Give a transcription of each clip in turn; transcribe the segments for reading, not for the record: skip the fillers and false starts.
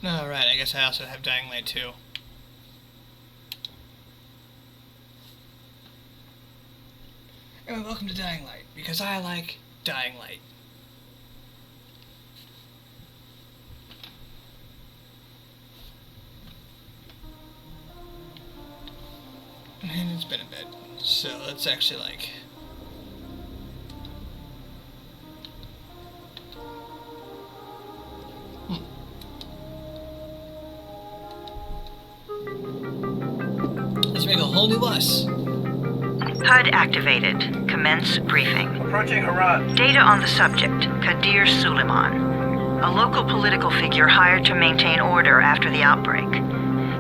Alright, I guess I also have Dying Light 2. And welcome to Dying Light, because I like Dying Light. And it's been a bit, so let's actually like... Let's make a whole new us. HUD activated. Commence briefing. Approaching Harad. Data on the subject, Kadir Suleiman, a local political figure hired to maintain order after the outbreak.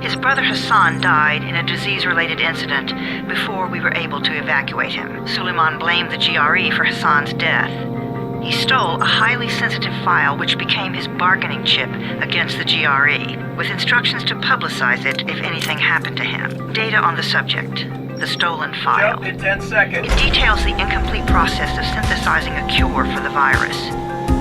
His brother Hassan died in a disease-related incident before we were able to evacuate him. Suleiman blamed the GRE for Hassan's death. He stole a highly sensitive file which became his bargaining chip against the GRE, with instructions to publicize it if anything happened to him. Data on the subject, the stolen file. Jump in 10 seconds. It details the incomplete process of synthesizing a cure for the virus.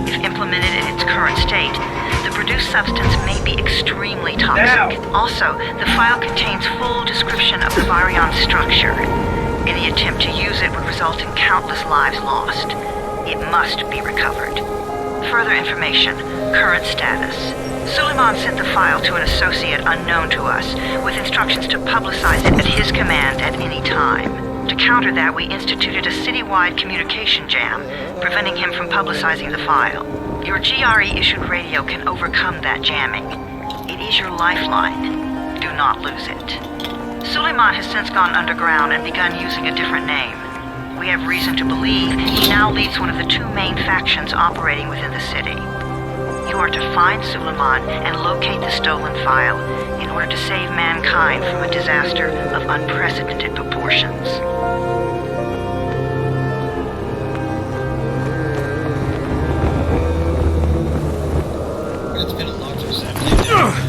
If implemented in its current state, the produced substance may be extremely toxic. Now. Also, the file contains full description of the virion structure. Any attempt to use it would result in countless lives lost. It must be recovered. Further information, current status. Suleiman sent the file to an associate unknown to us, with instructions to publicize it at his command at any time. To counter that, we instituted a citywide communication jam, preventing him from publicizing the file. Your GRE-issued radio can overcome that jamming. It is your lifeline. Do not lose it. Suleiman has since gone underground and begun using a different name. We have reason to believe he now leads one of the two main factions operating within the city. You are to find Suleiman and locate the stolen file in order to save mankind from a disaster of unprecedented proportions. It's been a long time since I've played Dying Light.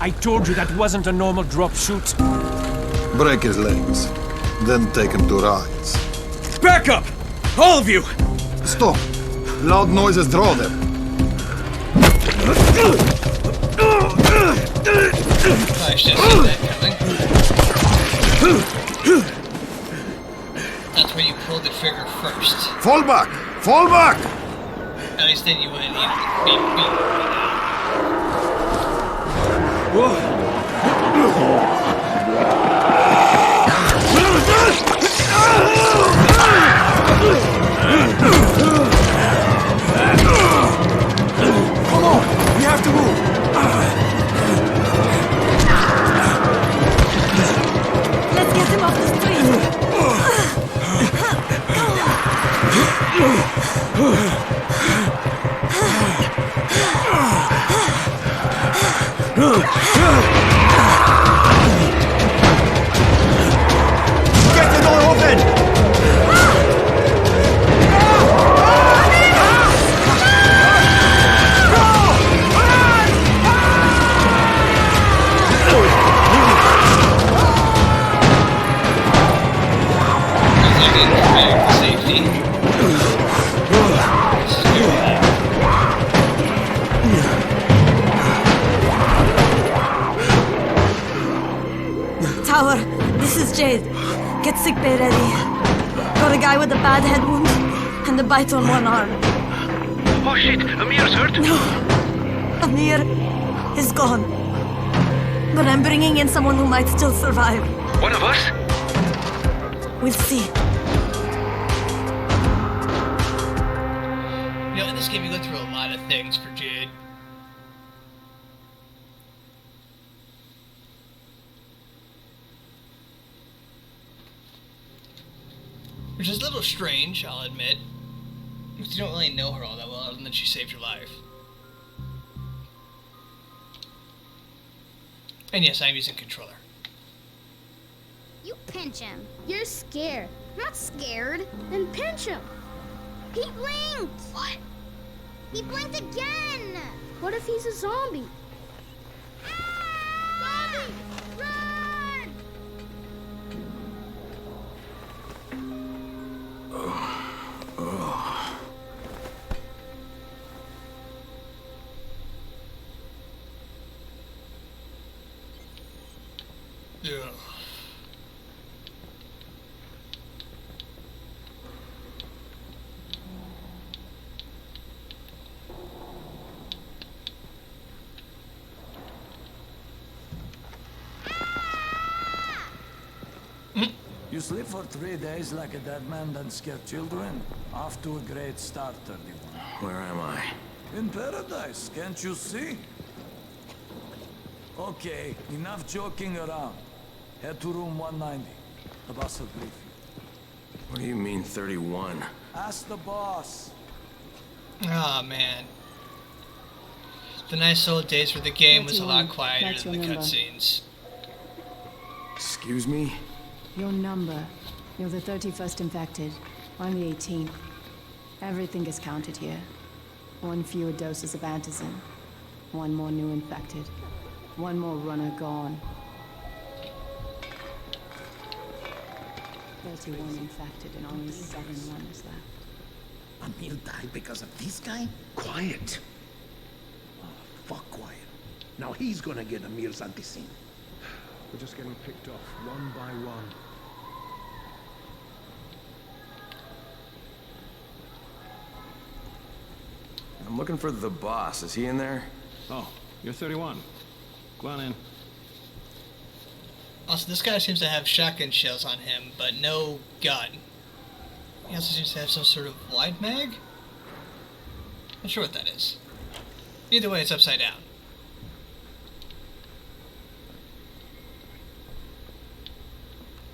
I told you that wasn't a normal drop shoot. Break his legs, then take him to rides. Back up! All of you! Stop! Loud noises draw them. I should have seen that coming. That's where you pulled the trigger first. Fall back! Fall back! At least then you wouldn't, be Come on! We have to move! Let's get him off the street. Get the door open! Tower, this is Jade. Get sickbay ready. Got a guy with a bad head wound and a bite on one arm. Oh shit, Amir's hurt? No, Amir is gone. But I'm bringing in someone who might still survive. One of us? We'll see. You know, in this game you go through a lot of things for Jade. Which is a little strange, I'll admit. Because you don't really know her all that well, other than she saved your life. And yes, I'm using controller. You pinch him. You're scared. Not scared. Then pinch him. He blinked. What? He blinked again. What if he's a zombie? Ah! Zombie! Run! You sleep for 3 days like a dead man done scare children. Off to a great start, 31. Where am I? In paradise, can't you see? Okay, enough joking around. Head to room 190. The boss will brief you. What do you mean 31? Ask the boss. Oh man. The nice old days where the game was a lot quieter That's than the your number. cutscenes. Excuse me? Your number. You're the 31st infected. I'm the 18th. Everything is counted here. 1 fewer doses of antizin. 1 more new infected. 1 more runner gone. 31 infected and only 7 runners left. Emil died because of this guy? Quiet. Oh, fuck quiet. Now he's gonna get Emil's anti-scene. We're just getting picked off, one by one. I'm looking for the boss. Is he in there? Oh, you're 31. Go on in. Also, this guy seems to have shotgun shells on him, but no gun. He also seems to have some sort of wide mag? Not sure what that is. Either way, it's upside down.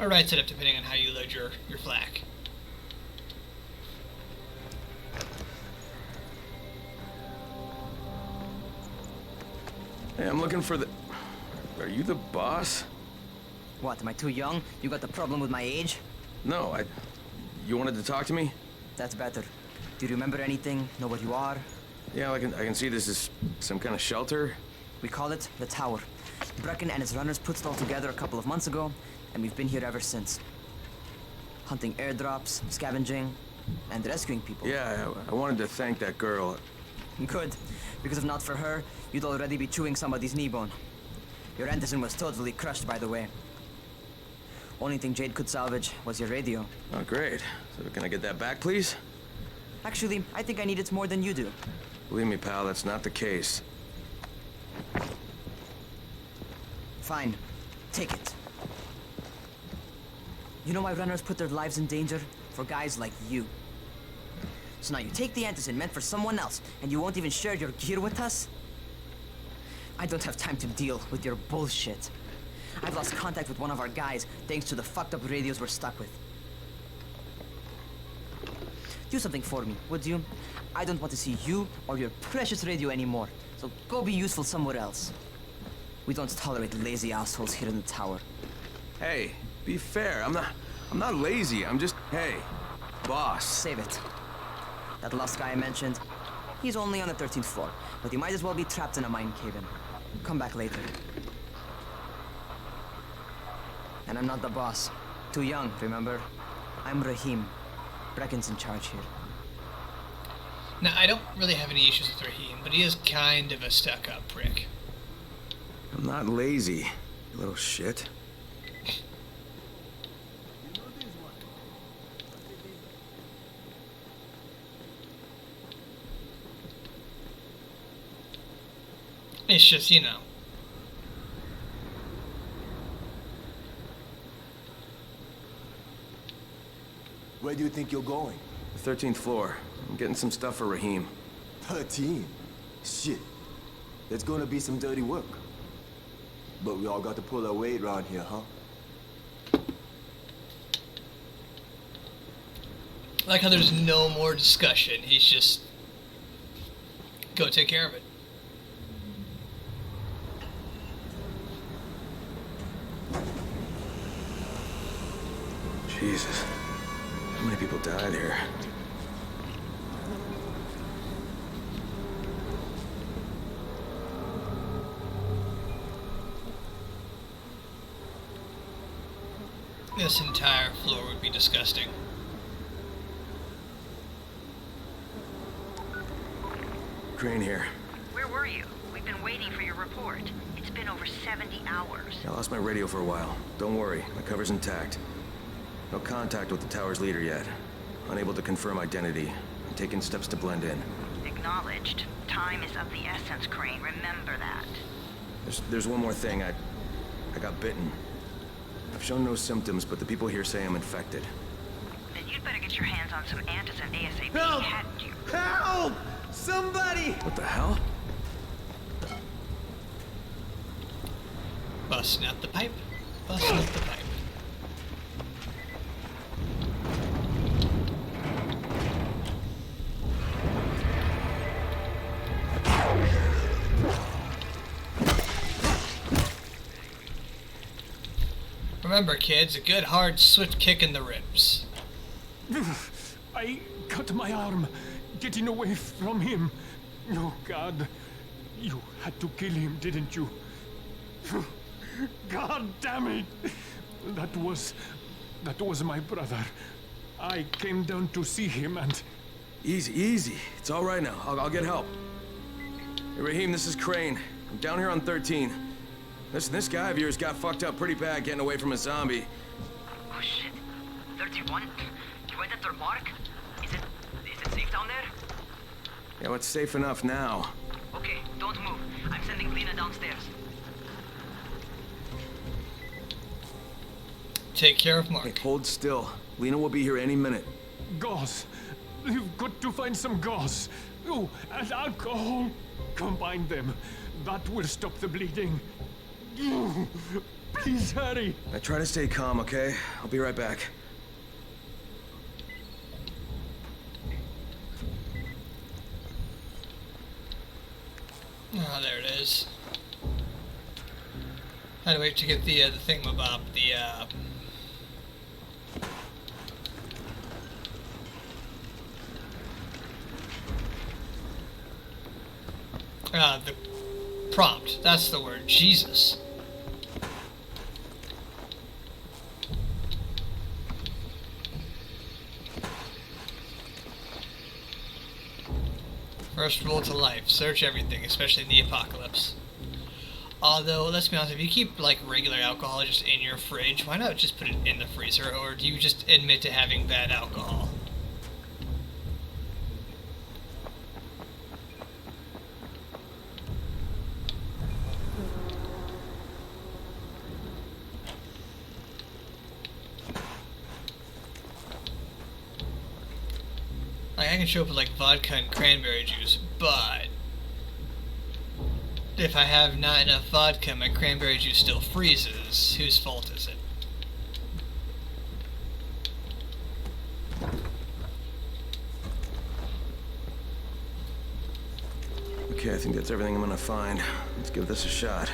Or right side up, depending on how you load your flak. Hey, I'm looking for the... Are you the boss? What, am I too young? You got the problem with my age? No, You wanted to talk to me? That's better. Do you remember anything? Know what you are? Yeah, I can see this is some kind of shelter. We call it the Tower. Brecken and his runners put it all together a couple of months ago, and we've been here ever since. Hunting airdrops, scavenging, and rescuing people. Yeah, I wanted to thank that girl. Good, because if not for her, you'd already be chewing somebody's knee bone. Your antizin was totally crushed, by the way. Only thing Jade could salvage was your radio. Oh, great. So can I get that back, please? Actually, I think I need it more than you do. Believe me, pal, that's not the case. Fine. Take it. You know why runners put their lives in danger? For guys like you. So now you take the antizin meant for someone else, and you won't even share your gear with us? I don't have time to deal with your bullshit. I've lost contact with one of our guys thanks to the fucked up radios we're stuck with. Do something for me, would you? I don't want to see you or your precious radio anymore, so go be useful somewhere else. We don't tolerate lazy assholes here in the tower. Hey, be fair. I'm not lazy. I'm just, hey, boss. Save it. That last guy I mentioned, he's only on the 13th floor, but he might as well be trapped in a mine cave-in. Come back later. And I'm not the boss. Too young, remember? I'm Rahim. Brecken's in charge here. Now, I don't really have any issues with Rahim, but he is kind of a stuck-up prick. I'm not lazy, you little shit. It's just, you know. Where do you think you're going? The 13th floor. I'm getting some stuff for Rahim. 13? Shit. There's gonna be some dirty work. But we all got to pull our weight around here, huh? I like how there's no more discussion. He's just... go take care of it. Jesus. How many people died here? This entire floor would be disgusting. Crane here. Where were you? We've been waiting for your report. It's been over 70 hours. I lost my radio for a while. Don't worry, my cover's intact. No contact with the tower's leader yet. Unable to confirm identity. I'm taking steps to blend in. Acknowledged. Time is of the essence, Crane. Remember that. There's one more thing. I got bitten. I've shown no symptoms, but the people here say I'm infected. Then you'd better get your hands on some antizin ASAP, Help! hadn't you? Help! Somebody! What the hell? Busting out the pipe. Busting out the pipe. Remember, kids, a good hard swift kick in the ribs. I cut my arm getting away from him. Oh, God. You had to kill him, didn't you? God damn it! That was my brother. I came down to see him and... Easy, easy. It's all right now. I'll get help. Hey, Rahim, this is Crane. I'm down here on 13. Listen, this guy of yours got fucked up pretty bad getting away from a zombie. Oh shit. 31? You went after Mark? Is it safe down there? Yeah, well, it's safe enough now. Okay, don't move. I'm sending Lena downstairs. Take care of Mark. Hey, hold still. Lena will be here any minute. Gauze. You've got to find some gauze. Oh, and alcohol. Combine them. That will stop the bleeding. Please hurry. I try to stay calm, okay? I'll be right back. Oh, there it is. I had to wait to get the thingamabob, the prompt. That's the word. Jesus. First rule to life, search everything, especially in the apocalypse. Although, let's be honest, if you keep like regular alcohol just in your fridge, why not just put it in the freezer, or do you just admit to having bad alcohol? Like, I can show up with like vodka and cranberry juice, but if I have not enough vodka, my cranberry juice still freezes. Whose fault is it? Okay, I think that's everything I'm gonna find. Let's give this a shot.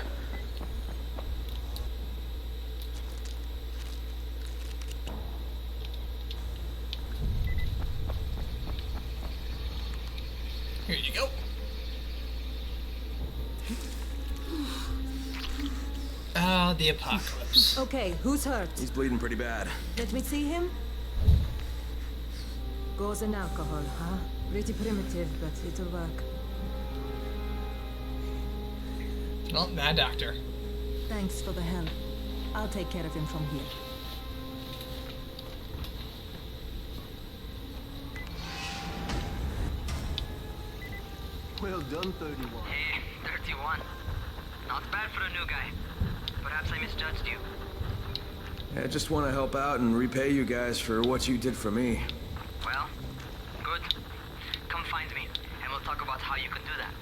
Here you go. Ah, the apocalypse. Okay, who's hurt? He's bleeding pretty bad. Let me see him. Gauze and alcohol, huh? Pretty primitive, but it'll work. Well, bad doctor. Thanks for the help. I'll take care of him from here. Well done, 31. Hey, 31. Not bad for a new guy. Perhaps I misjudged you. I just want to help out and repay you guys for what you did for me. Well, good. Come find me, and we'll talk about how you can do that.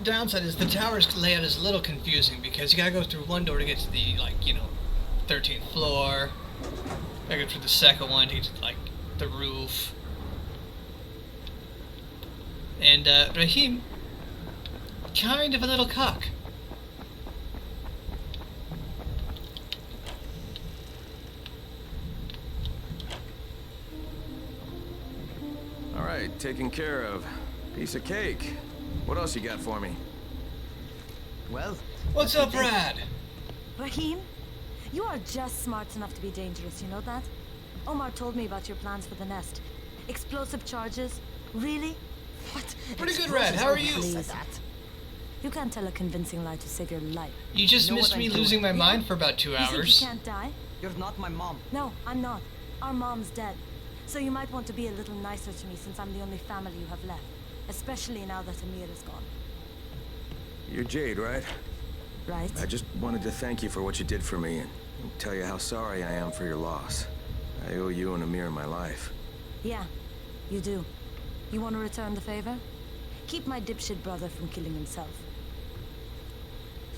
Downside is the tower's layout is a little confusing because you gotta go through one door to get to the, 13th floor. Gotta go through the second one to get to, the roof. And, Rahim, kind of a little cock. All right, taken care of. Piece of cake. What else you got for me? Well, what's up, Brad? Rahim, you are just smart enough to be dangerous, you know that? Omar told me about your plans for the nest. Explosive charges? Really? What? Pretty good, Red. How are you? Please. You can't tell a convincing lie to save your life. You just missed me losing my mind for about 2 You hours. think you can't die? You're not my mom. No, I'm not. Our mom's dead. So you might want to be a little nicer to me since I'm the only family you have left. Especially now that Amir is gone. You're Jade, right? Right? I just wanted to thank you for what you did for me and tell you how sorry I am for your loss. I owe you and Amir my life. Yeah, you do. You want to return the favor? Keep my dipshit brother from killing himself.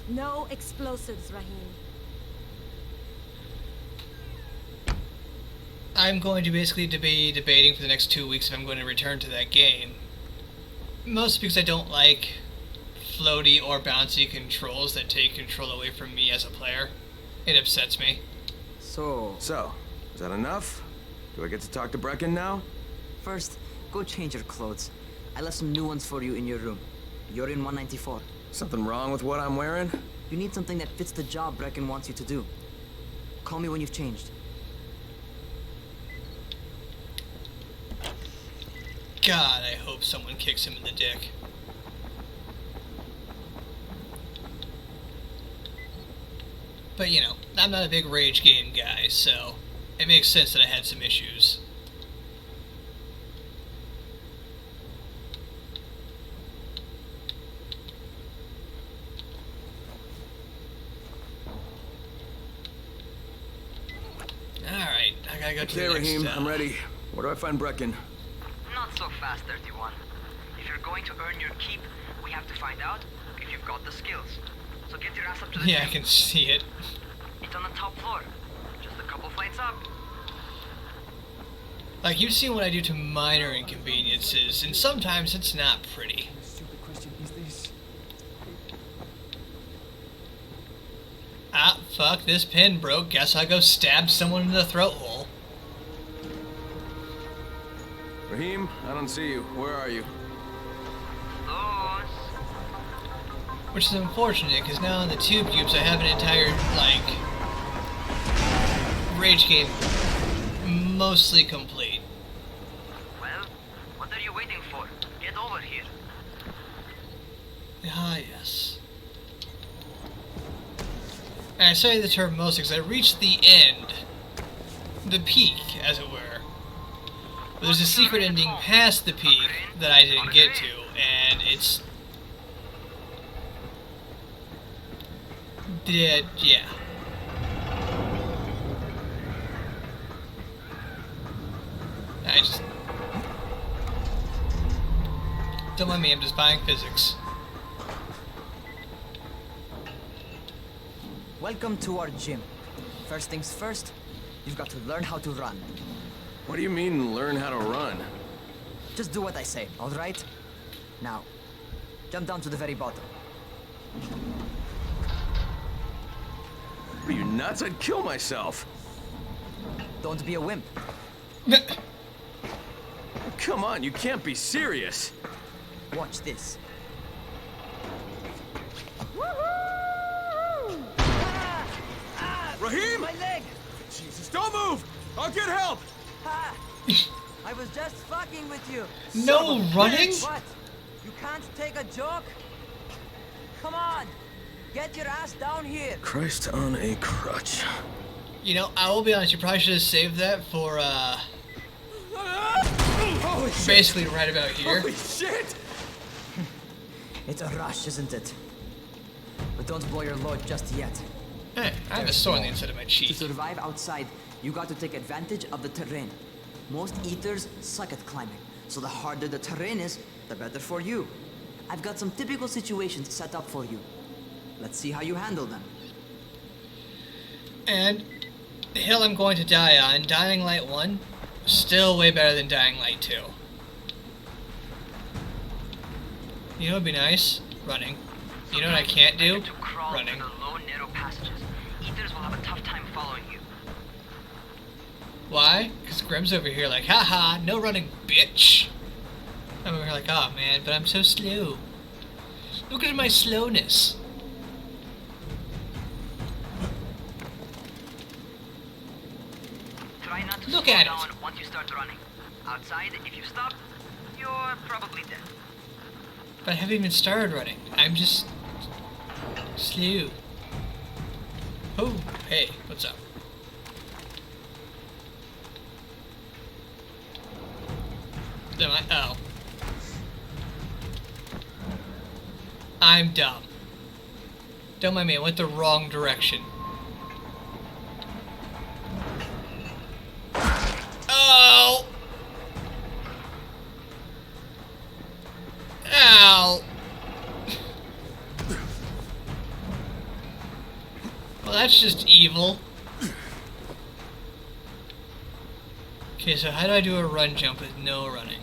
No explosives, Rahim. I'm going to basically be debating for the next 2 weeks if I'm going to return to that game. Mostly because I don't like floaty or bouncy controls that take control away from me as a player. It upsets me. So, is that enough? Do I get to talk to Brecken now? First, go change your clothes. I left some new ones for you in your room. You're in 194. Something wrong with what I'm wearing? You need something that fits the job Brecken wants you to do. Call me when you've changed. God, I hope someone kicks him in the dick. But, you know, I'm not a big rage game guy, so it makes sense that I had some issues. Alright, I gotta go to the next Rahim, I'm ready. Where do I find Brecken? Not so fast, 31. If you're going to earn your keep, we have to find out if you've got the skills. So get your ass up to the Yeah, gym. I can see it. It's on the top floor. Just a couple flights up. Like, you've seen what I do to minor inconveniences, and sometimes it's not pretty. Stupid question is this. Ah, fuck, this pin broke. Guess I'll go stab someone in the throat hole. Rahim, I don't see you. Where are you? Which is unfortunate, because now in the tube cubes I have an entire, like, rage game mostly complete. Well, what are you waiting for? Get over here. Ah, yes. And I say the term mostly because I reached the end. The peak, as it were. But there's a secret ending past the peak that I didn't get to, and it's... yeah. I just... don't mind me, I'm just buying physics. Welcome to our gym. First things first, you've got to learn how to run. What do you mean, learn how to run? Just do what I say, alright? Now, jump down to the very bottom. Are you nuts? I'd kill myself. Don't be a wimp. Come on, you can't be serious. Watch this. Rahim! My leg! Jesus, don't move! I'll get help! I was just fucking with you. No running? What? You can't take a joke? Come on! Get your ass down here! Christ on a crutch. You know, I will be honest, you probably should have saved that for, Holy shit! basically right about here. Holy shit! It's a rush, isn't it? But don't blow your load just yet. Hey, I have a sore on the inside of my To cheek. survive outside, you got to take advantage of the terrain. Most eaters suck at climbing, so the harder the terrain is, the better for you. I've got some typical situations set up for you. Let's see how you handle them. And the hill I'm going to die on, Dying Light 1, still way better than Dying Light 2. You know what would be nice? Running. You know what I can't do? Running. The low, narrow passages. Eaters will have a tough time following you. Why? Because Grim's over here like, haha, no running, bitch. I'm over here like, oh man, but I'm so slow. Look at my slowness. Try not to Look slow at it. down once you start running. Outside, if you stop, you're probably dead. But I haven't even started running. I'm just slow. Oh, hey, what's up? Am I? Oh. I'm dumb. Don't mind me, I went the wrong direction. Oh! Ow! Well, that's just evil. Okay, so how do I do a run jump with no running?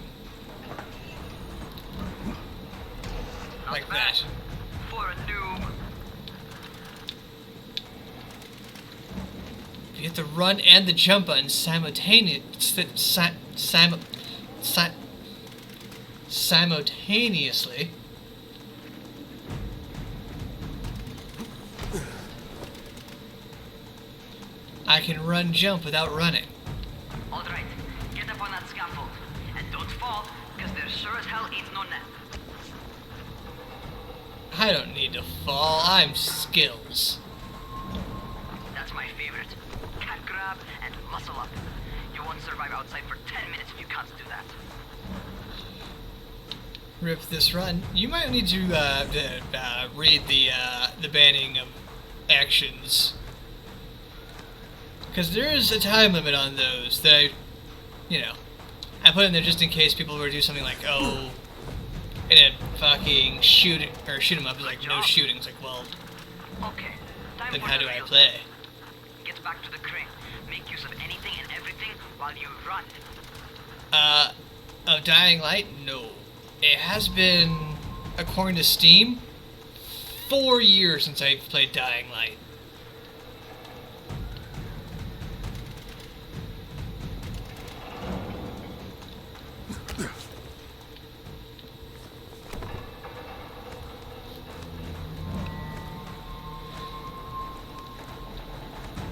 Like that. For a noob. You hit the run and the jump button simultaneously. I can run jump without running. Alright, get up on that scaffold. And don't fall, because there sure as hell ain't no nap. I don't need to fall, I'm skills. That's my favorite. Cat grab and muscle up. You won't survive outside for 10 minutes if you can't do that. Rip this run. You might need to read the banning of actions. Because there is a time limit on those that I put in there just in case people were to do something like, oh, and then fucking shoot 'em up. It's like, no shooting. It's like, well, okay, then how do I play? Get back to the crane. Make use of anything and everything while you run. Of Dying Light? No. It has been, according to Steam, 4 years since I've played Dying Light.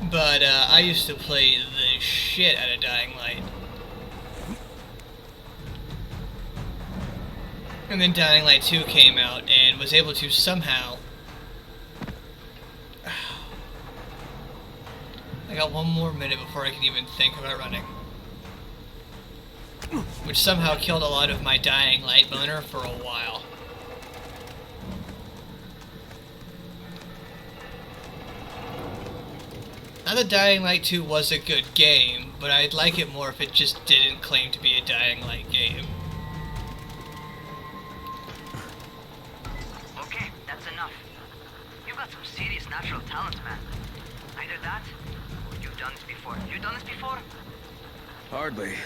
But I used to play the shit out of Dying Light. And then Dying Light 2 came out and was able to somehow... I got one more minute before I can even think about running. Which somehow killed a lot of my Dying Light boner for a while. Not that Dying Light 2 was a good game, but I'd like it more if it just didn't claim to be a Dying Light game. Okay, that's enough. You've got some serious natural talent, man. Either that, or you've done this before. You done this before? Hardly.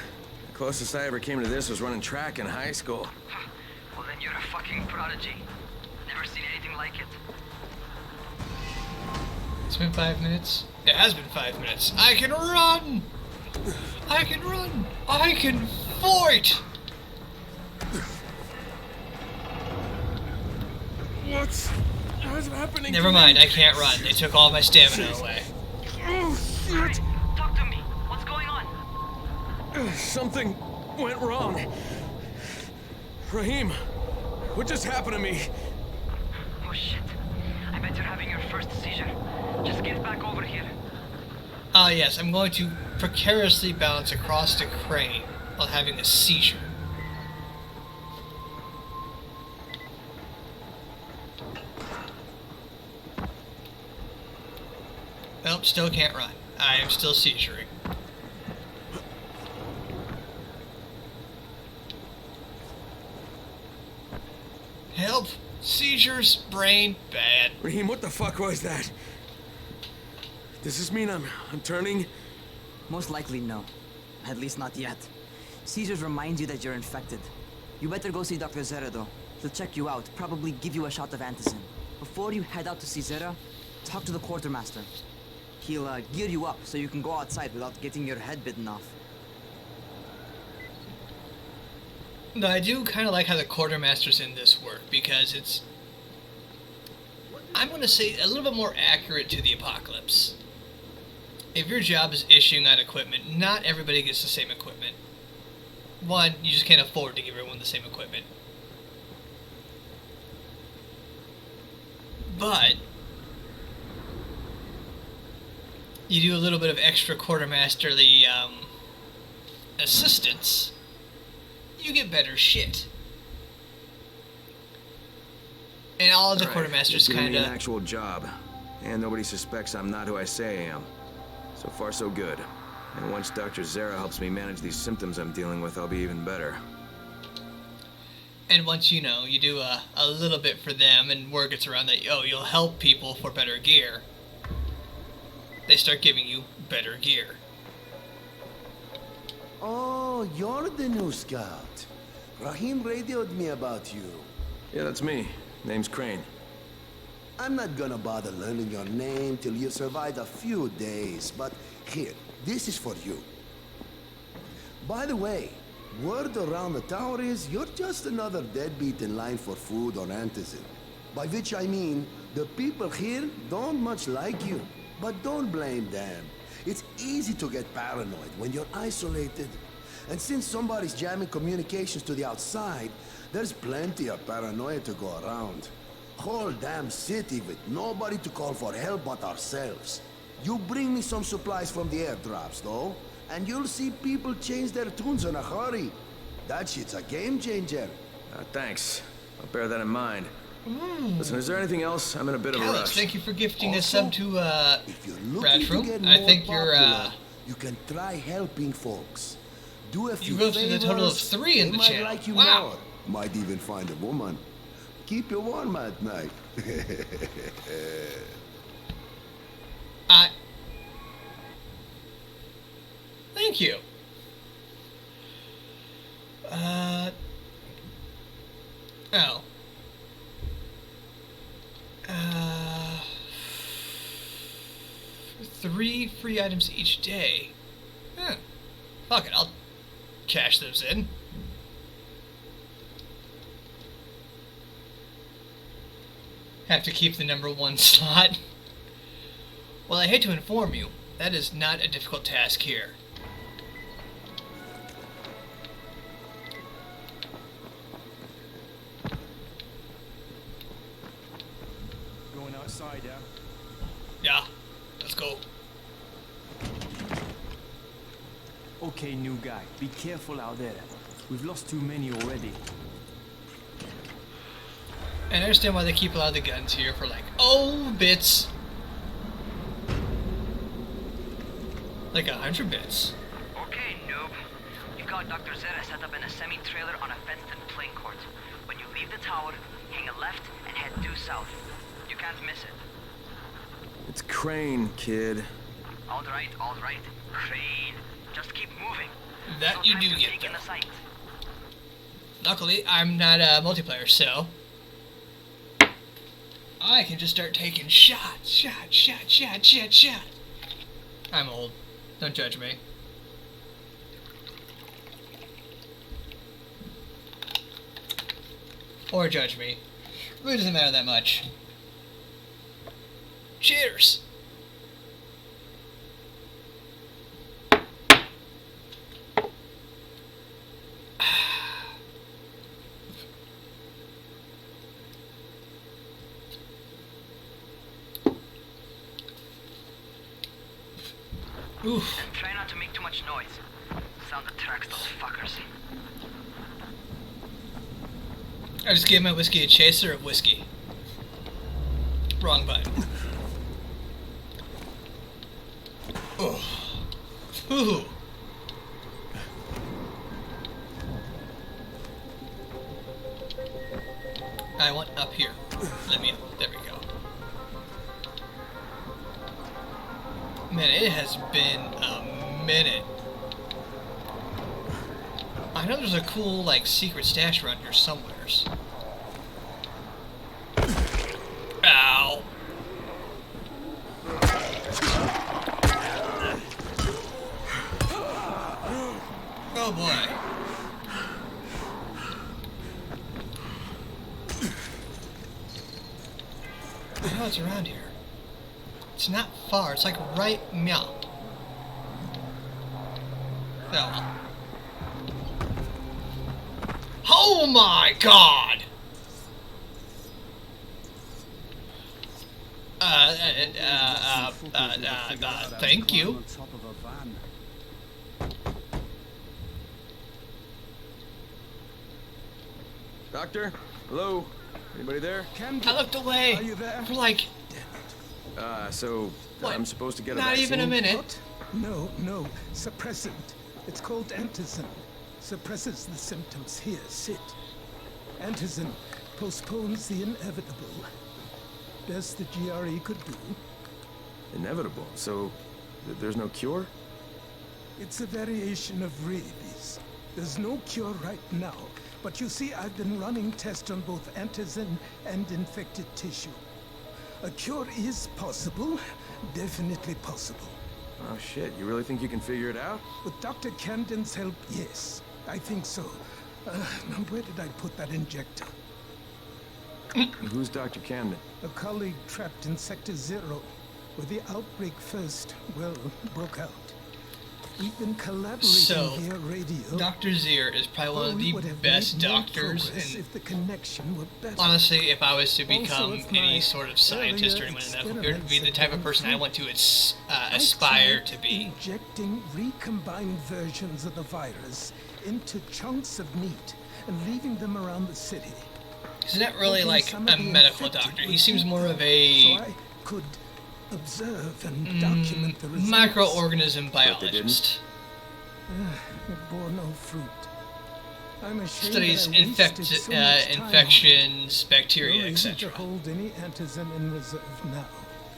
The closest I ever came to this was running track in high school. Well, then you're a fucking prodigy. Never seen anything like it. It's been 5 minutes. It has been 5 minutes. I can run! I can run! I can fight! What's happening? Never mind, I can't run. They took all my stamina away. Oh, shit! Talk to me. What's going on? Something went wrong. Rahim, what just happened to me? Oh shit. I bet you're having your first seizure. Just get back over here. Ah, yes, I'm going to precariously bounce across the crane while having a seizure. Nope, still can't run. I am still seizuring. Help! Seizures, brain, bad. Rahim, what the fuck was that? Does this mean I'm turning? Most likely no. At least not yet. Seizures remind you that you're infected. You better go see Dr. Zera though. He'll check you out, probably give you a shot of antizin. Before you head out to see Zera, talk to the quartermaster. He'll gear you up so you can go outside without getting your head bitten off. No, I do kind of like how the quartermasters in this work, because it's, I'm going to say, a little bit more accurate to the apocalypse. If your job is issuing out equipment, not everybody gets the same equipment. One, you just can't afford to give everyone the same equipment. But you do a little bit of extra quartermasterly assistance, you get better shit. And all of the All right, quartermasters they're giving kind me an of... actual job, and nobody suspects I'm not who I say I am. So far, so good. And once Dr. Zara helps me manage these symptoms I'm dealing with, I'll be even better. And once, you know, you do a little bit for them and word gets around that, oh, you'll help people for better gear, they start giving you better gear. Oh, you're the new scout. Rahim radioed me about you. Yeah, that's me. Name's Crane. I'm not gonna bother learning your name till you survived a few days, but here, this is for you. By the way, word around the tower is you're just another deadbeat in line for food or antizin. By which I mean, the people here don't much like you. But don't blame them. It's easy to get paranoid when you're isolated. And since somebody's jamming communications to the outside, there's plenty of paranoia to go around. Whole damn city with nobody to call for help but ourselves. You bring me some supplies from the airdrops, though, and you'll see people change their tunes in a hurry. That shit's a game changer. Thanks. I'll bear that in mind. Listen, is there anything else? I'm in a bit of a Alex, rush. thank you for gifting this Also, sub to if you're looking to Bradford. get I more think you're popular, you can try helping folks. Do a few you roasted a total of favors, 3 in they the might channel. like you Wow. more. Might even find a woman. Keep you warm at night. Thank you. Oh. 3 free items each day. Huh. Fuck it, I'll cash those in. Have to keep the #1 slot. Well, I hate to inform you, that is not a difficult task here. Going outside, yeah? Yeah, let's go. Okay, new guy. Be careful out there. We've lost too many already. And I understand why they keep a lot of the guns here for like, oh, bits. Like 100 bits. Okay, noob. You got Dr. Zara set up in a semi-trailer on a fenced-in playing court. When you leave the tower, hang a left and head due south. You can't miss it. It's Crane, kid. All right, Crane. Just keep moving. That No you time do to get, take in though. the sight. Luckily, I'm not a multiplayer, so I can just start taking shots. I'm old. Don't judge me. Or judge me. Really doesn't matter that much. Cheers! Oof. And try not to make too much noise. Sound attracts those fuckers. I just gave my whiskey a chaser of whiskey. Wrong button. Oh. Ooh. I want up here. Let me up. There we go. Man, it has been a minute. I know there's a cool, like, secret stash around here somewheres. Ow. Oh boy. I know it's around here. It's not far. It's like right meow. Oh well. Oh my god! Thank you. Doctor? Hello? Anybody there? I looked away for like... So What? I'm supposed to get a Not vaccine? even a minute. What? No. Suppressant. It's called antizin. Suppresses the symptoms. Here, sit. Antizin postpones the inevitable. Best the GRE could do. Inevitable. So there's no cure? It's a variation of rabies. There's no cure right now. But you see, I've been running tests on both antizin and infected tissue. A cure is possible. Definitely possible. Oh shit, you really think you can figure it out? With Dr. Camden's help, yes. I think so. Now where did I put that injector? Who's Dr. Camden? A colleague trapped in Sector Zero, where the outbreak first, well, broke out. We've been collaborating So, via radio. Dr. Zier is probably one of the best doctors, and if the connection were better. honestly, if I was to become Also, if any my sort of scientist or anyone in the medical field, would be the type of person I want to I aspire tried to be. Injecting recombined versions of the virus into chunks of meat and leaving them around the city. He's not really Hoping like some a of the medical infected doctor. would He seems more of so a I could observe and document the results. microorganism biologist. It bore no fruit. I'm ashamed Studies that I wasted so much time. infections, bacteria, No reason etc. to hold any antizin in reserve now.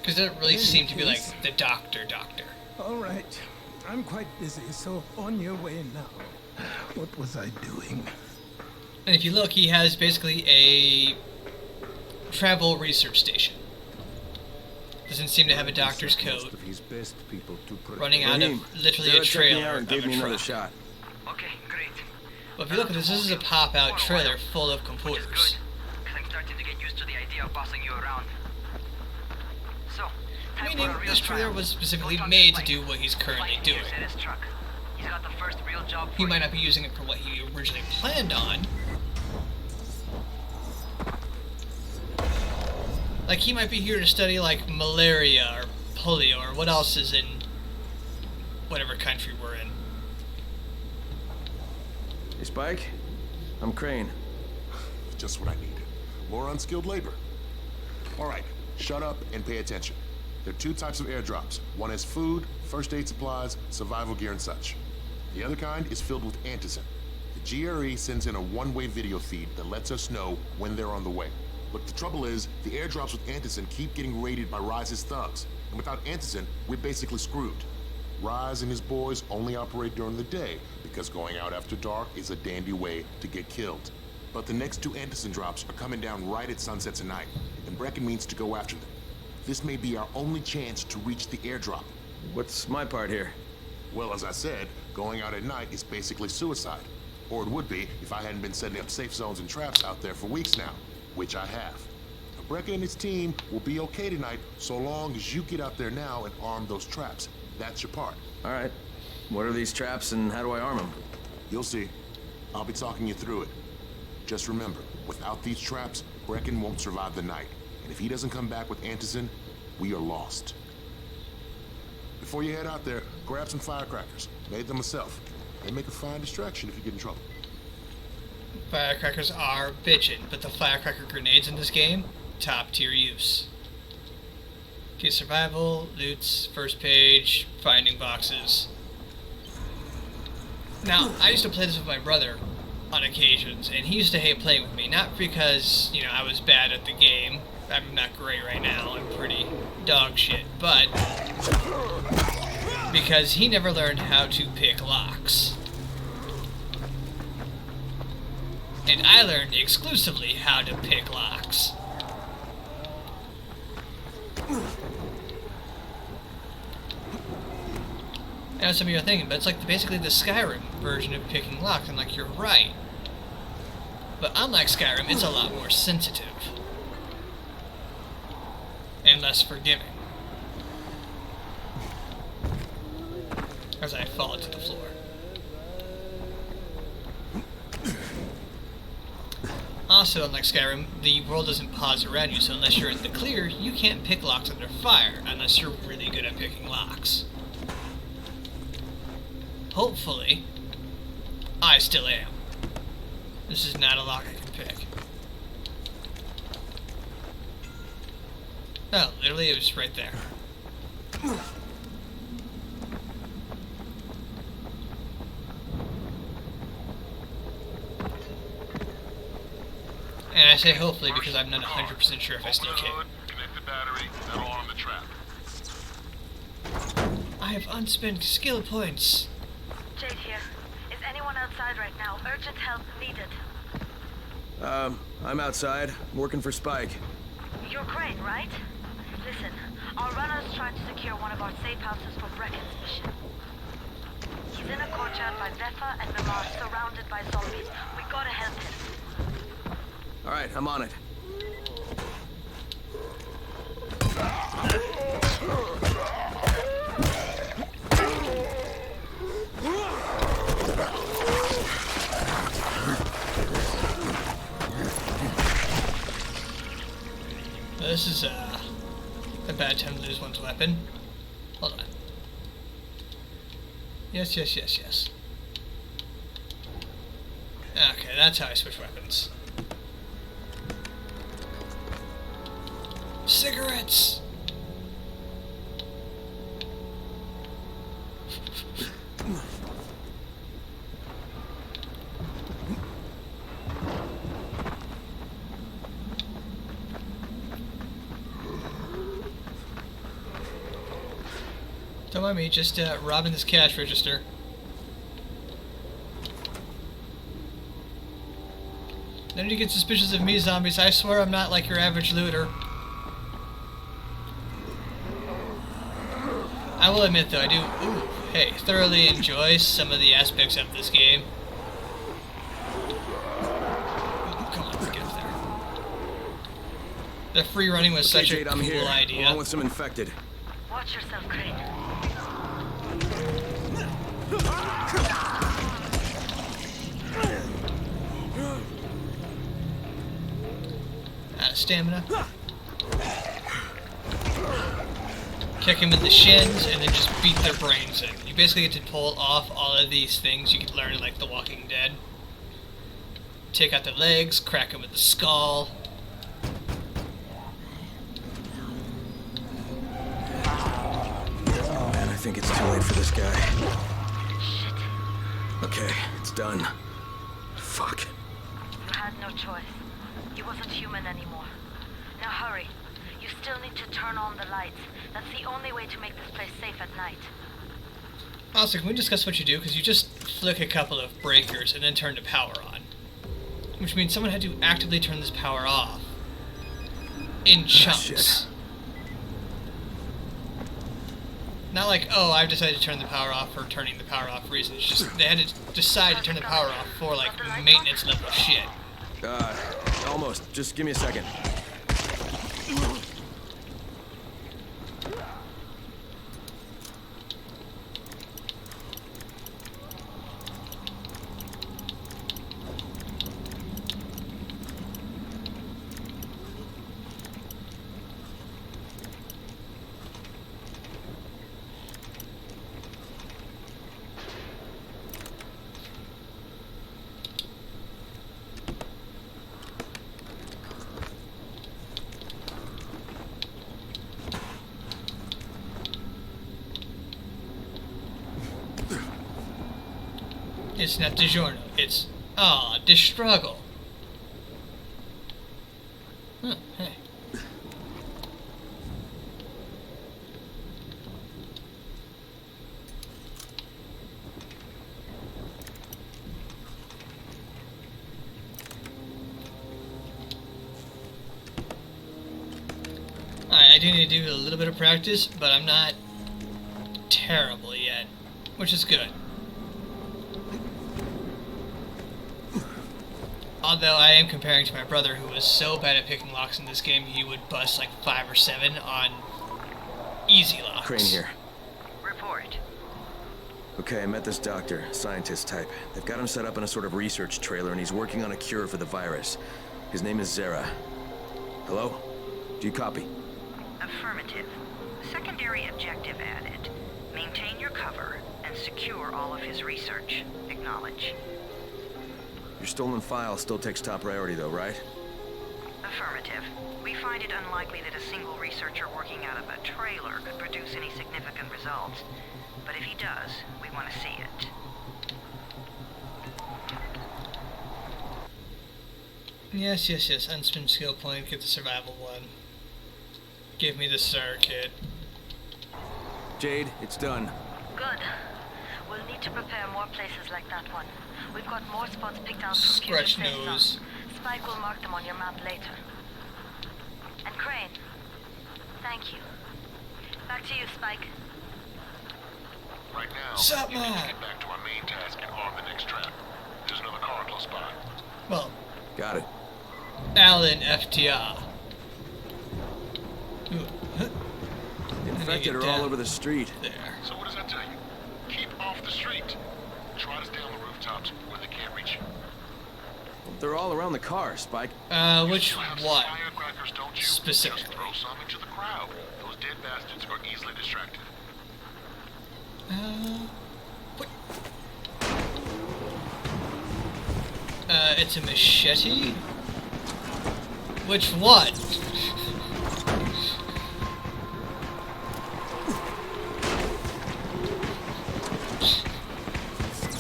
Because it doesn't really In any seem to be like case- the doctor. All right. I'm quite busy, so on your way now. What was I doing? And if you look, he has basically a travel research station. Doesn't seem to have a doctor's coat. Running out of literally a Zara checked me trailer out and of gave a me another truck. shot. Okay, great. But if you look at this, this is a pop-out trailer full of computers. Because I'm starting to get used to the idea of bossing you around. So, time Meaning, for a real this trailer trial. was specifically Go talk made to to do what he's currently Spike doing. here's in his truck. He's got the first real job He for might you. not be using it for what he originally planned on. Like, he might be here to study, like, malaria or polio or what else is in whatever country we're in. Hey, Spike. I'm Crane. Just what I needed. More unskilled labor. All right, shut up and pay attention. There are two types of airdrops. One is food, first aid supplies, survival gear, and such. The other kind is filled with antizin. The GRE sends in a one-way video feed that lets us know when they're on the way. Look, the trouble is, the airdrops with antizin keep getting raided by Rise's thugs. And without antizin, we're basically screwed. Rise and his boys only operate during the day because going out after dark is a dandy way to get killed. But the next two antizin drops are coming down right at sunset tonight, and Brecken means to go after them. This may be our only chance to reach the airdrop. What's my part here? Well, as I said, going out at night is basically suicide. Or it would be if I hadn't been setting up safe zones and traps out there for weeks now, which I have. Now, Brecken and his team will be okay tonight so long as you get out there now and arm those traps. That's your part. All right. What are these traps and how do I arm them? You'll see. I'll be talking you through it. Just remember, without these traps, Brecken won't survive the night. And if he doesn't come back with antizin, we are lost. Before you head out there, grab some firecrackers. Made them myself. They make a fine distraction if you get in trouble. Firecrackers are bitchin', but the firecracker grenades in this game, top tier use. Okay, survival, loots, first page, finding boxes. Now, I used to play this with my brother on occasions, and he used to hate playing with me, not because, you know, I was bad at the game. I'm not great right now, I'm pretty dog shit, but because he never learned how to pick locks. And I learned exclusively how to pick locks. I know some of you are thinking, but it's like basically the Skyrim version of picking locks. I'm like, you're right. But unlike Skyrim, it's a lot more sensitive. And less forgiving. As I fall to the floor. Also, unlike Skyrim, the world doesn't pause around you, so unless you're in the clear, you can't pick locks under fire, unless you're really good at picking locks. Hopefully, I still am. This is not a lock I can pick. Oh, literally, it was right there. And I say hopefully because I'm not 100% sure if I still can. Connect the battery. That'll arm the trap. I have unspent skill points. Jade here. Is anyone outside right now? Urgent help needed. I'm outside. I'm working for Spike. You're Crane, right? Listen, our runner's trying to secure one of our safe houses for Brecken's mission. He's in a courtyard by Vefa and Mimar, surrounded by zombies. We gotta help him. Alright, I'm on it. This is a bad time to lose one's weapon. Hold on. Yes. Okay, that's how I switch weapons. Cigarettes! Don't mind me, just robbing this cash register. No need to get suspicious of me, zombies. I swear I'm not like your average looter. I will admit, though, I do, thoroughly enjoy some of the aspects of this game. Ooh, come on, let's get up there. The free running was such a cool idea. Along with some infected. Watch yourself, Crane. Out of stamina. Kick him in the shins, and then just beat their brains in. You basically get to pull off all of these things you can learn in, like, The Walking Dead. Take out the legs, crack him with the skull. Oh man, I think it's too late for this guy. Okay, it's done. Fuck. You had no choice. He wasn't human anymore. Now hurry. You still need to turn on the lights. That's the only way to make this place safe at night. Also, can we discuss what you do? Because you just flick a couple of breakers and then turn the power on. Which means someone had to actively turn this power off. In chunks. Not like, oh, I've decided to turn the power off for turning the power off reasons. It's just, they had to decide to turn the power off for, like, maintenance level shit. Almost. Just give me a second. It's not DiGiorno, it's, de struggle. Huh, hey. I do need to do a little bit of practice, but I'm not terrible yet, which is good. Although I am comparing to my brother, who was so bad at picking locks in this game, he would bust like 5 or 7 on easy locks. Crane here. Report. Okay, I met this doctor, scientist type. They've got him set up in a sort of research trailer, and he's working on a cure for the virus. His name is Zere. Hello? Do you copy? Affirmative. Secondary objective added. Maintain your cover and secure all of his research. Acknowledge. Your stolen file still takes top priority, though, right? Affirmative. We find it unlikely that a single researcher working out of a trailer could produce any significant results. But if he does, we want to see it. Yes. Unspin skill point. Get the survival one. Give me the circuit. Jade, it's done. Good. We'll need to prepare more places like that one. We've got more spots picked out from Scratch future safe nose. zones. Spike will mark them on your map later. And Crane, thank you. Back to you, Spike. Right now, Sup, you need to man? get back to our main task and arm the next trap. There's another car close by. Well, Got it. Alan FTR. Ooh, huh. The infected get are all down over the street. there. So what does that tell you? Keep off the street. Try to stay on the rooftops where they can't reach you. They're all around the car, Spike. Which one? Firecrackers, don't you? Specifically. Just throw some into the crowd. Those dead bastards are easily distracted. What? It's a machete? Which one?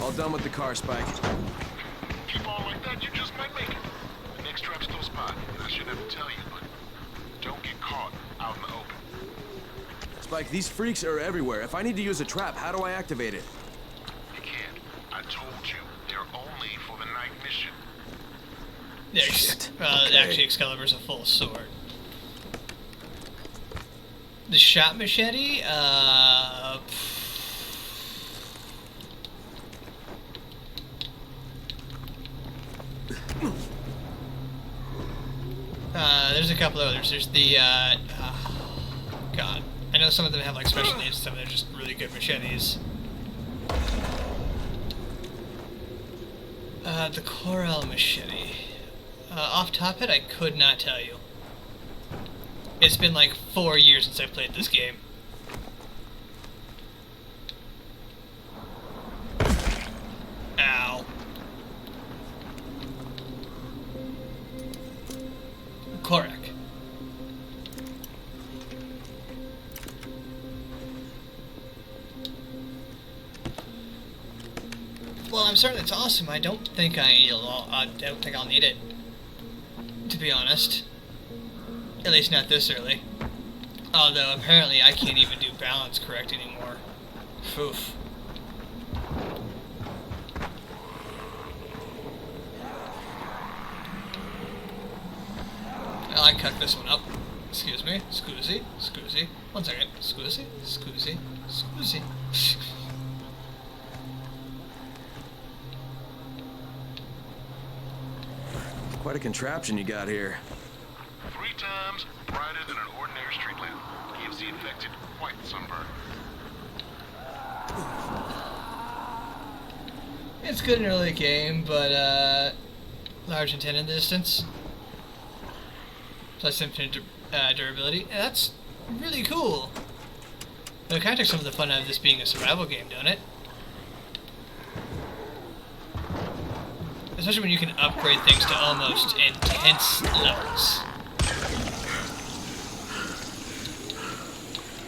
All done with the car, Spike. Keep on like that, you just might make it. The next trap's close by. I should never tell you, but don't get caught out in the open. Spike, these freaks are everywhere. If I need to use a trap, how do I activate it? You can't. I told you, they're only for the night mission. Yeah, Okay. actually, Excalibur's a full sword. The shot machete, there's a couple others. There's the, God. I know some of them have like special needs, some of them are just really good machetes. The Corel machete. Off top of it, I could not tell you. It's been like 4 years since I played this game. Ow. Korak. Well, I'm certain it's awesome. I don't think I don't think I'll need it, to be honest. At least not this early. Although apparently I can't even do balance correct anymore. Oof. I cut this one up. Excuse me. Scoozy. Scoozy. 1 second. Scoozy. Scoozy. Scoozy. Quite a contraption you got here. 3 times brighter than an ordinary street lamp. Gives the infected quite the sunburn. It's good in early game, but large intended distance. Plus infinite durability. And that's really cool. But it kind of takes some of the fun out of this being a survival game, don't it? Especially when you can upgrade things to almost intense levels.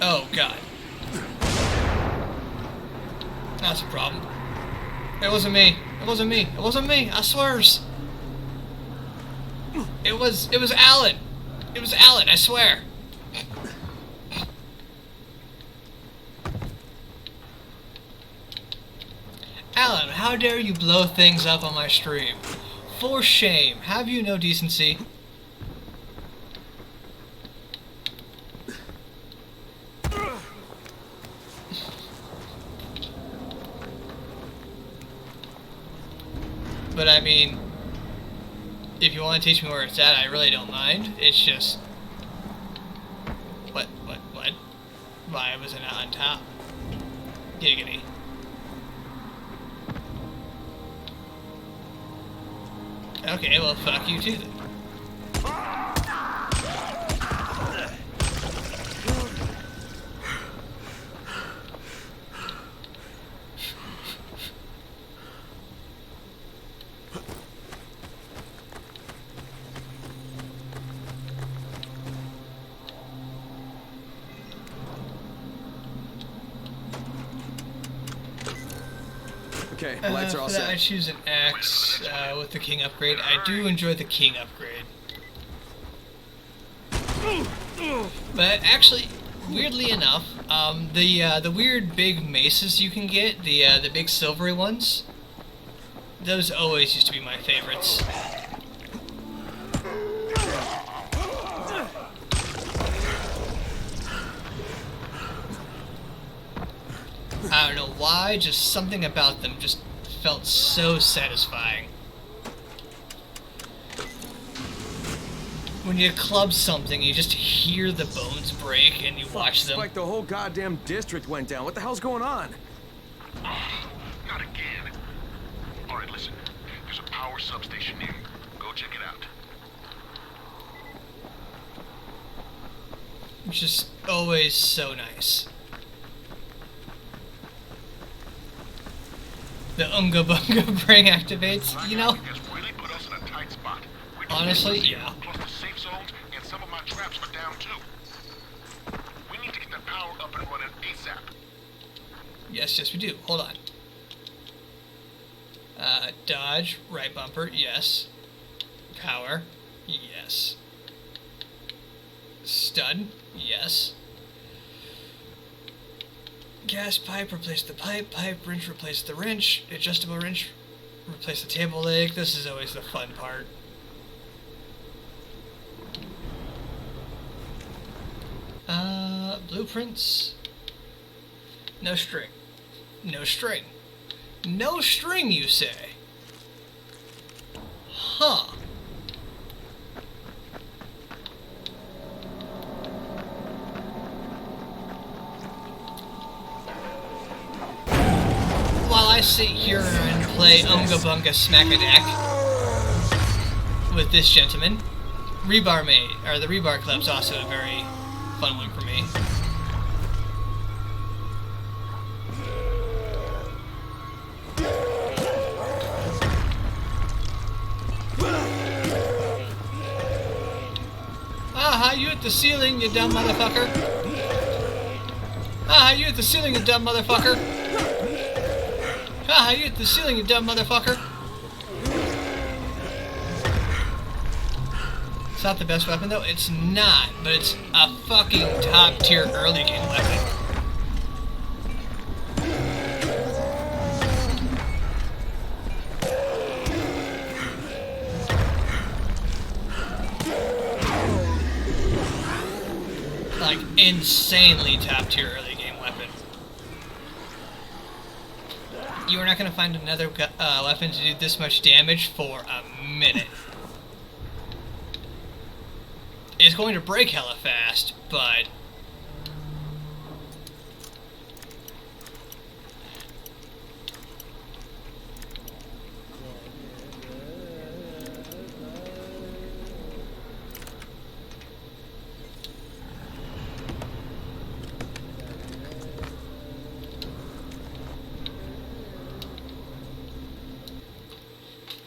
Oh god. That's a problem. It wasn't me. It wasn't me. It wasn't me. I swears. It was Alan. It was Alan, I swear. Alan, how dare you blow things up on my stream? For shame. Have you no decency? But I mean, if you want to teach me where it's at, I really don't mind. It's just... What? Why was it not on top? Giggity. Okay, well, fuck you too then. Okay, lights are all for that, I set. choose an axe with the king upgrade. I do enjoy the king upgrade. But actually, weirdly enough, the weird big maces you can get, the big silvery ones, those always used to be my favorites. I don't know why, just something about them just felt so satisfying. When you club something, you just hear the bones break and you watch them. It's like the whole goddamn district went down. What the hell's going on? Not again. All right, listen. There's a power substation near. Go check it out. It's just always so nice. The Unga Bunga brain activates, you know? Really put us in a tight spot. Honestly, yeah. Plus the safe zones and some of my traps are down too. We need to get that power up and running ASAP. Yes, we do. Hold on. Dodge, right bumper, yes. Power, yes. Stun, yes. Gas pipe, replace the pipe. Pipe wrench, replace the wrench. Adjustable wrench, replace the table leg. This is always the fun part. Blueprints. No string. No string. No string, you say? Huh. While I sit here and play Unga Bunga Smack-a-Dack with this gentleman, Rebar Mate, or the Rebar Club's also a very fun one for me. Ah, you at the ceiling, you dumb motherfucker. Ah, you at the ceiling, you dumb motherfucker. Ah, you at the ceiling, you dumb motherfucker. It's not the best weapon, though. It's not, but it's a fucking top-tier early game weapon. Like, insanely top-tier early game weapon. You are not going to find another weapon to do this much damage for a minute. It's going to break hella fast, but...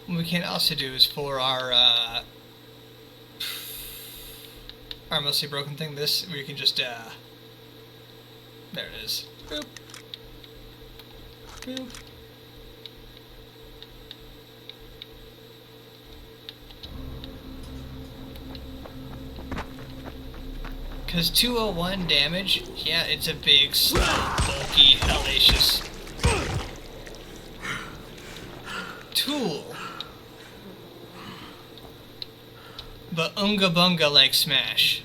what we can also do is for our mostly broken thing, this, we can just, there it is. Boop. Boop. Because 201 damage, yeah, it's a big, slow, bulky, hellacious tool. But Unga Bunga like Smash.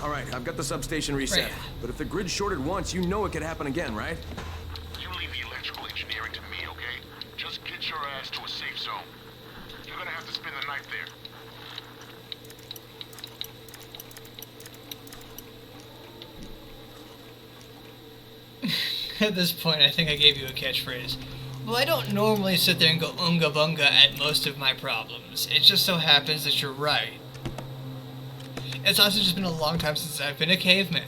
Alright, I've got the substation reset. Right. But if the grid shorted once, you know it could happen again, right? You leave the electrical engineering to me, okay? Just get your ass to a safe zone. You're gonna have to spend the night there. At this point, I think I gave you a catchphrase. Well, I don't normally sit there and go Unga Bunga at most of my problems. It just so happens that you're right. It's also just been a long time since I've been a caveman.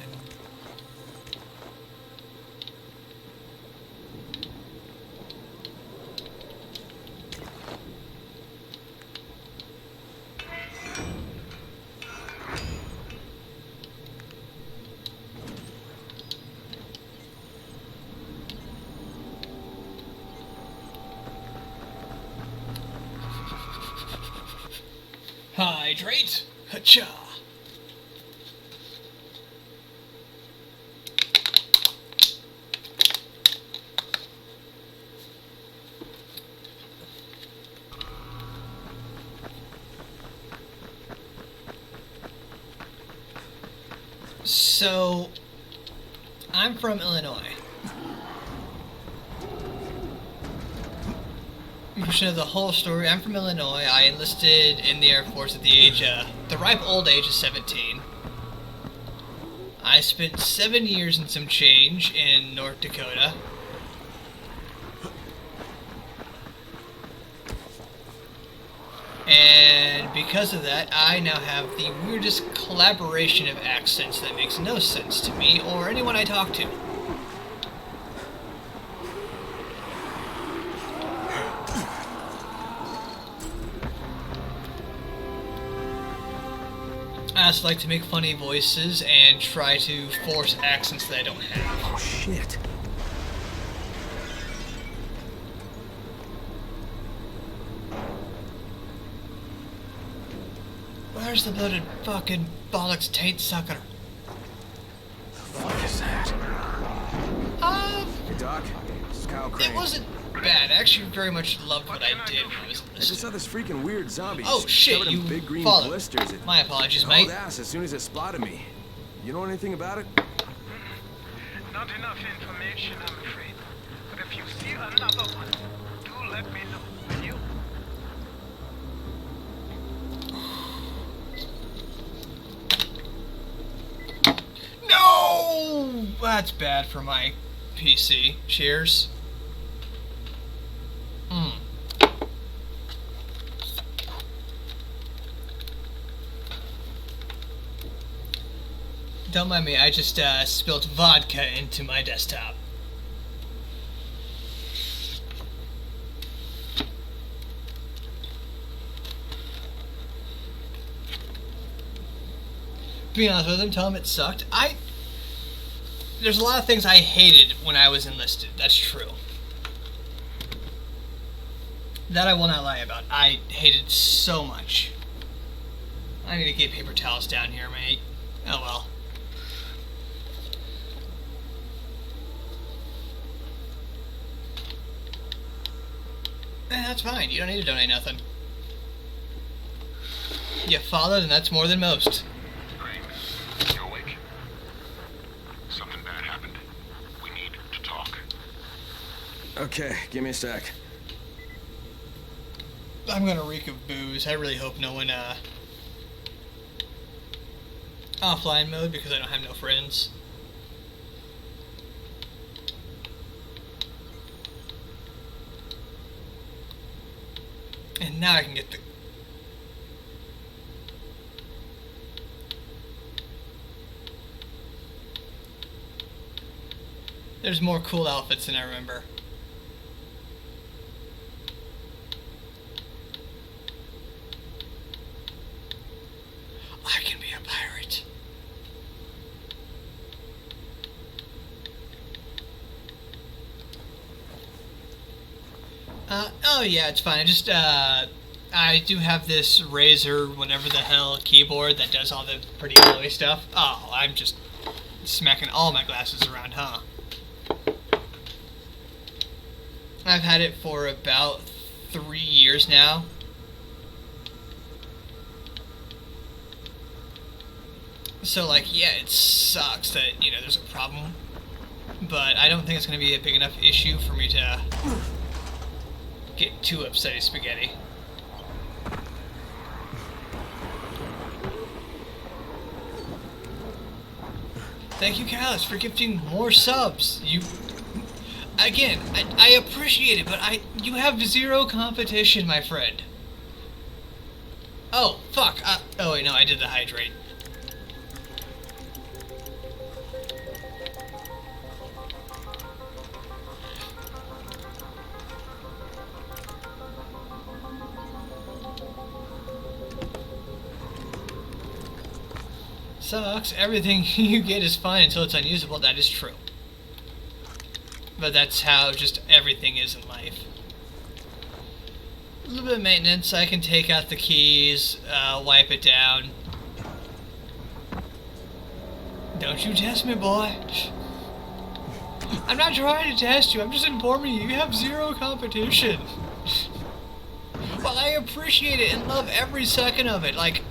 Hydrate. Hacha. So, I'm from Illinois. You should know the whole story. I'm from Illinois. I enlisted in the Air Force at the ripe old age of 17. I spent 7 years and some change in North Dakota. And because of that, I now have the weirdest collaboration of accents that makes no sense to me or anyone I talk to. I also like to make funny voices and try to force accents that I don't have. Oh, shit. Where's the bloated fucking bollocks taint sucker? The fuck is that? Hey, Doc. This is Kyle Crane. It wasn't bad. I actually very much loved what I did when I was I just saw this freaking weird zombie. Oh shit, covered in you big green followed. blisters. My apologies, It mate. hauled ass as soon as it spotted me. You know anything about it? Not enough information, I'm afraid. But if you see another one, do let me know, will you? No! That's bad for my PC. Cheers. Don't mind me, I just spilled vodka into my desktop. Be honest with him, tell him it sucked. There's a lot of things I hated when I was enlisted. That's true. That I will not lie about. I hated so much. I'm gonna get paper towels down here, mate. Oh well. That's fine. You don't need to donate nothing. You followed, and that's more than most. You awake? Something bad happened. We need to talk. Okay, give me a sec. I'm gonna reek of booze. I really hope no one, offline mode because I don't have no friends. And now I can get the... There's more cool outfits than I remember. I can be a pirate. Oh yeah, it's fine. I do have this Razer, whatever the hell, keyboard that does all the pretty glowy stuff. Oh, I'm just smacking all my glasses around, huh? I've had it for about 3 years now. So, like, yeah, it sucks that, you know, there's a problem. But I don't think it's going to be a big enough issue for me to get too upset at spaghetti. Thank you, Callus, for gifting more subs. Again, I appreciate it, but you have zero competition, my friend. Oh, fuck. Oh, wait, no, I did the hydrate. Sucks. Everything you get is fine until it's unusable. That is true. But that's how just everything is in life. little bit of maintenance. I can take out the keys, wipe it down. Don't you test me, boy. I'm not trying to test you. I'm just informing you. You have zero competition. Well, I appreciate it and love every second of it. Like,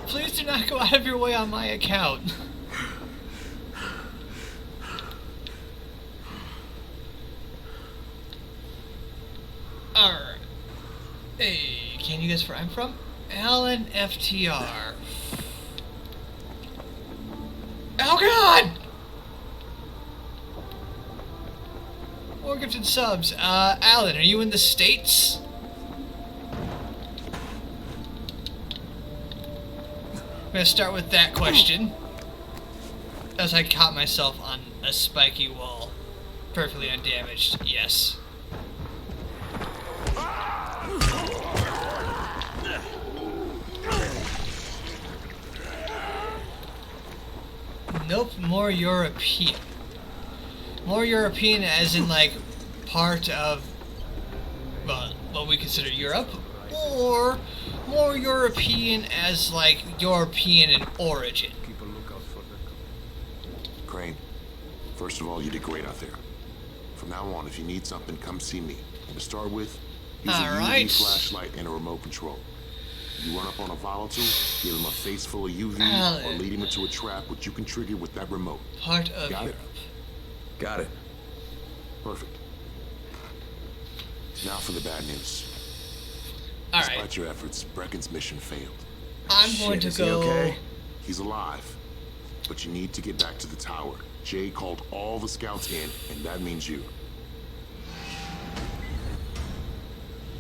please do not go out of your way on my account. Alright. Hey, can you guess where I'm from? Alan FTR. Oh god! More gifted subs. Alan, are you in the States? I'm gonna start with that question. As I caught myself on a spiky wall. Perfectly undamaged, yes. Nope, more European. More European as in, like, part of, well, what we consider Europe, or more European as, like, European in origin. Keep a lookout for the... Crane, first of all, you did great out there. From now on, if you need something, come see me. And to start with, use a UV flashlight and a remote control. You run up on a volatile, give him a face full of UV, or lead him into a trap which you can trigger with that remote. Part of Got Europe. it? Got it. Perfect. Now for the bad news. Despite your efforts, Brecken's mission failed. I'm going to go... Okay? He's alive. But you need to get back to the tower. Jay called all the scouts in, and that means you.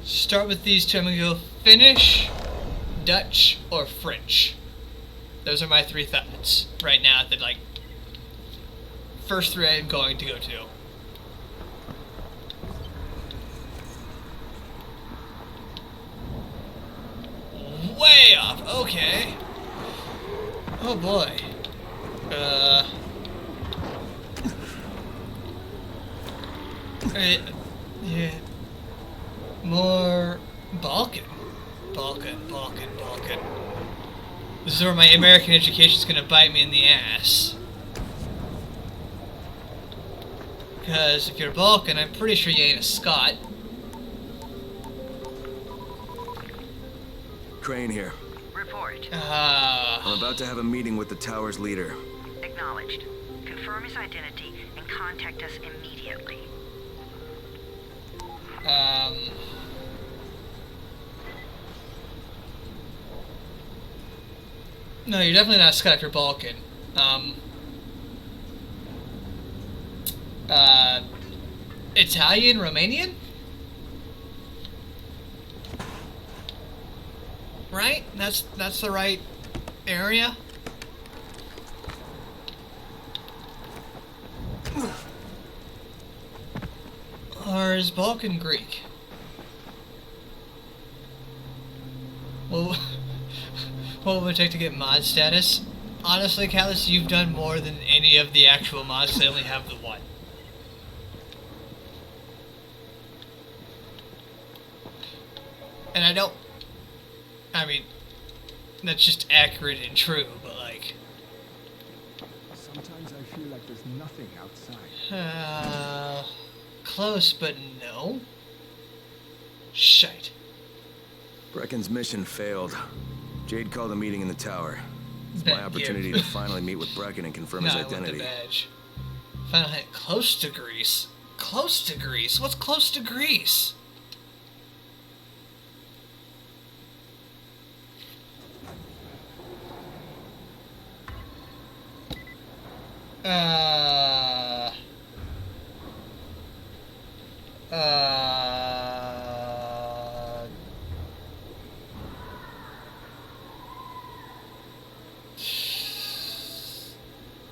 Start with these two. I'm going to go Finnish, Dutch, or French. Those are my three thoughts right now. That, like, first three I'm going to go to. Way off. Okay. Oh boy. Yeah. More Balkan. Balkan. This is where my American education is going to bite me in the ass. Because if you're Balkan, I'm pretty sure you ain't a Scot. Crane here. Report. I'm about to have a meeting with the tower's leader. Acknowledged. Confirm his identity and contact us immediately. No, you're definitely not a Scot if you're Balkan. Italian, Romanian? Right? That's the right area? Or is Balkan Greek? Well, what would it take to get mod status? Honestly, Callus, you've done more than any of the actual mods. They only have the one. And I mean, that's just accurate and true, but like... Sometimes I feel like there's nothing outside. Close, but no. Shite. Brecken's mission failed. Jade called a meeting in the tower. It's my opportunity to finally meet with Brecken and confirm his identity. The badge. Finally, close to Greece. Close to Greece? What's close to Greece?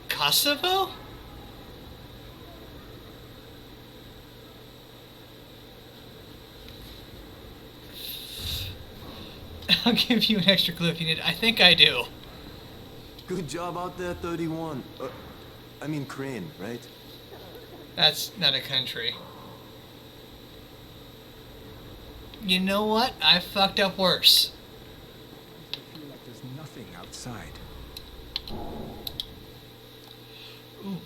Kosovo? I'll give you an extra clue if you need. I think I do. Good job out there, 31. I mean Crane, right? That's not a country. You know what? I fucked up worse. I feel like there's nothing outside. Ooh.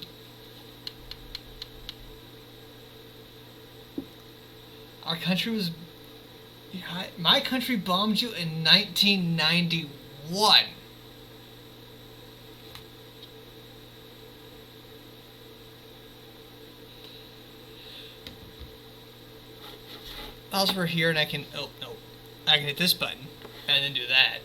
Our country was... My country bombed you in 1991. Files were here and I can... Oh, no. I can hit this button and then do that.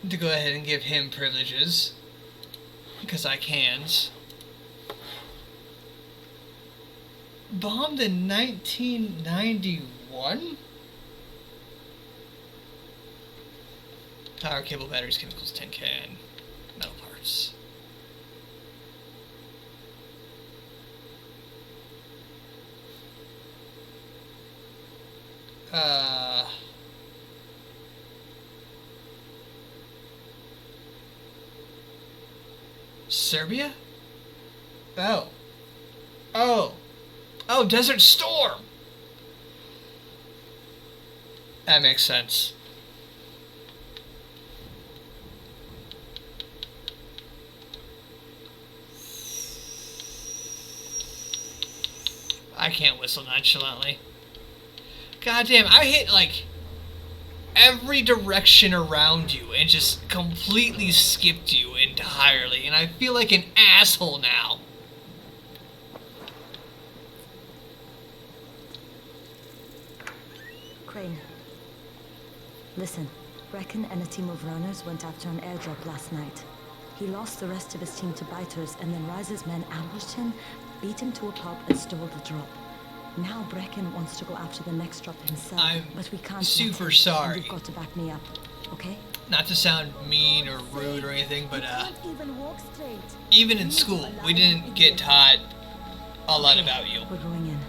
To go ahead and give him privileges. Because I can. Bombed in 1991? Power cable, batteries, chemicals, tin can, metal parts. Serbia? Oh. Oh. Oh, Desert Storm! That makes sense. I can't whistle nonchalantly. Goddamn, I hit like every direction around you and just completely skipped you entirely, and I feel like an asshole now. Crane. Listen, Brecken and a team of runners went after an airdrop last night. He lost the rest of his team to biters, and then Rise's men ambushed him, beat him to a pub, and stole the drop. Now Brecken wants to go after the next drop himself, but we can't. Super sorry. You've got to back me up, okay? Not to sound mean or rude or anything, but Even walk straight. even in school, we didn't get taught a lot about you. We're going in.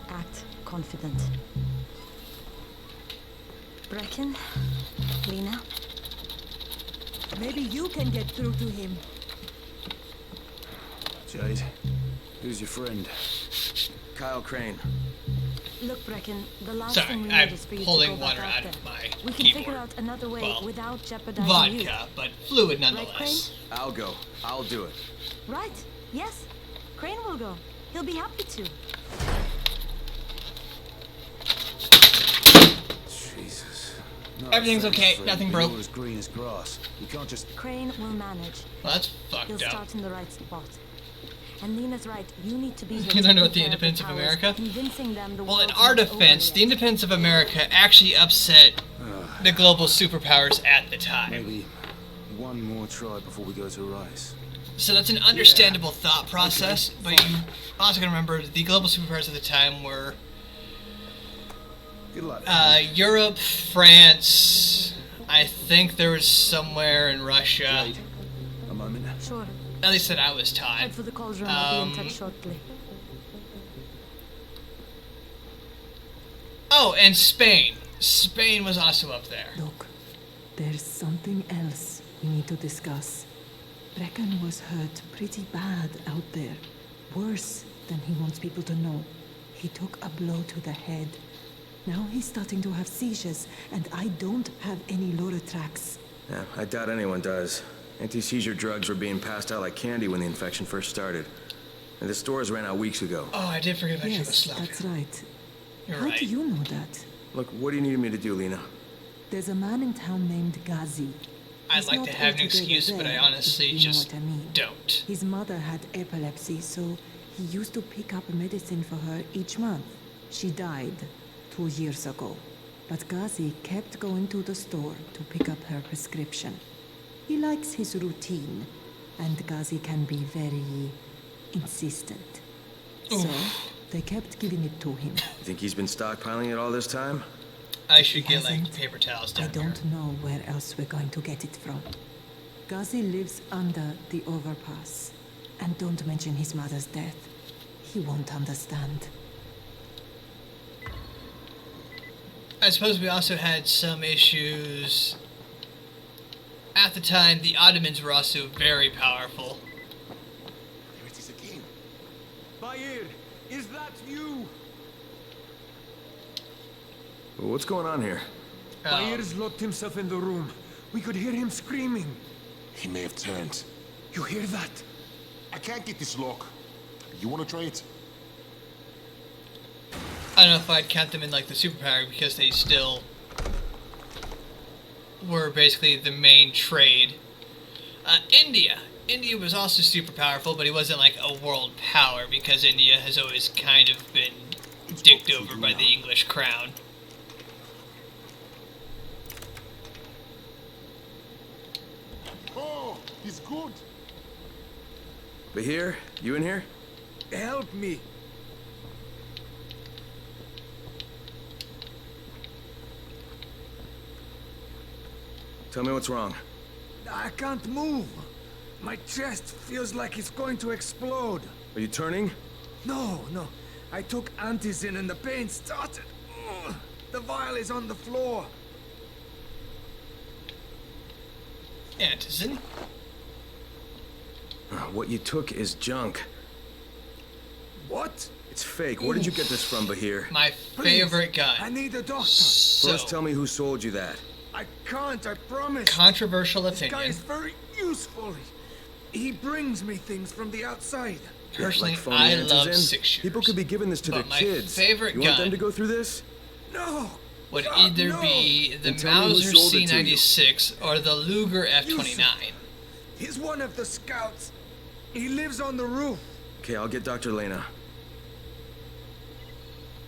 Act confident. Brecken, Lena. Maybe you can get through to him. Jade, who's your friend? Kyle Crane. Look, Brecken, the last Sorry, thing we I'm need is for you pulling to go back water out out there. of my We can keyboard. figure out another way Well, without jeopardizing vodka, you. but fluid Right, nonetheless. I'll go. I'll do it. Right, yes. Crane will go. He'll be happy to. Jesus. Everything's okay, nothing broke. As green as grass. You can't just... Crane will manage. Well, that's fucked He'll up. start in the right spot. And Lena's right. You need to be here. You don't know taking what the care Independence of towers, America? Convincing them the Well, in world's our not over defense, yet. the Independence of America actually upset the global superpowers at the time. Maybe one more try before we go to Rise. So that's an understandable thought process, but you also gotta remember the global superpowers at the time were Good luck. Europe, France. I think there was somewhere in Russia. Jade, a moment. Sure. At least that I was taught. Head for the cauldron. I'll be in touch shortly. Oh, and Spain. Spain was also up there. Look, there's something else we need to discuss. Brecken was hurt pretty bad out there. Worse than he wants people to know. He took a blow to the head. Now he's starting to have seizures, and I don't have any Loratrax. Yeah, I doubt anyone does. Anti-seizure drugs were being passed out like candy when the infection first started. And the stores ran out weeks ago. Oh, I did forget about Yes, Yugoslavia. that's right. You're How right. do you know that? Look, what do you need me to do, Lena? There's a man in town named Ghazi. I'd He's like not to have an altogether excuse, but I dead, honestly if you know just what I mean. don't. His mother had epilepsy, so he used to pick up medicine for her each month. She died 2 years ago, but Ghazi kept going to the store to pick up her prescription. He likes his routine, and Ghazi can be very insistent. So, they kept giving it to him. You think he's been stockpiling it all this time? I should get like hasn't. paper towels I down here. don't know where else we're going to get it from. Ghazi lives under the overpass. And don't mention his mother's death. He won't understand. I suppose we also had some issues. At the time, the Ottomans were also very powerful. Bair, is that you? What's going on here? Bair's locked himself in the room. We could hear him screaming. He may have turned. You hear that? I can't get this lock. You want to try it? I don't know if I'd count them in like the superpower because they still were basically the main trade. India. India was also super powerful, but he wasn't like a world power because India has always kind of been dicked over by the English crown. Oh, he's good. Bahir, you in here? Help me. Tell me what's wrong. I can't move. My chest feels like it's going to explode. Are you turning? No. I took antizin and the pain started. Ugh. The vial is on the floor. Antizin? What you took is junk. What? It's fake. Where did you get this from, Bahir? My favorite gun. I need a doctor. First, tell me who sold you that. I can't, I promise. Controversial This opinion. guy is very useful. He brings me things from the outside. Personally, phony I antizin? love 6-shooters. People could be giving this to their But my kids. favorite You want gun them to go through this? No. would God, either no. be the Then tell me who Mauser sold it to you. C96 or the Luger F29. He's one of the scouts. He lives on the roof. Okay, I'll get Dr. Lena.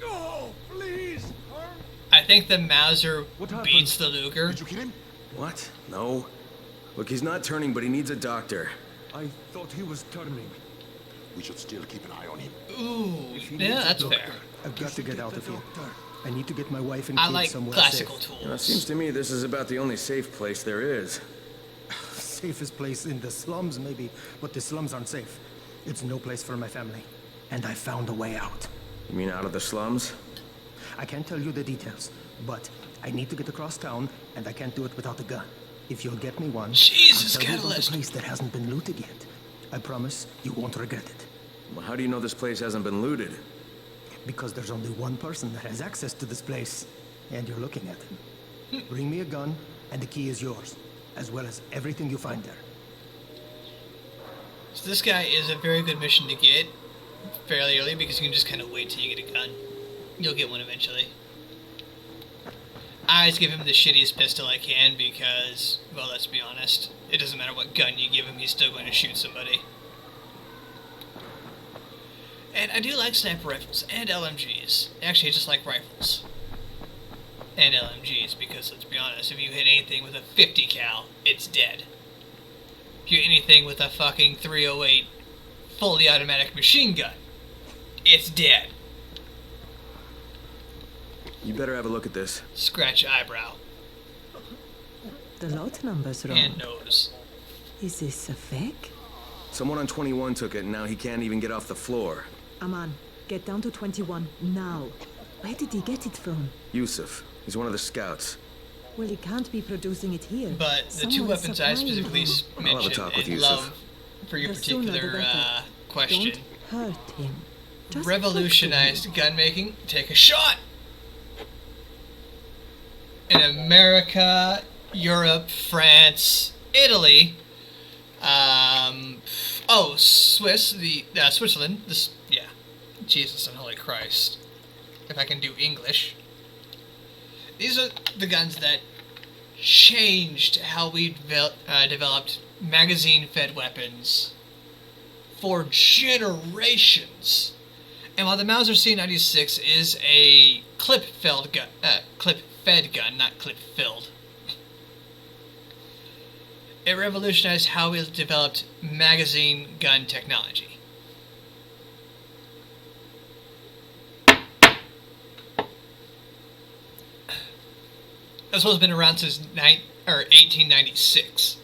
No, please. I think the Mauser beats the Luger. Did you kill him? What? No. Look, he's not turning, but he needs a doctor. I thought he was turning. We should still keep an eye on him. Ooh, If he yeah, needs a that's doctor, fair. I've got to get out of here. I need to get my wife and I kids like somewhere classical safe. tools. You know, it seems to me this is about the only safe place there is. Safest place in the slums, maybe, but the slums aren't safe. It's no place for my family. And I found a way out. You mean out of the slums? I can't tell you the details, but I need to get across town, and I can't do it without a gun. If you'll get me one, Jesus, I'll tell you about Catalyst. the place that hasn't been looted yet. I promise you won't regret it. Well, how do you know this place hasn't been looted? Because there's only one person that has access to this place, and you're looking at him. Bring me a gun, and the key is yours, as well as everything you find there. So this guy is a very good mission to get fairly early because you can just kind of wait till you get a gun. You'll get one eventually. I always give him the shittiest pistol I can because, well, let's be honest, it doesn't matter what gun you give him, he's still going to shoot somebody. And I do like sniper rifles and LMGs. Actually, I just like rifles and LMGs because, let's be honest, if you hit anything with a 50 cal, it's dead. If you hit anything with a fucking 308 fully automatic machine gun, it's dead. You better have a look at this. Scratch eyebrow The lot number's wrong. and nose. Is this a fake? Someone on 21 took it, and now he can't even get off the floor. Aman, get down to 21 now. Where did he get it from? Yusuf. He's one of the scouts. Well, he can't be producing it here. But the two Someone's weapons I supplying specifically them. I'll have a mentioned talk with and Yusuf. love for your The sooner the particular better. question. Don't hurt him. Just Revolutionized gun making. Take a shot. In America, Europe, France, Italy, Switzerland. Yeah, Jesus and Holy Christ. If I can do English. These are the guns that changed how we developed magazine-fed weapons for generations. And while the Mauser C96 is a clip-fed gun, not clip-filled, it revolutionized how we developed magazine gun technology. This one's been around since 1896.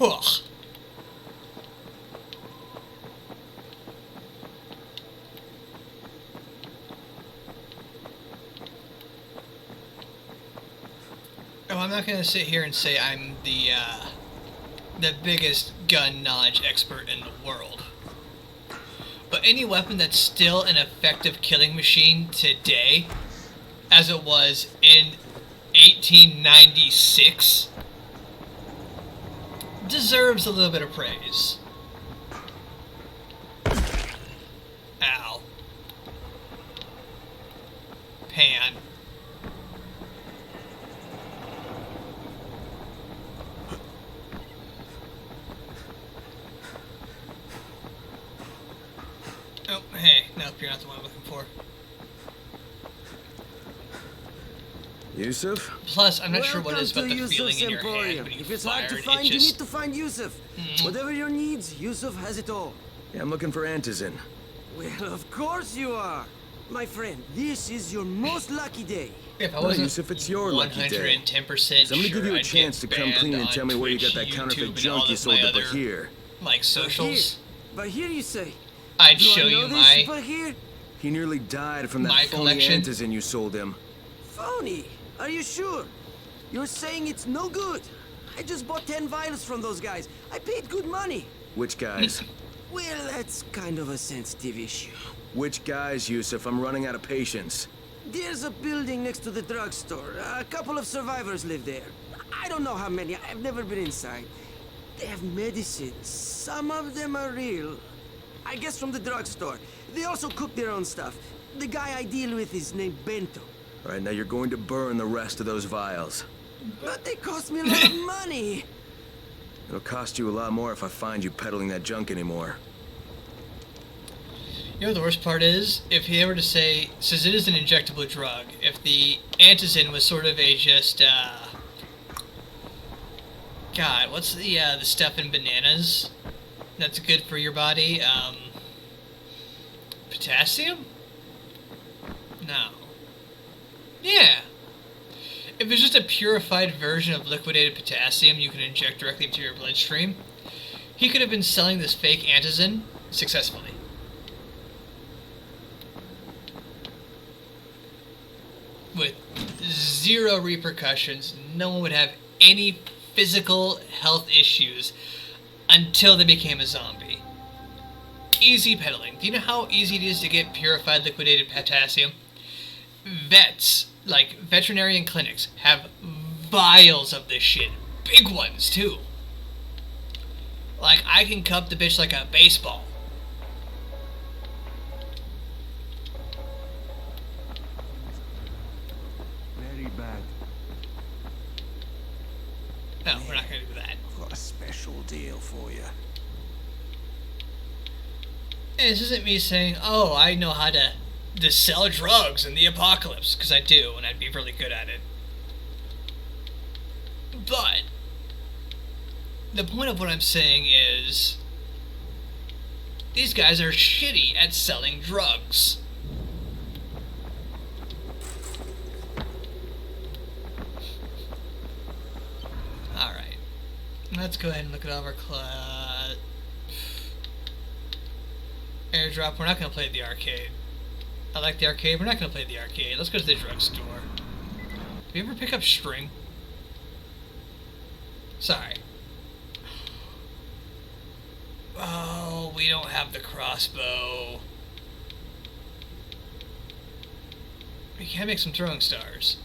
Ugh. I'm not gonna sit here and say I'm the biggest gun knowledge expert in the world. But any weapon that's still an effective killing machine today, as it was in 1896, deserves a little bit of praise. Ow. Pan. Oh, hey. Nope, you're not the one I'm looking for. Yusuf? Plus, I'm not sure what it is about the Yusuf's feeling in your Emporium. hand when you If it's fire hard to it, find, it you just... need to find Yusuf. Whatever your needs, Yusuf has it all. Yeah, I'm looking for Antizin. Well, of course you are. My friend, this is your most lucky day. If I No, wasn't Yusuf, it's your lucky day. 110% So I'm gonna give you a I'd chance to get come clean banned and tell me on where you got Twitch, that counterfeit YouTube, and junk all you of sold my to other, Bahir. like, socials. But here you say. I'd Do I show know you this my... Bahir? He nearly died from that My phony collection. Antizin you sold him. Phony? Are you sure? You're saying it's no good? I just bought 10 vials from those guys. I paid good money. Which guys? Well, that's kind of a sensitive issue. Which guys, Yusuf? I'm running out of patience. There's a building next to the drugstore. A couple of survivors live there. I don't know how many. I've never been inside. They have medicines. Some of them are real. I guess from the drugstore. They also cook their own stuff. The guy I deal with is named Bento. All right, now you're going to burn the rest of those vials. But they cost me a lot of money. It'll cost you a lot more if I find you peddling that junk anymore. You know what the worst part is? If he were to say, since it is an injectable drug, if the Antizin was sort of a just, God, what's the stuff in bananas that's good for your body? Potassium? No. Yeah. If it's just a purified version of liquidated potassium you can inject directly into your bloodstream, he could have been selling this fake Antizin successfully. With zero repercussions, no one would have any physical health issues until they became a zombie. Easy peddling. Do you know how easy it is to get purified liquidated potassium? Vets, like veterinarian clinics, have vials of this shit. Big ones, too. Like, I can cup the bitch like a baseball. Very bad. No, we're not gonna do that. I've got a special deal for you. And this isn't me saying, oh, I know how to sell drugs in the apocalypse, because I do, and I'd be really good at it. But the point of what I'm saying is these guys are shitty at selling drugs. Alright. Let's go ahead and look at all of our airdrop. We're not going to play the arcade. I like the arcade. We're not going to play the arcade. Let's go to the drugstore. Did we ever pick up string? Sorry. Oh, we don't have the crossbow. We can't make some throwing stars.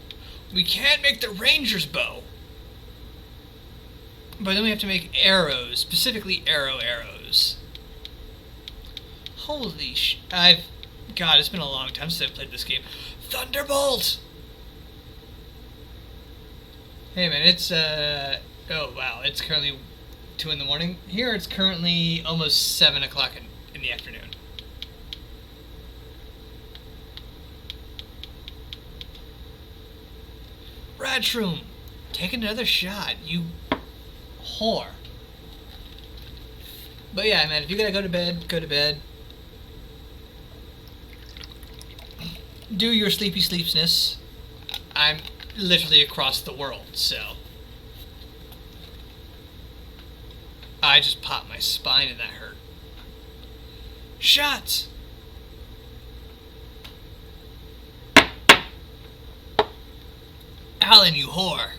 We can't make the ranger's bow. But then we have to make arrows, specifically arrows. Holy God, it's been a long time since I've played this game. Thunderbolt! Hey man, it's, oh wow, it's currently 2 in the morning. Here it's currently almost 7 o'clock in the afternoon. Radshroom! Take another shot, you whore. But yeah, man, if you gotta go to bed, go to bed. Do your sleepy sleepsness. I'm literally across the world, so I just popped my spine and that hurt. Shots! Alan, you whore.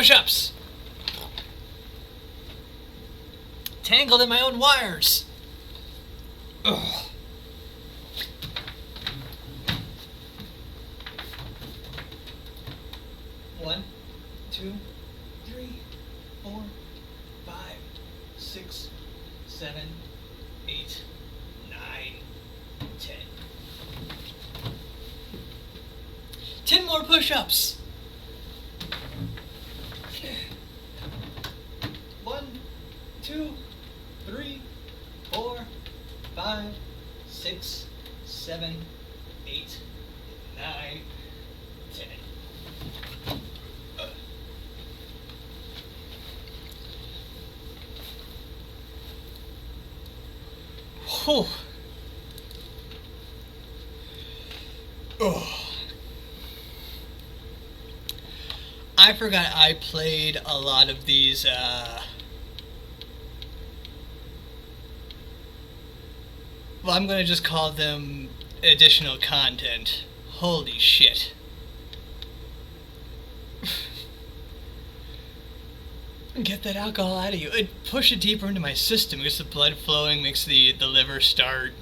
push-ups. Tangled in my own wires. Ugh. One, 2, 3, 4, 5, 6, 7, 8, 9, 10. 10 more push-ups. 1, 2, 3, 4, 5, 6, 7, 8, 9, 10. Whew. Oh. I forgot I played a lot of these, well, I'm gonna just call them additional content. Holy shit. Get that alcohol out of you. It push it deeper into my system. It gets the blood flowing, makes the liver start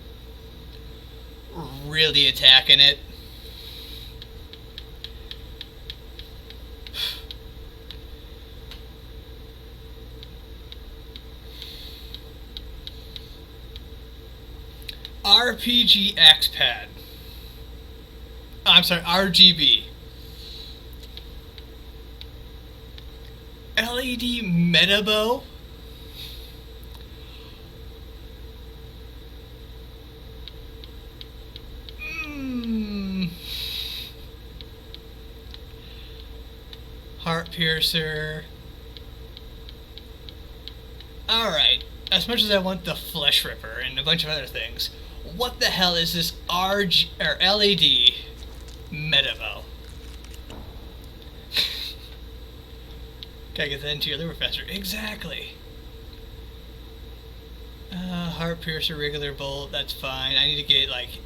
really attacking it. RPG X-Pad. I'm sorry, RGB. LED Metabo. Heart piercer. Alright, as much as I want the Flesh Ripper and a bunch of other things, what the hell is this LED Metabo? Gotta get that into your liver faster. Exactly. Heart piercer, regular bolt, that's fine. I need to get, like,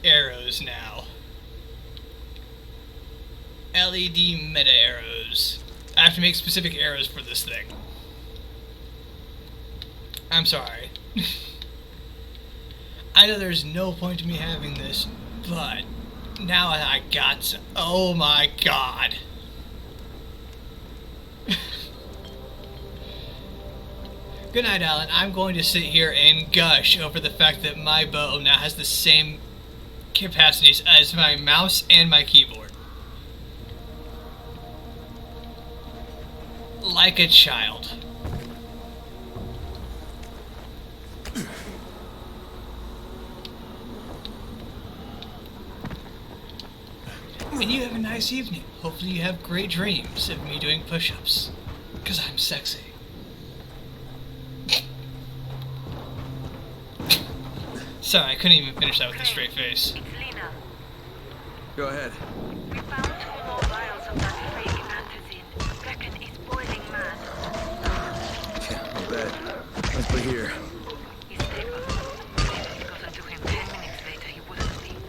arrows now. LED meta arrows. I have to make specific arrows for this thing. I'm sorry. I know there's no point to me having this, but now I got some. Oh my god. Good night, Alan. I'm going to sit here and gush over the fact that my bow now has the same capacities as my mouse and my keyboard. Like a child. And you have a nice evening. Hopefully you have great dreams of me doing push-ups. 'Cause I'm sexy. Sorry, I couldn't even finish that with a straight face. Go ahead. We found 2 more vials of that fake antizin. Brecken is boiling mad. Yeah, I'll bet. Let's put here. He's stable. If we got onto him 10 minutes later, he wouldn't leave.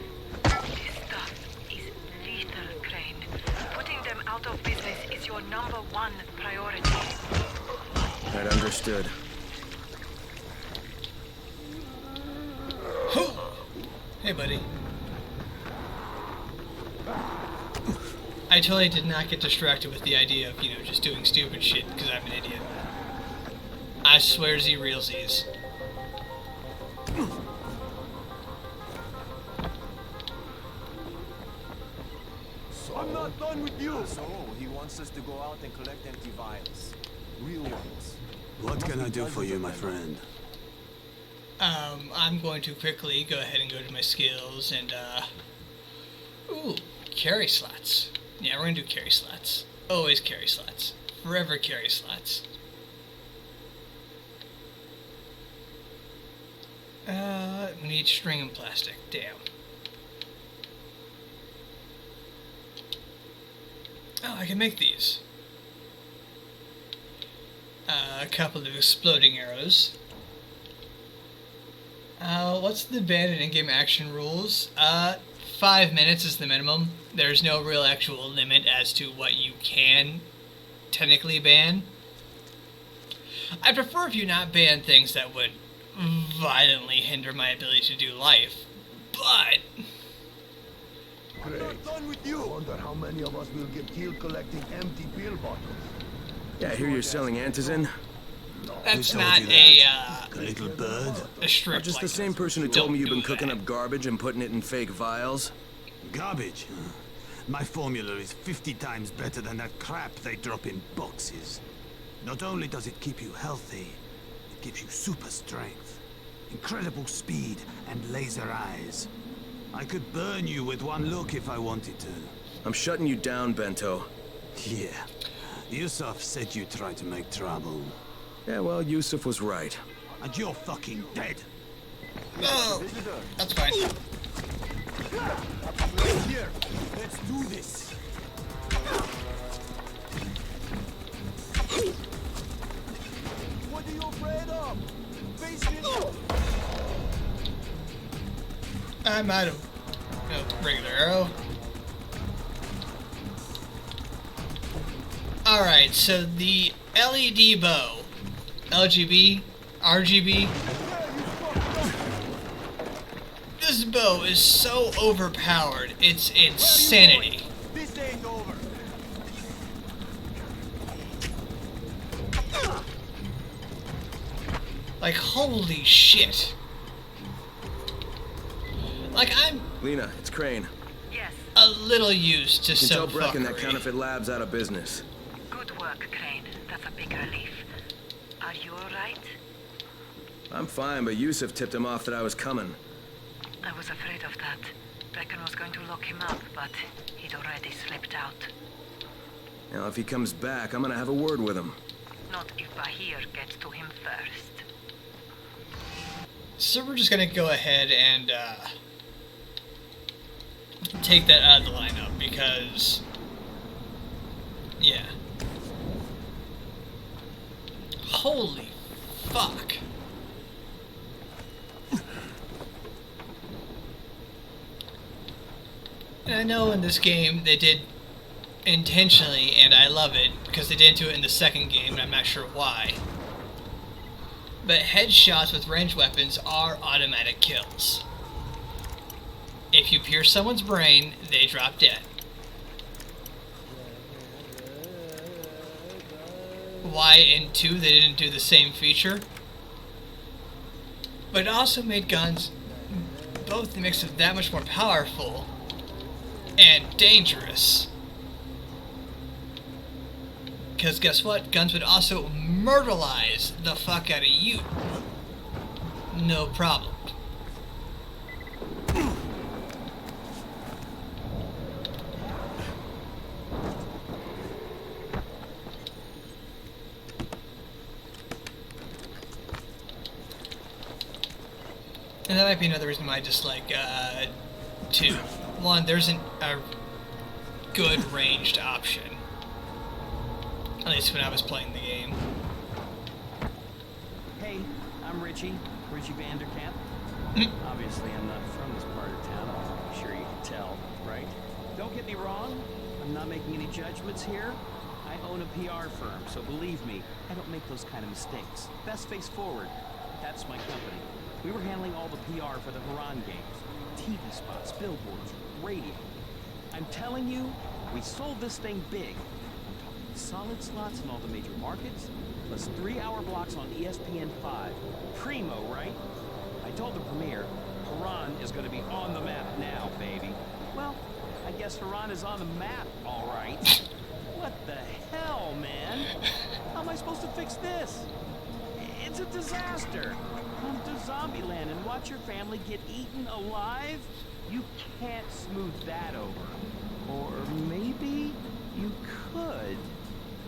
This stuff is lethal, Crane. Putting them out of business is your #1 priority. Right, understood. Hey, buddy. I totally did not get distracted with the idea of, just doing stupid shit because I'm an idiot. I swear Z-realsies. I'm not done with you. So, he wants us to go out and collect empty vials. Real ones. What can I do for you, my friend? I'm going to quickly go ahead and go to my skills and, ooh, carry slots. Yeah, we're gonna do carry slots. Always carry slots. Forever carry slots. We need string and plastic. Damn. Oh, I can make these. A couple of exploding arrows. What's the bandit in-game action rules? 5 minutes is the minimum. There's no real actual limit as to what you can technically ban. I prefer if you not ban things that would violently hinder my ability to do life, but... Great. Done with you. I wonder how many of us will get killed collecting empty pill bottles. Yeah, I hear you're selling antizin. That's not a little bird. A strict just the same person who told me you've been cooking up garbage and putting it in fake vials. Garbage? Huh? My formula is 50 times better than that crap they drop in boxes. Not only does it keep you healthy, it gives you super strength, incredible speed, and laser eyes. I could burn you with one look if I wanted to. I'm shutting you down, Bento. Yeah. Yusuf said you tried to make trouble. Yeah, well, Yusuf was right. And you're fucking dead. Oh, that's fine. Here, let's do this. What are you afraid of? Face it. I'm out of regular arrow. Alright, so the LED bow. RGB. This bow is so overpowered, it's insanity. This ain't over. Like, holy shit. Like, I'm... Lena, it's Crane. Yes. A little used to You can tell some Brecken that fuckery. counterfeit lab's out of business. Good work, Crane. That's a big relief. Are you alright? I'm fine, but Yusuf tipped him off that I was coming. I was afraid of that. Brecken was going to lock him up, but he'd already slipped out. Now, if he comes back, I'm gonna have a word with him. Not if Bahir gets to him first. So we're just gonna go ahead and take that out of the lineup because, yeah. Holy fuck. And I know in this game they did intentionally, and I love it, because they didn't do it in the second game, and I'm not sure why. But headshots with ranged weapons are automatic kills. If you pierce someone's brain, they drop dead. Why in 2 they didn't do the same feature? But it also made guns, both makes them that much more powerful and dangerous. Because guess what? Guns would also myrtleize the fuck out of you. No problem. And that might be another reason why I dislike 2. 1, there isn't a good ranged option. At least when I was playing the game. Hey, I'm Richie Vanderkamp. Obviously, I'm not from this part of town. I'm sure you can tell, right? Don't get me wrong. I'm not making any judgments here. I own a PR firm, so believe me, I don't make those kind of mistakes. Best Face Forward, that's my company. We were handling all the PR for the Haran games. TV spots, billboards, radio. I'm telling you, we sold this thing big. I'm talking solid slots in all the major markets, plus 3-hour blocks on ESPN5. Primo, right? I told the premiere, Haran is going to be on the map now, baby. Well, I guess Haran is on the map, all right. What the hell, man? How am I supposed to fix this? It's a disaster. Come to Zombieland and watch your family get eaten alive? You can't smooth that over. Or maybe you could.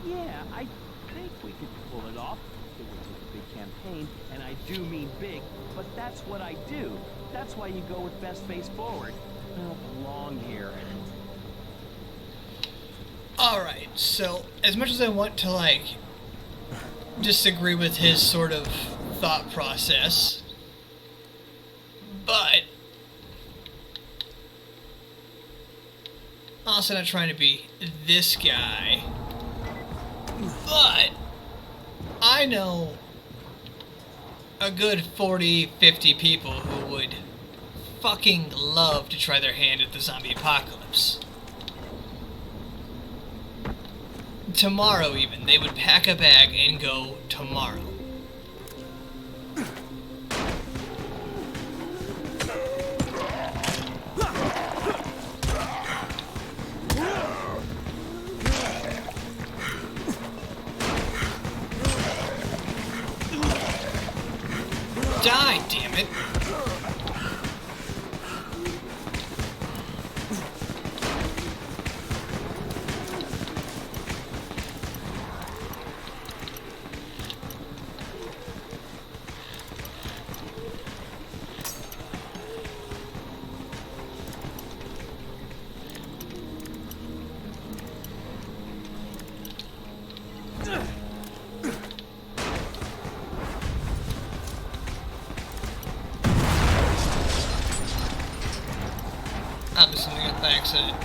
Yeah, I think we could pull it off. It would take a big campaign, and I do mean big, but that's what I do. That's why you go with Best Face Forward. I don't belong here. Alright, so as much as I want to, like, disagree with his sort of thought process, but also not trying to be this guy But I know a good 40, 50 people who would fucking love to try their hand at the zombie apocalypse. Tomorrow even. They would pack a bag and go tomorrow. Die, damn it. I'm just something by accident.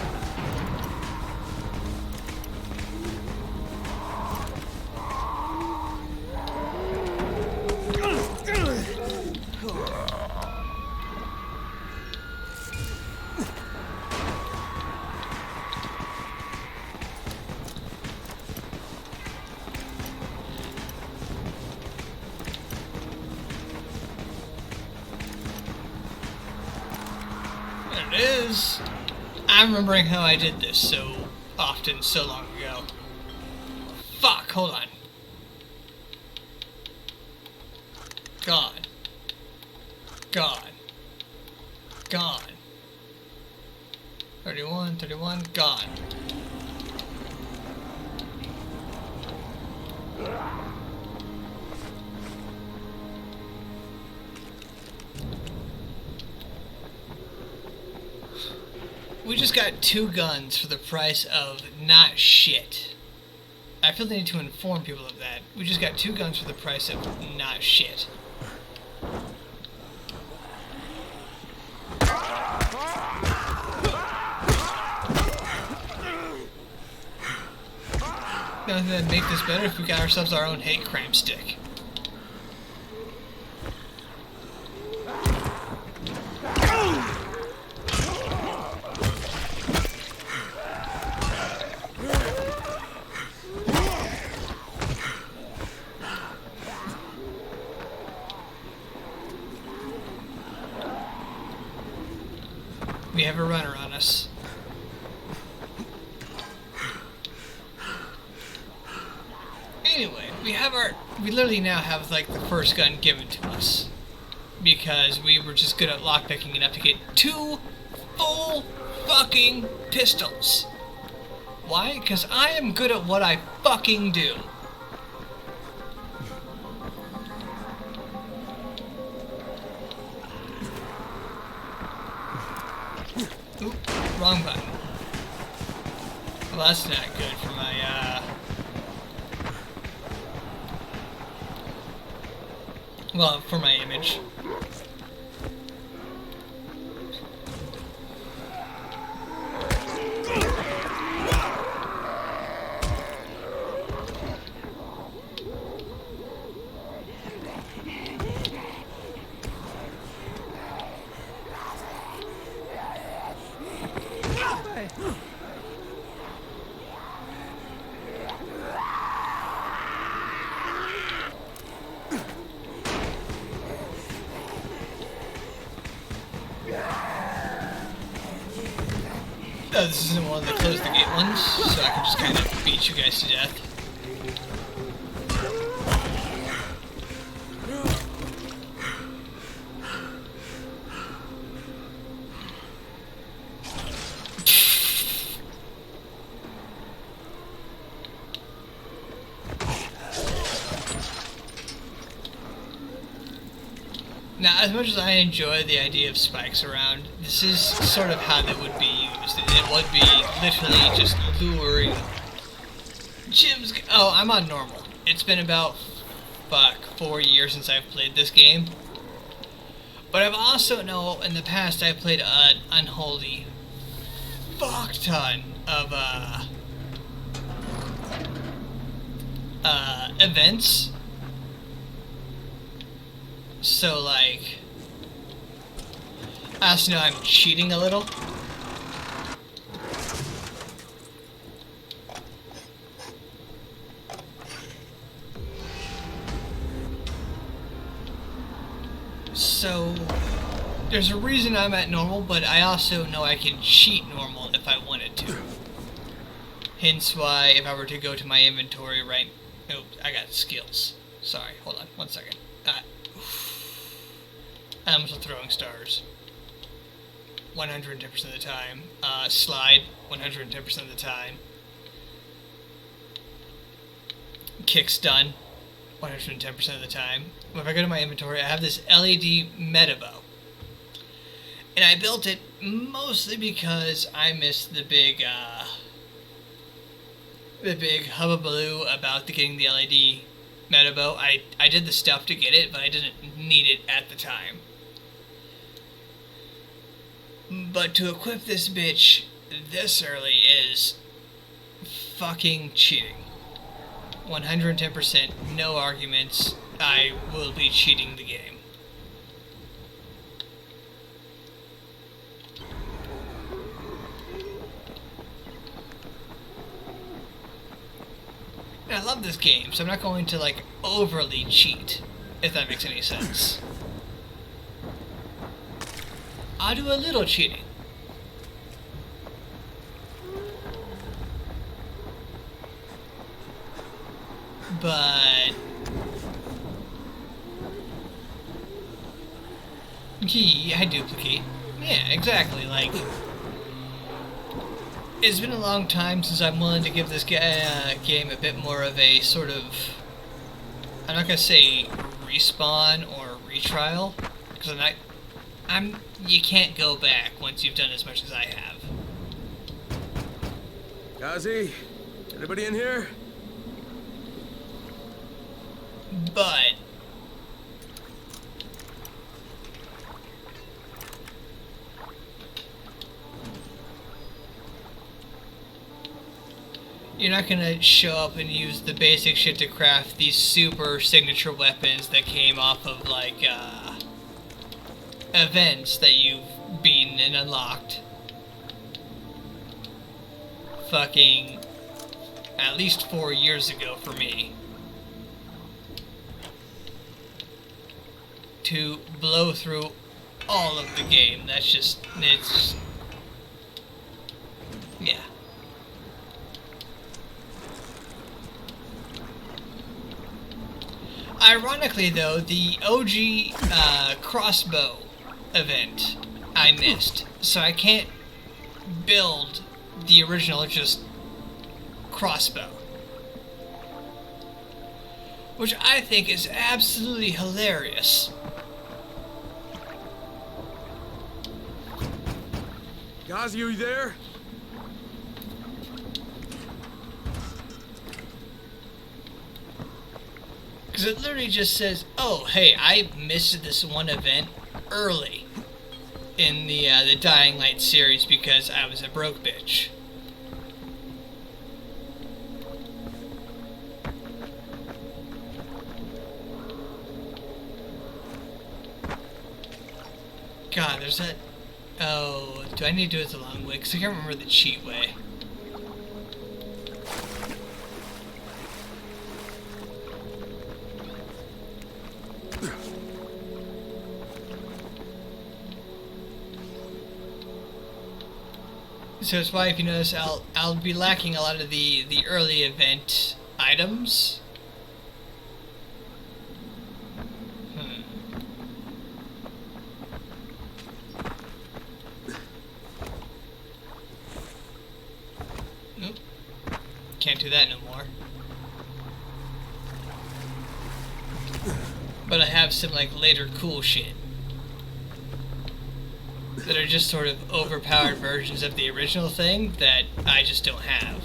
There it is. I'm remembering how I did this so often, so long ago. Fuck, hold on. Gone. Gone. Gone. 31, 31, gone. We just got 2 guns for the price of not shit. I feel the need to inform people of that. We just got 2 guns for the price of not shit. Nothing that'd make this better if we got ourselves our own hate crime stick. We have a runner on us. Anyway, we literally now have like the first gun given to us. Because we were just good at lockpicking enough to get 2 full fucking pistols. Why? Because I am good at what I fucking do. Oop, wrong button. Well, that's not good for my, well, for my image. Oh, this isn't one of the close the gate ones, so I can just kind of beat you guys to death. Now, as much as I enjoy the idea of spikes around, this is sort of how they would be used. It would be literally just luring Jim's... Oh, I'm on normal. It's been about, 4 years since I've played this game. But I've also know in the past I've played an unholy fuck ton of events. So, like, I also know I'm cheating a little. So, there's a reason I'm at normal, but I also know I can cheat normal if I wanted to. Hence why, if I were to go to my inventory right... Oh, I got skills. Sorry, hold on, 1 second. I'm also throwing stars. 110% of the time. Slide, 110% of the time. Kick stun, 110% of the time. If I go to my inventory, I have this LED Metabow. And I built it mostly because I missed the big hubbubaloo about getting the LED Metabow. I did the stuff to get it, but I didn't need it at the time. But to equip this bitch this early is fucking cheating. 110%, no arguments. I will be cheating the game. And I love this game, so I'm not going to, like, overly cheat, if that makes any sense. I'll do a little cheating. But... Gee, I duplicate. Yeah, exactly, like... It's been a long time since I'm willing to give this game a bit more of a sort of... I'm not gonna say respawn or retrial, because you can't go back once you've done as much as I have. Ghazi, anybody in here? But you're not gonna show up and use the basic shit to craft these super signature weapons that came off of, like, events that you've beaten and unlocked. Fucking at least 4 years ago for me. To blow through all of the game, it's yeah. Ironically though, the OG crossbow event I missed, so I can't build the original just crossbow, which I think is absolutely hilarious. Ghazi, are you there? Because it literally just says, oh, hey, I missed this one event early in the Dying Light series because I was a broke bitch. God, there's that... Oh, do I need to do it the long way? Because I can't remember the cheat way. So that's why, if you notice, I'll be lacking a lot of the early event items. Nope. Can't do that no more. But I have some, like, later cool shit that are just sort of overpowered versions of the original thing that I just don't have.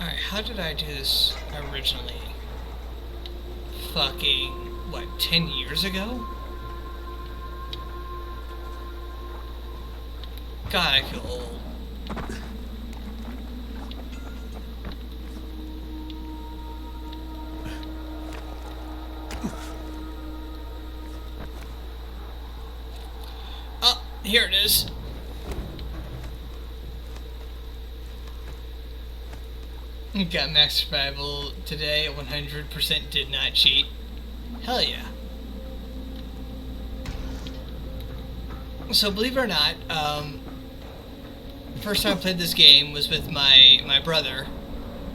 Alright, how did I do this originally? fucking, what, 10 years ago? God, I feel old. Oh, here it is. Got max survival today, 100% did not cheat. Hell yeah. So believe it or not, first time I played this game was with my brother.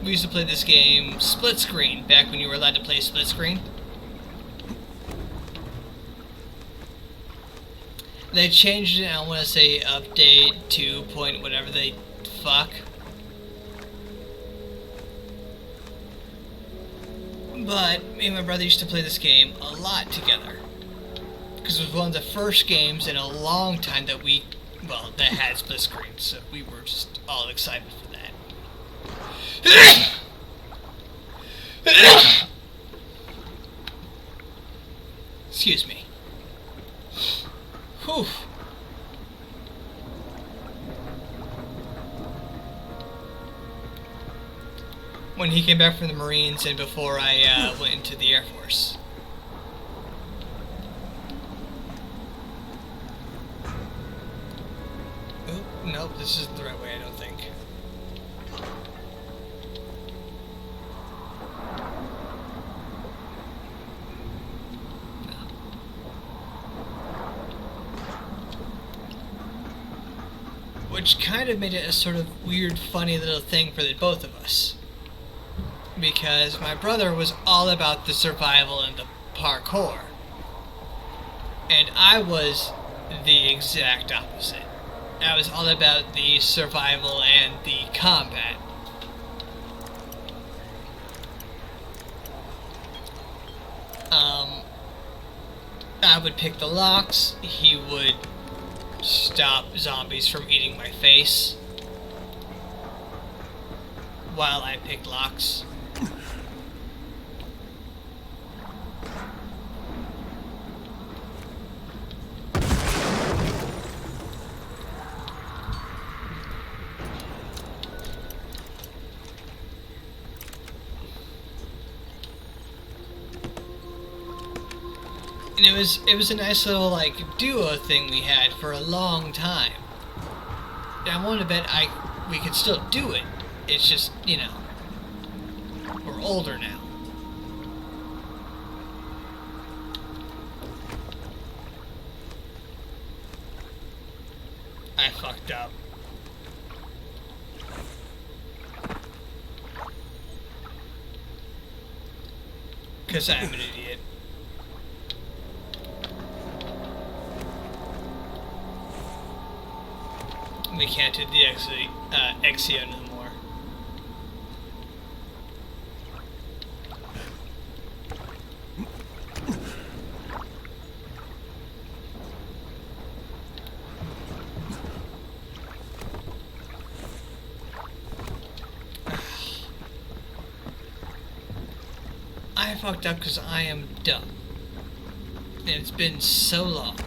We used to play this game split screen, back when you were allowed to play split screen. They changed it, I want to say update 2 point whatever they fuck. But me and my brother used to play this game a lot together. Because it was one of the first games in a long time that that had split screen. So we were just all excited for that. Excuse me. Whew. When he came back from the Marines and before I went into the Air Force. Oh, nope, this isn't the right way, I don't think. Which kind of made it a sort of weird, funny little thing for the both of us. Because my brother was all about the survival and the parkour. And I was the exact opposite. I was all about the survival and the combat. I would pick the locks, he would stop zombies from eating my face while I picked locks. And it was a nice little like duo thing we had for a long time. And I want to bet we could still do it. It's just, you know, we're older now. I fucked up. Because I'm an idiot. We can't do the Exio anymore. I fucked up because I am dumb. And it's been so long.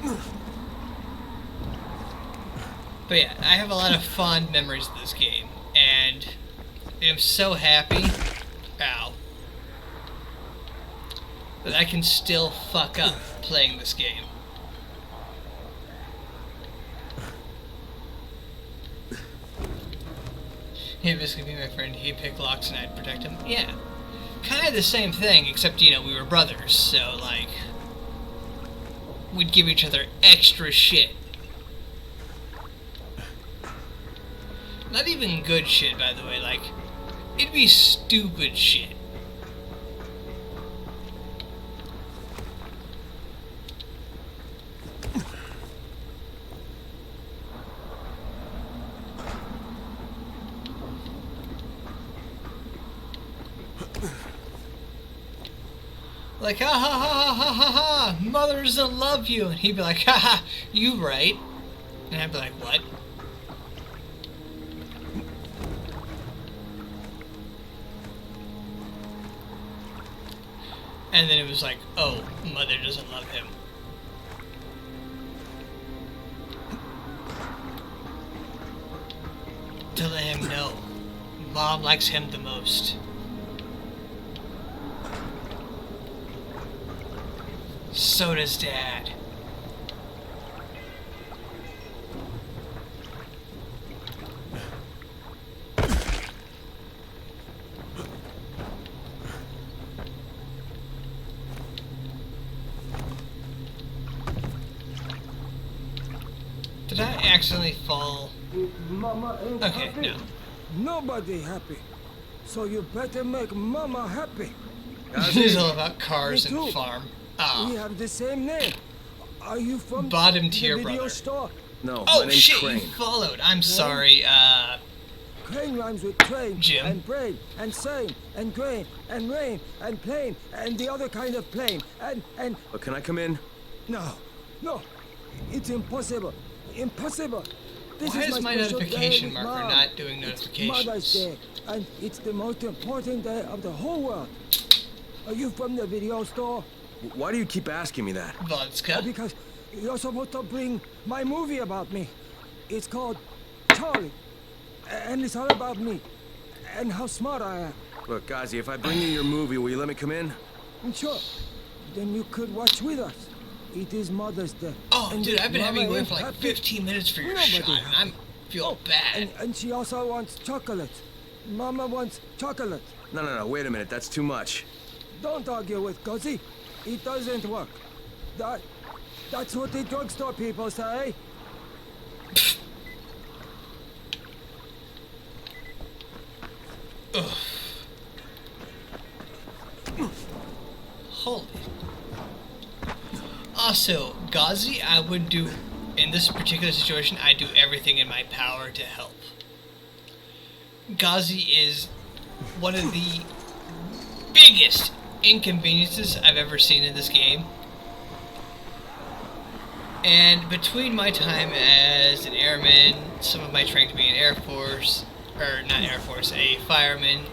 But yeah, I have a lot of fond memories of this game, and I'm so happy, that I can still fuck up playing this game. He'd basically be my friend, he'd pick locks and I'd protect him. Yeah, kind of the same thing, except, you know, we were brothers, so, like, we'd give each other extra shit. Not even good shit, by the way, like, it'd be stupid shit. Like, ha ha ha ha ha ha ha, mother doesn't love you. And he'd be like, ha ha, you right. And I'd be like, what? And then it was like, oh, Mother doesn't love him. To let him know, Mom likes him the most. So does Dad. Did I accidentally fall? Mama ain't Okay, happy. no. Nobody happy. So you better make Mama happy. This is all about cars Me and too. farm. We have the same name. Are you from Bottom the tier video brother. store? No, Oh my name's shit, Crane. you followed. I'm sorry, Crane rhymes with train Jim. and brain and sane and grain and rain and plane and the other kind of plane and But can I come in? no, it's impossible, impossible. This Why is is my special notification day with marker Mom. not doing It's notifications? Mother's Day, and it's the most important day of the whole world. Are you from the video store? Why do you keep asking me that? Vodka? Because you're supposed to bring my movie about me. It's called Charlie, and it's all about me and how smart I am. Look, Gazi, if I bring you your movie, will you let me come in? Sure. Then you could watch with us. It is Mother's Day. Oh, and dude, I've been Mama having you wait ain't for like happy. 15 minutes for your Nobody shot. happy. I feel bad. And she also wants chocolate. Mama wants chocolate. No, wait a minute. That's too much. Don't argue with Guzzy. It doesn't work. That's what the drugstore people say. Ugh. Holy. Also, Ghazi, I would do, in this particular situation, I do everything in my power to help. Ghazi is one of the biggest inconveniences I've ever seen in this game. And between my time as an airman, some of my training to be an Air Force, or not Air Force, a fireman,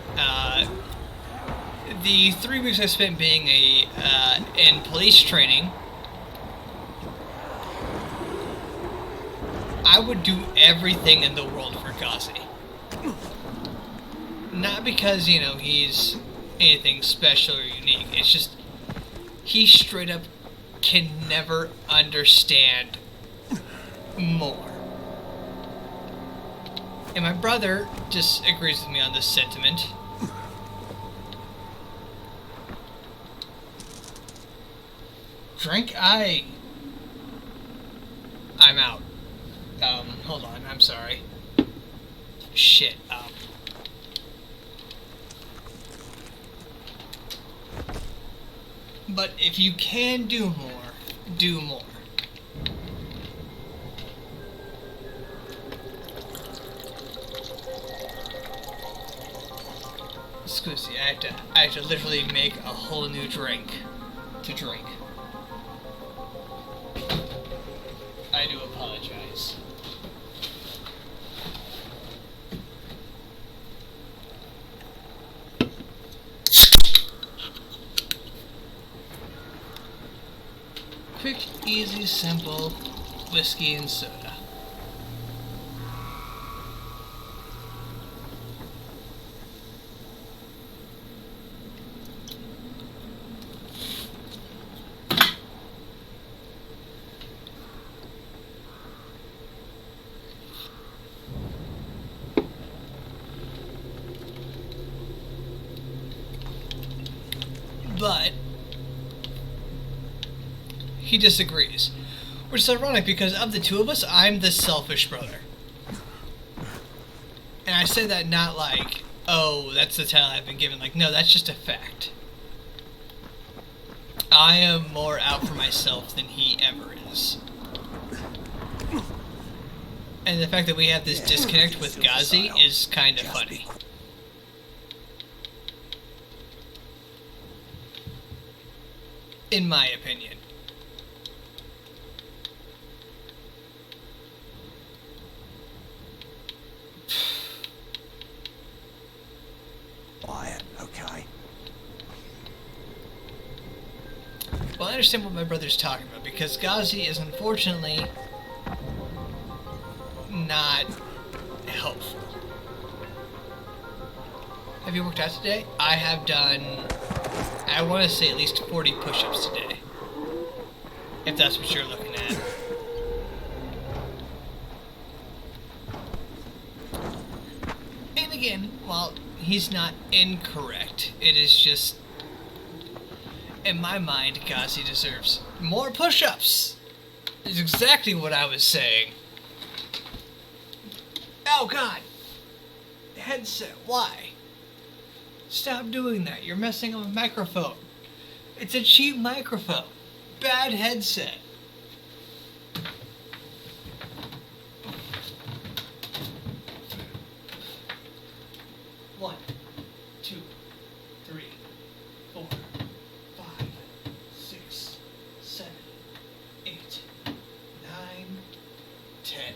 the 3 weeks I spent being in police training, I would do everything in the world for Ghazi. Not because, you know, he's anything special or unique. It's just, he straight up can never understand more. And my brother just agrees with me on this sentiment. Drink? I'm out. Hold on, I'm sorry. Shit, But if you can do more, do more. Excuse me, I have to literally make a whole new drink to drink. I do apologize. Quick, easy, simple whiskey and soda. But he disagrees, which is ironic because of the two of us, I'm the selfish brother. And I say that not like, oh, that's the title I've been given. Like, no, that's just a fact. I am more out for myself than he ever is. And the fact that we have this disconnect with Ghazi is kind of funny. In my opinion. Quiet, okay? Well, I understand what my brother's talking about, because Ghazi is unfortunately not helpful. Have you worked out today? I have done, I want to say at least 40 push-ups today. If that's what you're looking at. And again, while he's not incorrect, it is just, in my mind, Ghazi deserves more push-ups. Is exactly what I was saying. Oh God! Headset, why? Stop doing that. You're messing up a microphone. It's a cheap microphone. Bad headset. One, 2, 3, 4, 5, 6, 7, 8, 9, 10.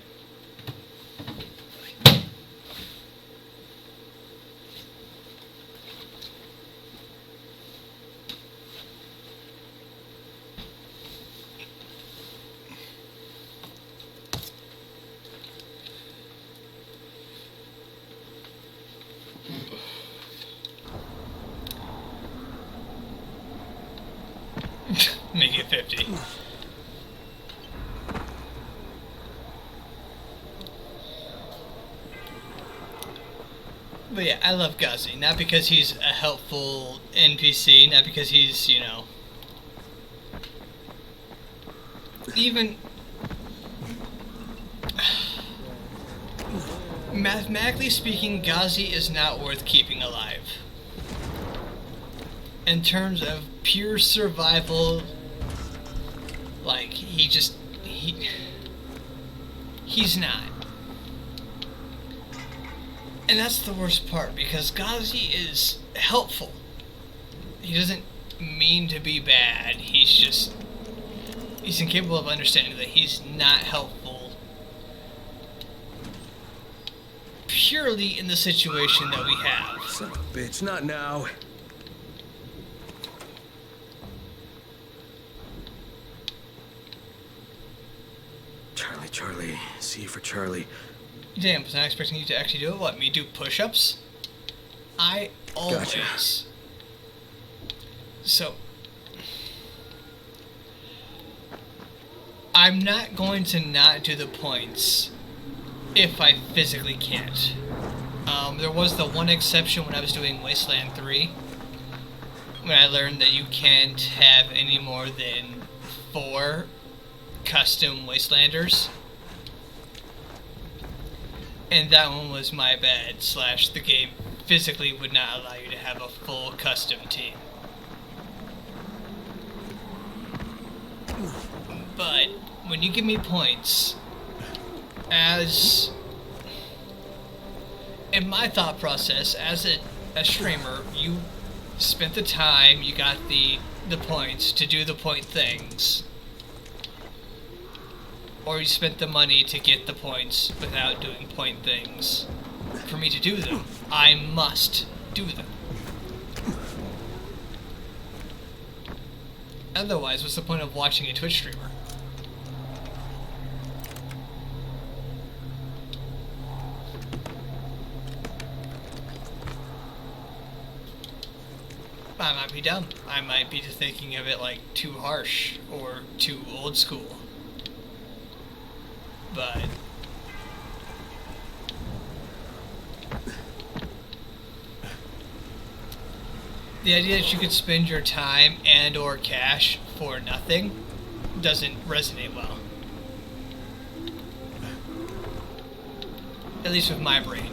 Make it 50. But yeah, I love Ghazi. Not because he's a helpful NPC, not because he's, you know... Even... Mathematically speaking, Ghazi is not worth keeping alive. In terms of pure survival, like, he's not. And that's the worst part, because Ghazi is helpful. He doesn't mean to be bad, he's incapable of understanding that he's not helpful purely in the situation that we have. Son of a bitch, not now. Charlie, C for Charlie. Damn, was not expecting you to actually do it. What, me do push-ups? I always... Gotcha. So... I'm not going to not do the points if I physically can't. There was the one exception when I was doing Wasteland 3, when I learned that you can't have any more than 4 custom Wastelanders. And that one was my bad, / the game physically would not allow you to have a full custom team. But when you give me points, as in my thought process, as a streamer, you spent the time, you got the points to do the point things. Or you spent the money to get the points without doing point things. For me to do them, I must do them. Otherwise, what's the point of watching a Twitch streamer? I might be dumb. I might be thinking of it like too harsh or too old school. But the idea that you could spend your time and or cash for nothing doesn't resonate well. At least with my brain.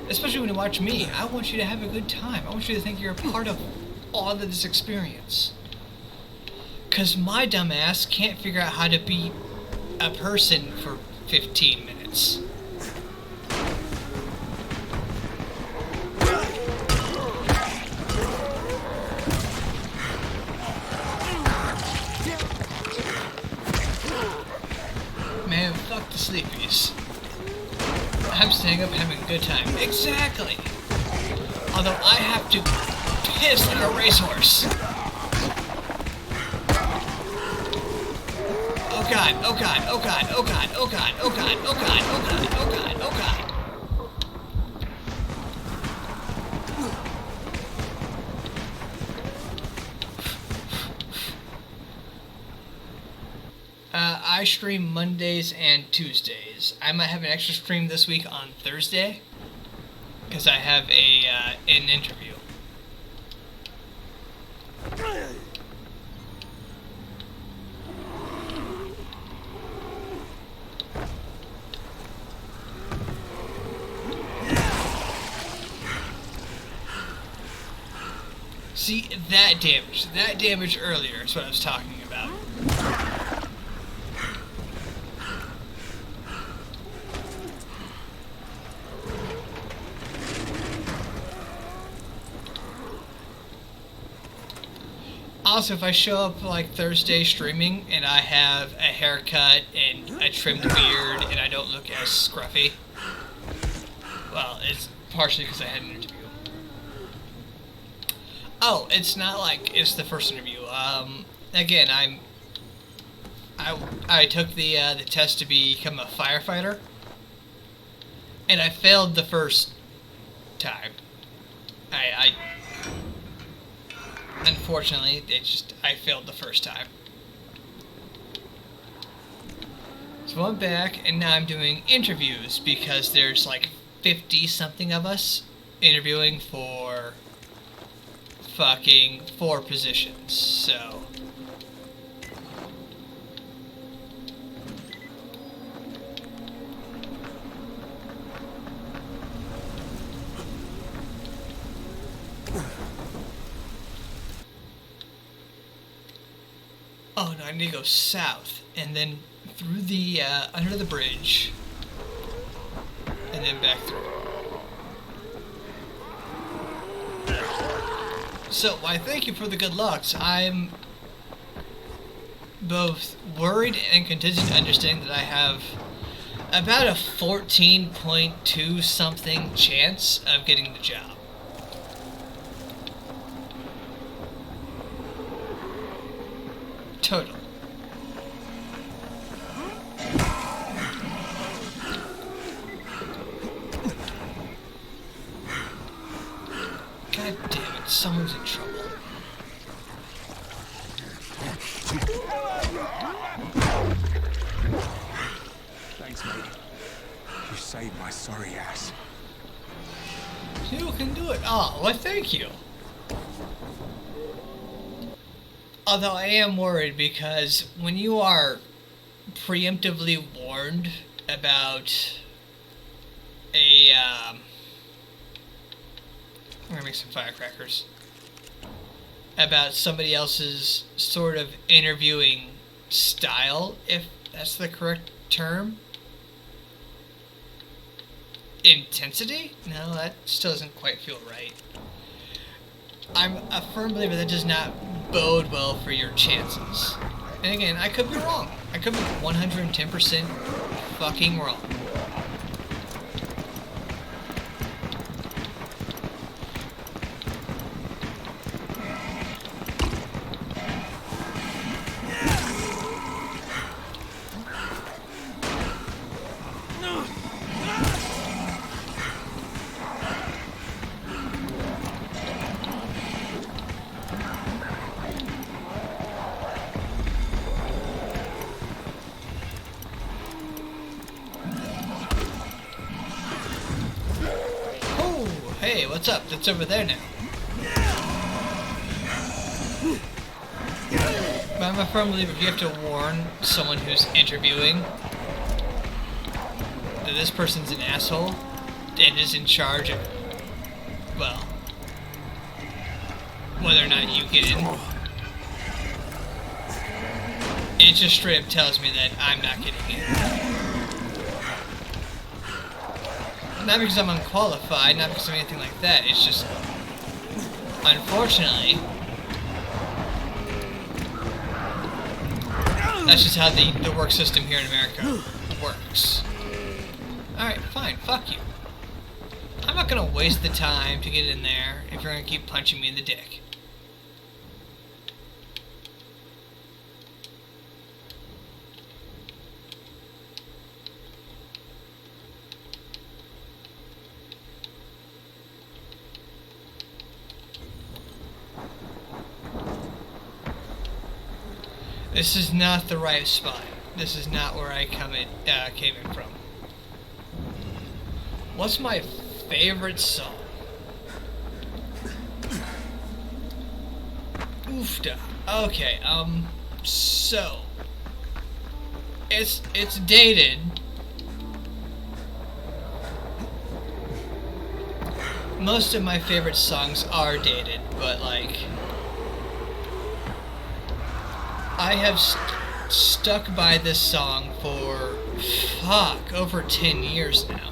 Especially when you watch me, I want you to have a good time. I want you to think you're a part of all of this experience. Cause my dumbass can't figure out how to be a person for 15 minutes. Man, fuck the sleepies. I'm staying up having a good time. Exactly! Although I have to piss like a racehorse. Oh god, oh god, oh god, oh god, oh god, oh god, oh god, oh god, oh god, oh god. I stream Mondays and Tuesdays. I might have an extra stream this week on Thursday because I have an interview. See, that damage earlier is what I was talking about. Also, if I show up like Thursday streaming and I have a haircut and a trimmed beard and I don't look as scruffy, well, it's partially because I had an interview. Oh, it's not like it's the first interview. Again, I took the test to become a firefighter, and I failed the first time. Unfortunately, I failed the first time. So I went back, and now I'm doing interviews because there's like 50-something of us interviewing for fucking 4 positions, so... Oh no, I need to go south, and then through the, under the bridge, and then back through. So, why thank you for the good lucks. I'm both worried and contingent to understand that I have about a 14.2 something chance of getting the job. Total. God damn it, someone's in trouble. Thanks, mate. You saved my sorry ass. You can do it. Oh, well, thank you. Although I am worried because when you are preemptively warned about a, I'm gonna make some firecrackers, about somebody else's sort of interviewing style, if that's the correct term. Intensity? No, that still doesn't quite feel right. I'm a firm believer that does not bode well for your chances. And again, I could be wrong. I could be 110% fucking wrong. Hey, what's up? That's over there now. But I'm a firm believer if you have to warn someone who's interviewing that this person's an asshole and is in charge of, well, whether or not you get in, it just straight up tells me that I'm not getting in. Not because I'm unqualified, not because of anything like that, it's just, unfortunately, that's just how the work system here in America works. Alright, fine, fuck you. I'm not gonna waste the time to get in there if you're gonna keep punching me in the dick. This is not the right spot. This is not where I came in from. What's my favorite song? Oofda. Okay, so it's dated. Most of my favorite songs are dated, but like I have stuck by this song for over 10 years now.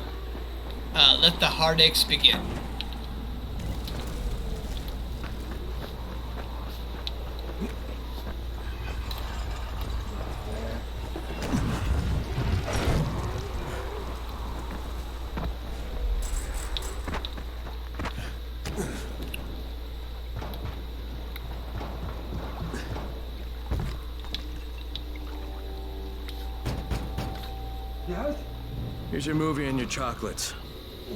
Let the Heartaches Begin. Yes? Here's your movie and your chocolates.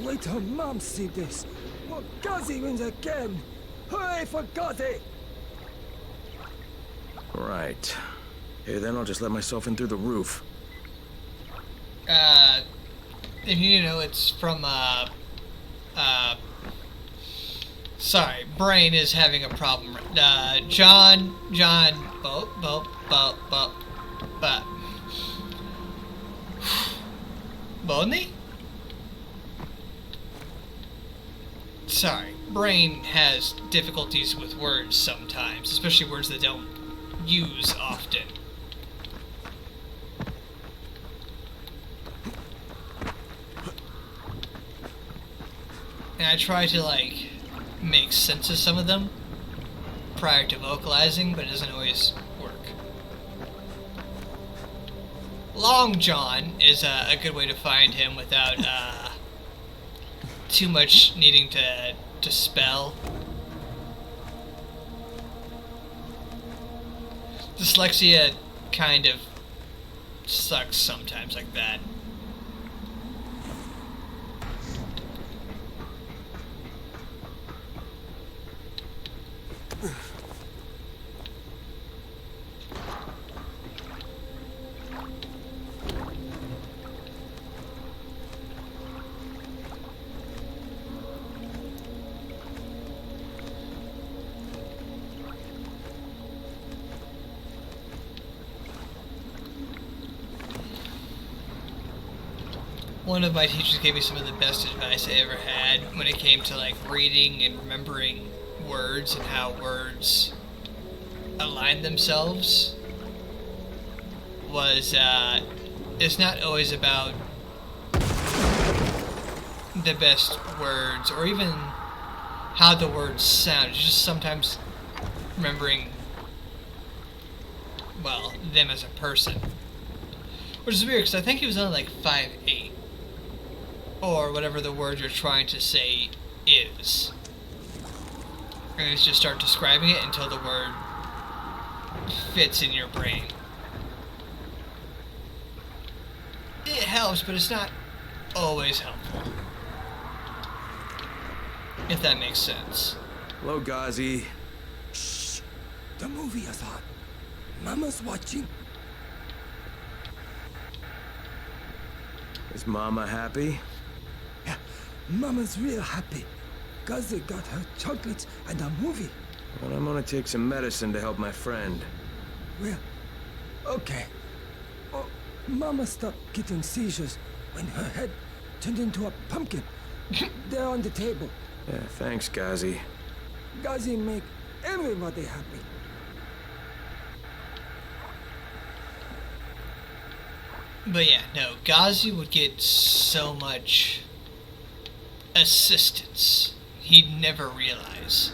Wait till Mom see this. Well, Gazi wins again. Hooray for Gazi! Right. Hey, then I'll just let myself in through the roof. If you know, it's from, sorry, brain is having a problem. John, Bodney? Sorry, brain has difficulties with words sometimes, especially words that don't use often. And I try to, like, make sense of some of them prior to vocalizing, but it doesn't always work. Long John is a good way to find him without too much needing to spell. Dyslexia kind of sucks sometimes like that. One of my teachers gave me some of the best advice I ever had when it came to like reading and remembering words and how words align themselves. Was it's not always about the best words or even how the words sound. It's just sometimes remembering, well, them as a person. Which is weird because I think he was only like 5'8". Or whatever the word you're trying to say is. And it's just start describing it until the word fits in your brain. It helps, but it's not always helpful. If that makes sense. Hello, Gazi. Shh. The movie is on. Mama's watching. Is Mama happy? Yeah, Mama's real happy. Gazi got her chocolates and a movie. Well, I'm gonna take some medicine to help my friend. Well, okay. Oh, Mama stopped getting seizures when her head turned into a pumpkin. They're on the table. Yeah, thanks, Gazi. Gazi make everybody happy. But yeah, no, Gazi would get so much assistance he'd never realize.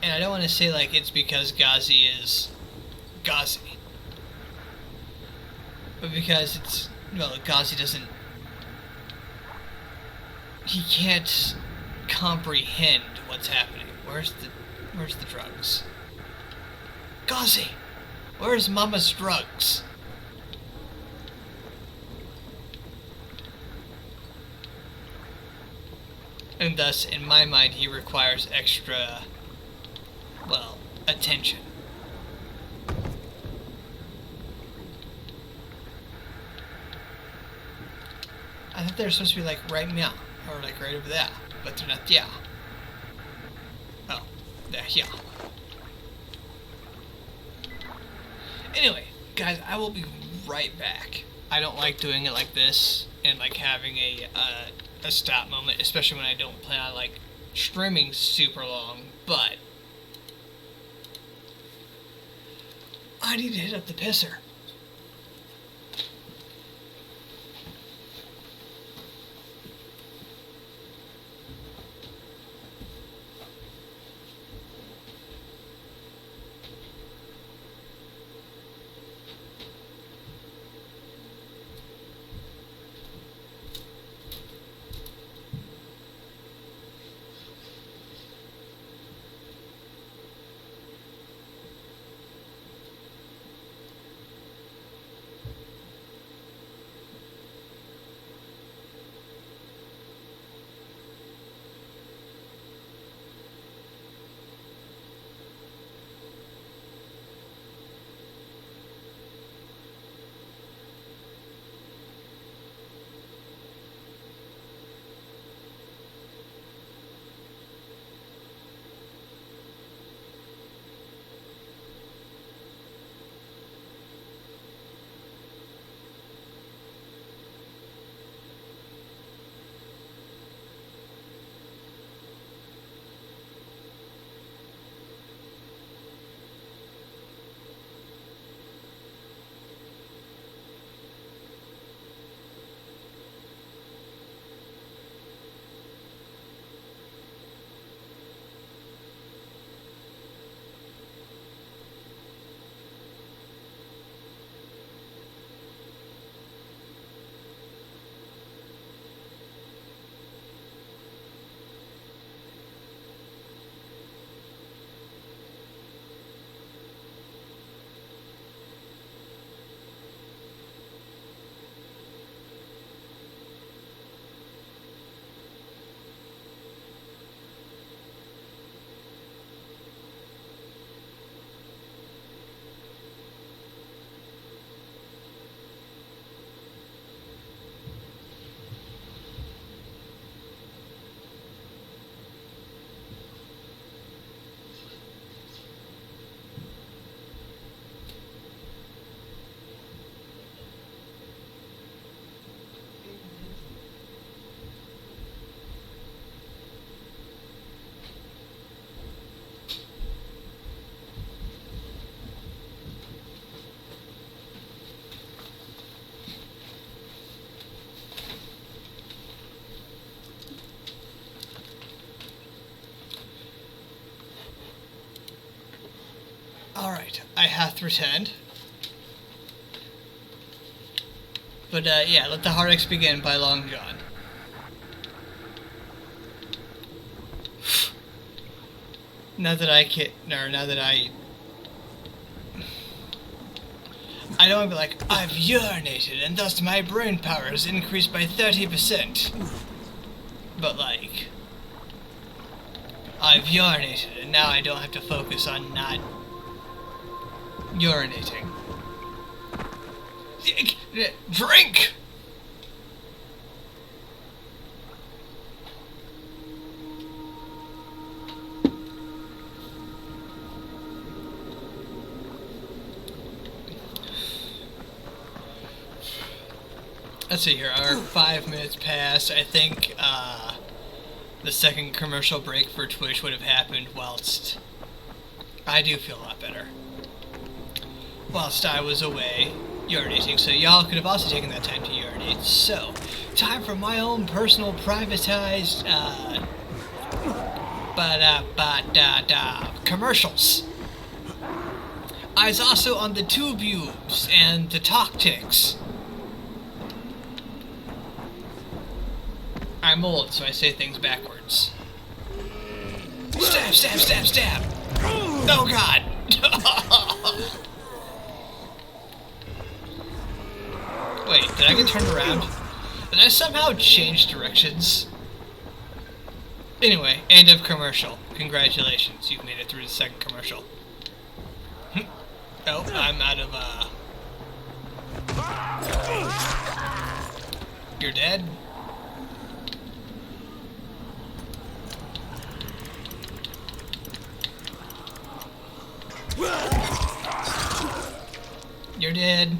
And I don't want to say like it's because Gazi is Gazi. But because it's, well, Gazi doesn't he can't comprehend what's happening. Where's the drugs? Ghazi, where's Mama's drugs? And thus, in my mind, he requires extra, well, attention. I thought they were supposed to be like right now, or like right over there, but they're not there. Oh, they're here. Anyway, guys, I will be right back. I don't like doing it like this and like having a stop moment, especially when I don't plan on like streaming super long, but I need to hit up the pisser. Alright, I have returned. But yeah, let the Hard X begin by Long John. Now that I don't want to be like, I've urinated and thus my brain power is increased by 30%. But like, I've urinated and now I don't have to focus on not urinating. Drink! Let's see here, our 5 minutes passed. I think the second commercial break for Twitch would have happened whilst I do feel a lot better. Whilst I was away urinating, so y'all could have also taken that time to urinate. So, time for my own personal privatized commercials. I was also on the Tubes and the Tactics. I'm I'm old, so I say things backwards. Stab, stab, stab, stab! Oh god! Wait, did I get turned around? Did I somehow change directions? Anyway, end of commercial. Congratulations, you've made it through the second commercial. Oh, I'm out of, You're dead? You're dead.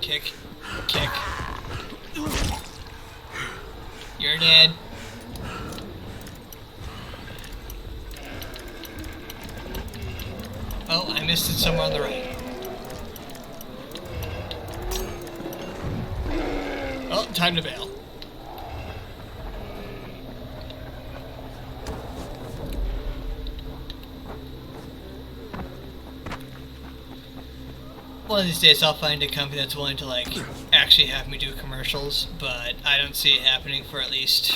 Kick. Kick. You're dead. Oh, I missed it somewhere on the right. Oh, time to bail. One of these days I'll find a company that's willing to, like, actually have me do commercials, but I don't see it happening for at least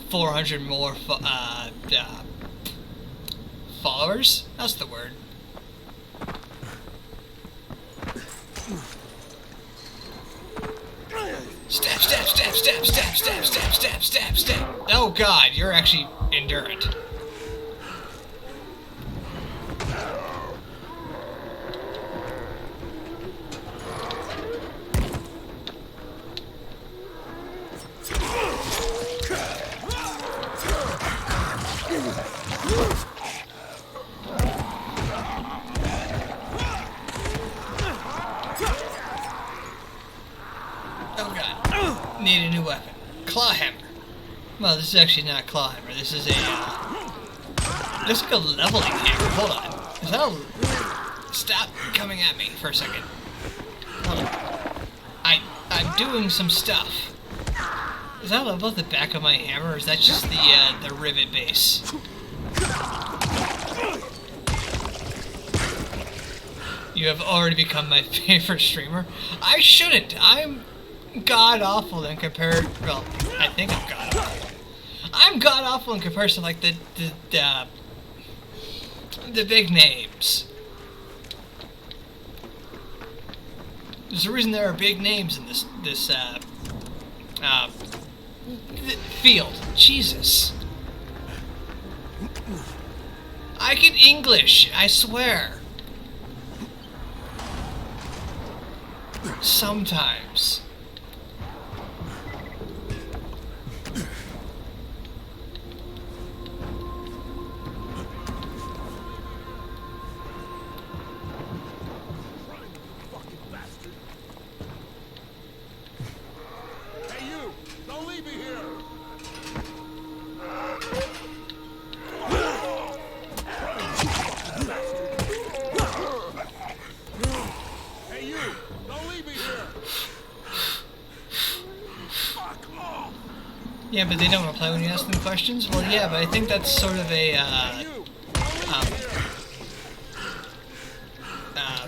400 more followers? That's the word. Stab, stab, stab, stab, stab, stab, stab, stab, stab, stab. Oh god, you're actually endurant. Need a new weapon. Claw hammer. Well, this is actually not a claw hammer. This is a, looks like a leveling hammer. Hold on. Is that a... Stop coming at me for a second. Hold on. I'm doing some stuff. Is that level at the back of my hammer, or is that just the rivet base? You have already become my favorite streamer. I shouldn't. I'm god awful in compared. Well, I think I'm god awful. I'm god awful in comparison to, like, the big names. There's a reason there are big names in this field. Jesus. I can English, I swear. Sometimes. Yeah, but they don't reply when you ask them questions? Well, yeah, but I think that's sort of a, I'm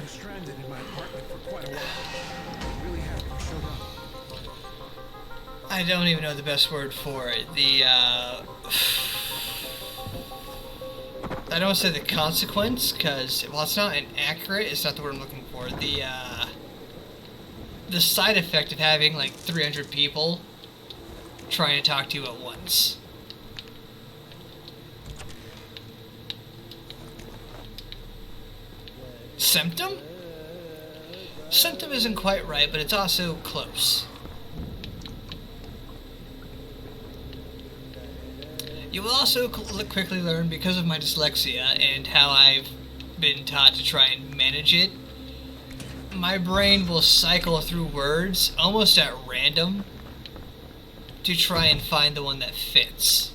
stranded in my apartment for quite a while. I'm really happy you showed up. I don't even know the best word for it. I don't want to say the consequence, because, well, it's not inaccurate, it's not the word I'm looking for. The side effect of having, like, 300 people trying to talk to you at once. Symptom? Symptom isn't quite right, but it's also close. You will also quickly learn, because of my dyslexia and how I've been taught to try and manage it, my brain will cycle through words almost at random to try and find the one that fits.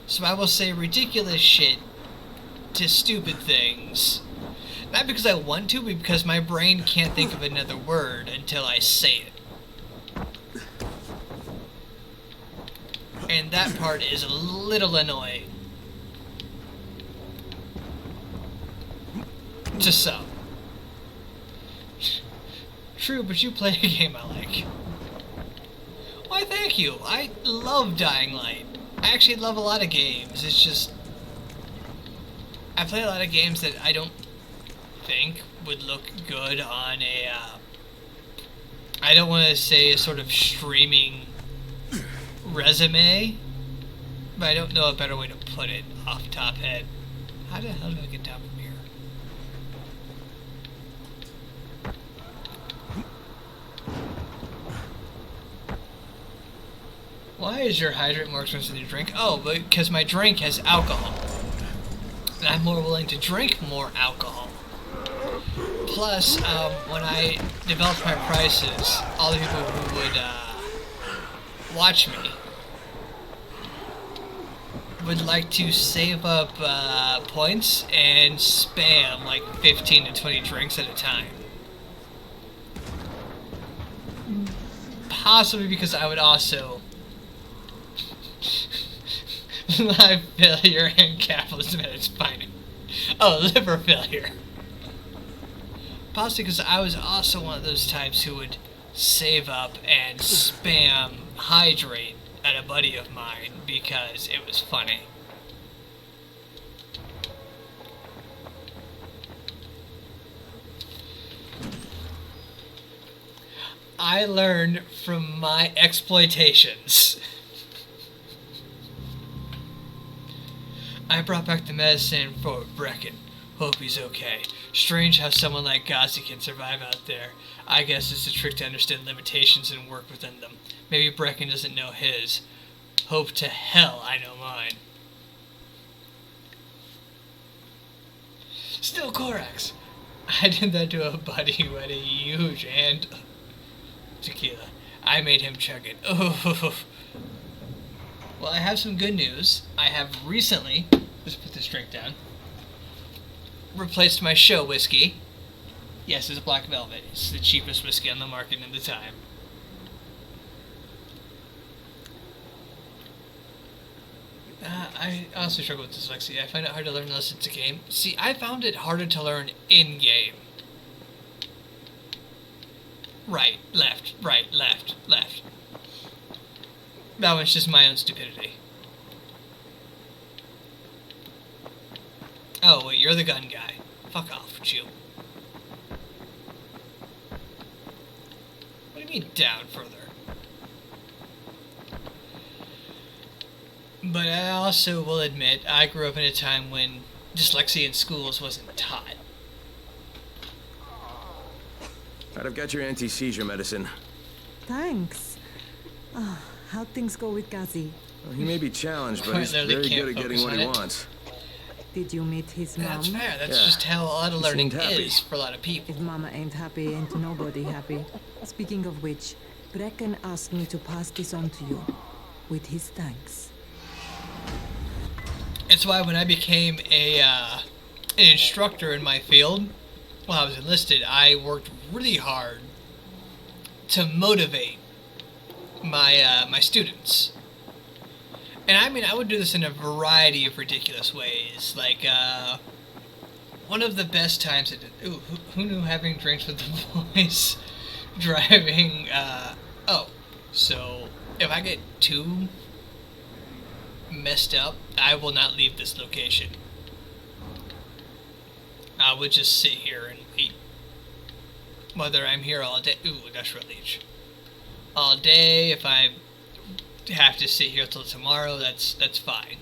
So I will say ridiculous shit to stupid things. Not because I want to, but because my brain can't think of another word until I say it. And that part is a little annoying. Just so. true, but you play a game I like. Why, thank you. I love Dying Light. I actually love a lot of games. It's just... I play a lot of games that I don't think would look good on a... I don't want to say a sort of streaming resume, but I don't know a better way to put it off the top head. How the hell do I get down from here? Why is your hydrate more expensive than your drink? Oh, because my drink has alcohol. And I'm more willing to drink more alcohol. Plus, when I developed my prices, all the people who would watch me would like to save up points and spam like 15 to 20 drinks at a time. Possibly because I would also live failure and capitalism at its finest. Oh, liver failure. Possibly because I was also one of those types who would save up and spam hydrate at a buddy of mine because it was funny. I learned from my exploitations. I brought back the medicine for Brecken. Hope he's okay. Strange how someone like Gazi can survive out there. I guess it's a trick to understand limitations and work within them. Maybe Brecken doesn't know his. Hope to hell I know mine. Still Korax. I did that to a buddy who had a huge hand tequila. I made him chug it. Oh. Well, I have some good news. I have recently, let's put this drink down, replaced my show whiskey. Yes, it's a Black Velvet. It's the cheapest whiskey on the market at the time. I honestly struggle with dyslexia. I find it hard to learn unless it's a game. See, I found it harder to learn in-game. Right, left, left. That one's just my own stupidity. Oh, wait, you're the gun guy. Fuck off with you. What do you mean down further? But I also will admit, I grew up in a time when dyslexia in schools wasn't taught. I've got your anti-seizure medicine. Thanks. How'd things go with Gazi? Well, he may be challenged, but he's very good at getting what he wants. Did you meet his mom? That's fair. That's just how a lot of learning is for a lot of people. If Mama ain't happy, ain't nobody happy. Speaking of which, Brecken asked me to pass this on to you, with his thanks. It's why when I became an instructor in my field, while I was enlisted, I worked really hard to motivate my students. And I mean, I would do this in a variety of ridiculous ways. Like, one of the best times I did... Ooh, who knew having drinks with the boys driving... so if I get too messed up, I will not leave this location. I would just sit here and wait. Whether I'm here all day... Ooh, Industrial Leech. All day, if I have to sit here till tomorrow, that's fine.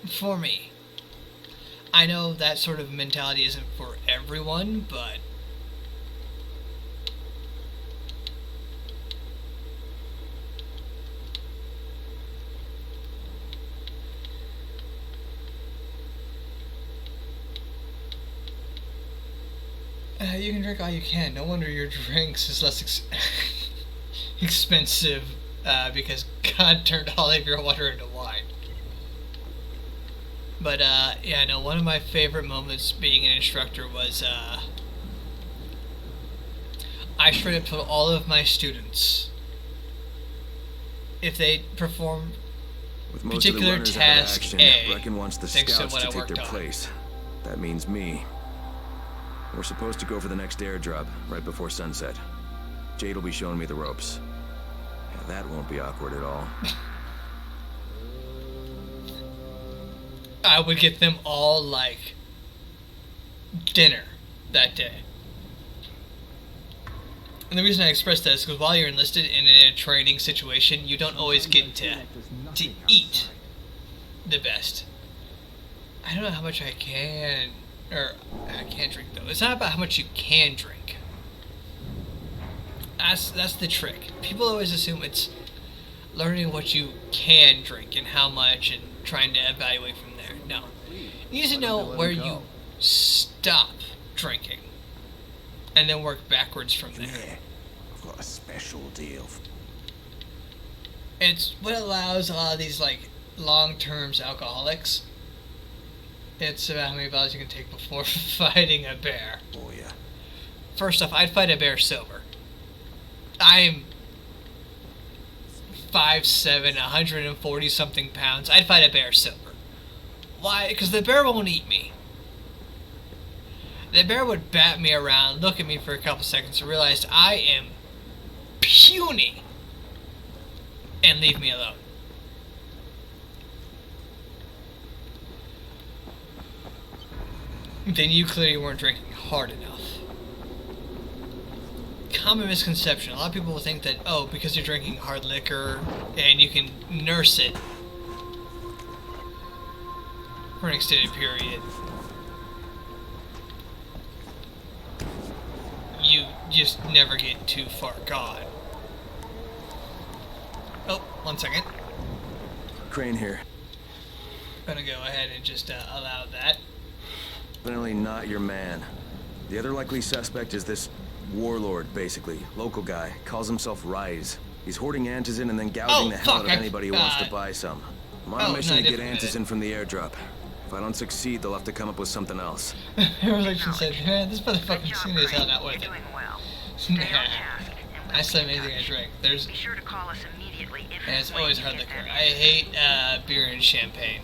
For me. I know that sort of mentality isn't for everyone, but... you can drink all you can. No wonder your drinks is less expensive because God turned all of your water into wine. But yeah, no, one of my favorite moments being an instructor was I straight up told all of my students if they perform With most particular of the runners out of task action, A, Brecken wants the thanks to scouts what to I take worked their on. place. That means me. We're supposed to go for the next airdrop right before sunset. Jade will be showing me the ropes. Yeah, that won't be awkward at all. I would get them all, like, dinner that day. And the reason I express that is because while you're enlisted and in a training situation, you don't always get to eat the best. I don't know how much I can drink though. It's not about how much you can drink. That's the trick. People always assume it's learning what you can drink and how much and trying to evaluate from there. No. You need to know where you stop drinking and then work backwards from there. Yeah, I've got a special deal. It's what allows a lot of these like long-term alcoholics. It's about how many bottles you can take before fighting a bear. Oh yeah. First off, I'd fight a bear sober. I'm 5'7", 140 something pounds. I'd fight a bear sober. Why? Because the bear won't eat me. The bear would bat me around, look at me for a couple seconds, and realize I am puny, and leave me alone. Then you clearly weren't drinking hard enough. Common misconception. A lot of people will think that, oh, because you're drinking hard liquor and you can nurse it for an extended period, you just never get too far gone. Oh, 1 second. Crane here. Gonna go ahead and just allow that. Definitely not your man. The other likely suspect is this warlord, basically. Local guy. Calls himself Rise. He's hoarding antizin and then gouging the hell out of anybody who wants to buy some. I'm on a mission to get antizin from the airdrop. If I don't succeed, they'll have to come up with something else. Everyone said, man, this motherfucking scene is held out with it. Nah. I slam anything I drink. There's... Be sure to call us immediately if and it's always hard liquor. I hate beer and champagne.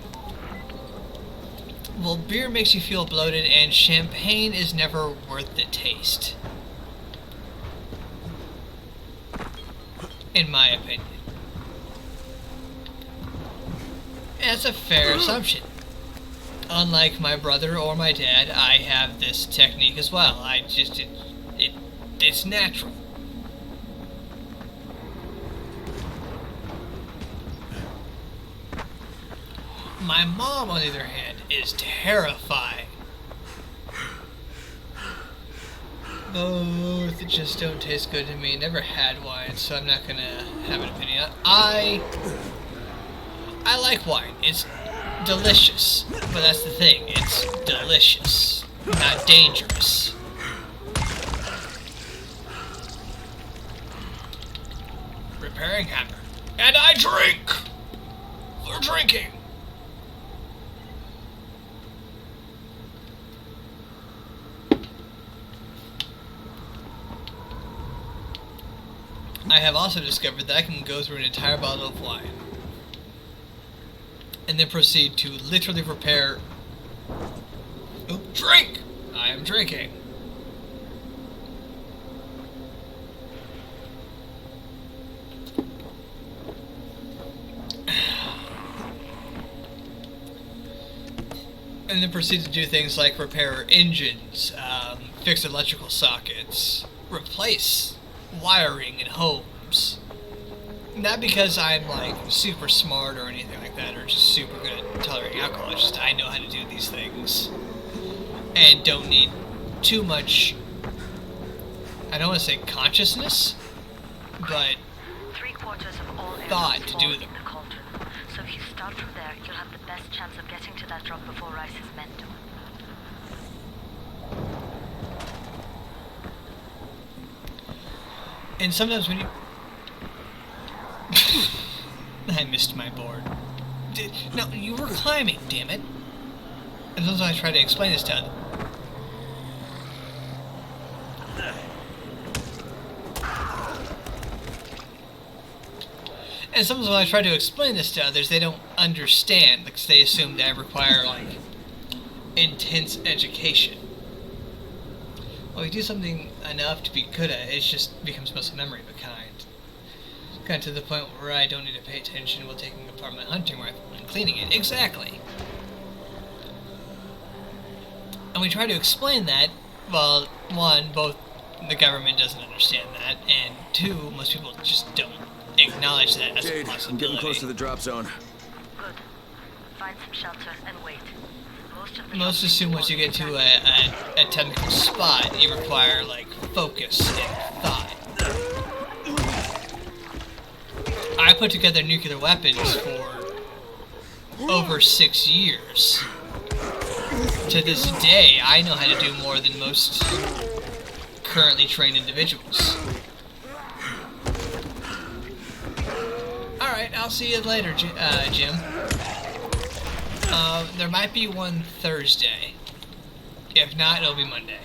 Well, beer makes you feel bloated, and champagne is never worth the taste. In my opinion. And that's a fair assumption. Unlike my brother or my dad, I have this technique as well. It's natural. My mom, on the other hand, is terrifying. Both just don't taste good to me. Never had wine, so I'm not gonna have an opinion. I like wine. It's delicious, but that's the thing. It's delicious, not dangerous. Repairing hammer, and I drink. We're drinking. I have also discovered that I can go through an entire bottle of wine and then proceed to literally prepare... Oh, drink! I am drinking. And then proceed to do things like repair engines, fix electrical sockets, replace wiring in homes. Not because I'm like super smart or anything like that, or just super good at tolerating alcohol. It's just I know how to do these things and don't need too much, I don't want to say consciousness, but thought to do them. So if you start from there, you'll have the best chance of getting to that drop before Rice's men do. And sometimes when you... I missed my board. No, you were climbing, damn it. And sometimes I try to explain this to others. And sometimes when I try to explain this to others, they don't understand, because they assume that I require, like, intense education. Well, you do something enough to be good at it, it just becomes muscle memory of a kind. Kind of to the point where I don't need to pay attention while taking apart my hunting rifle and cleaning it. Exactly. And we try to explain that, well, one, both the government doesn't understand that, and two, most people just don't acknowledge that as a possibility. I'm getting close to the drop zone. Good. Find some shelter and wait. Most assume once you get to a technical spot, you require, like, focus and thought. I put together nuclear weapons for over 6 years. To this day, I know how to do more than most currently trained individuals. Alright, I'll see you later, Jim. There might be one Thursday. If not, it'll be Monday.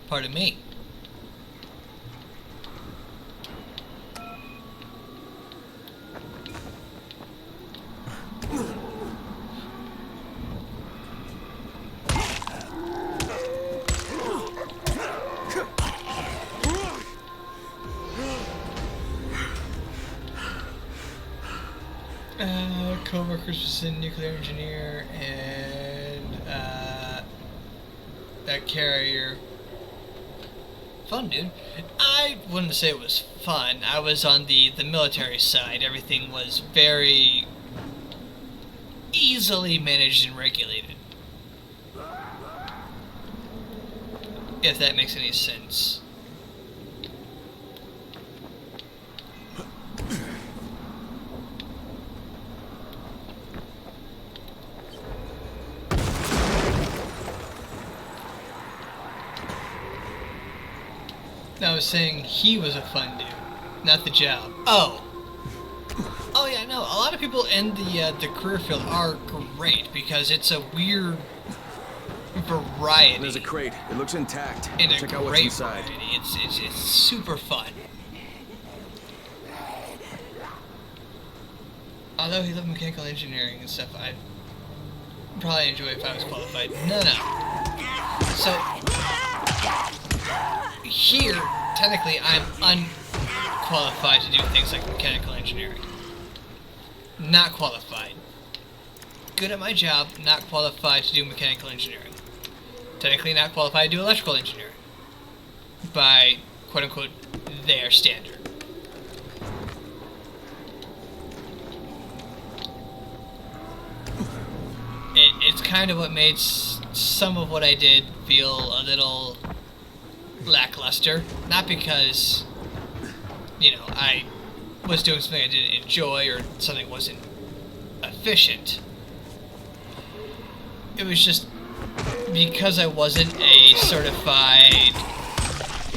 Pardon me. Co-workers was a nuclear engineer and that carrier. Fun, dude. I wouldn't say it was fun. I was on the military side. Everything was very easily managed and regulated. If that makes any sense. I was saying he was a fun dude, not the job. Oh yeah, no. A lot of people in the career field are great because it's a weird variety. There's a crate. It looks intact. And check out what's inside. It's super fun. Although he loved mechanical engineering and stuff, I'd probably enjoy it if I was qualified. No. So here, technically, I'm unqualified to do things like mechanical engineering. Not qualified. Good at my job, not qualified to do mechanical engineering. Technically not qualified to do electrical engineering. By, quote-unquote, their standard. It's kind of what made some of what I did feel a little lackluster. Not because, I was doing something I didn't enjoy or something wasn't efficient. It was just because I wasn't a certified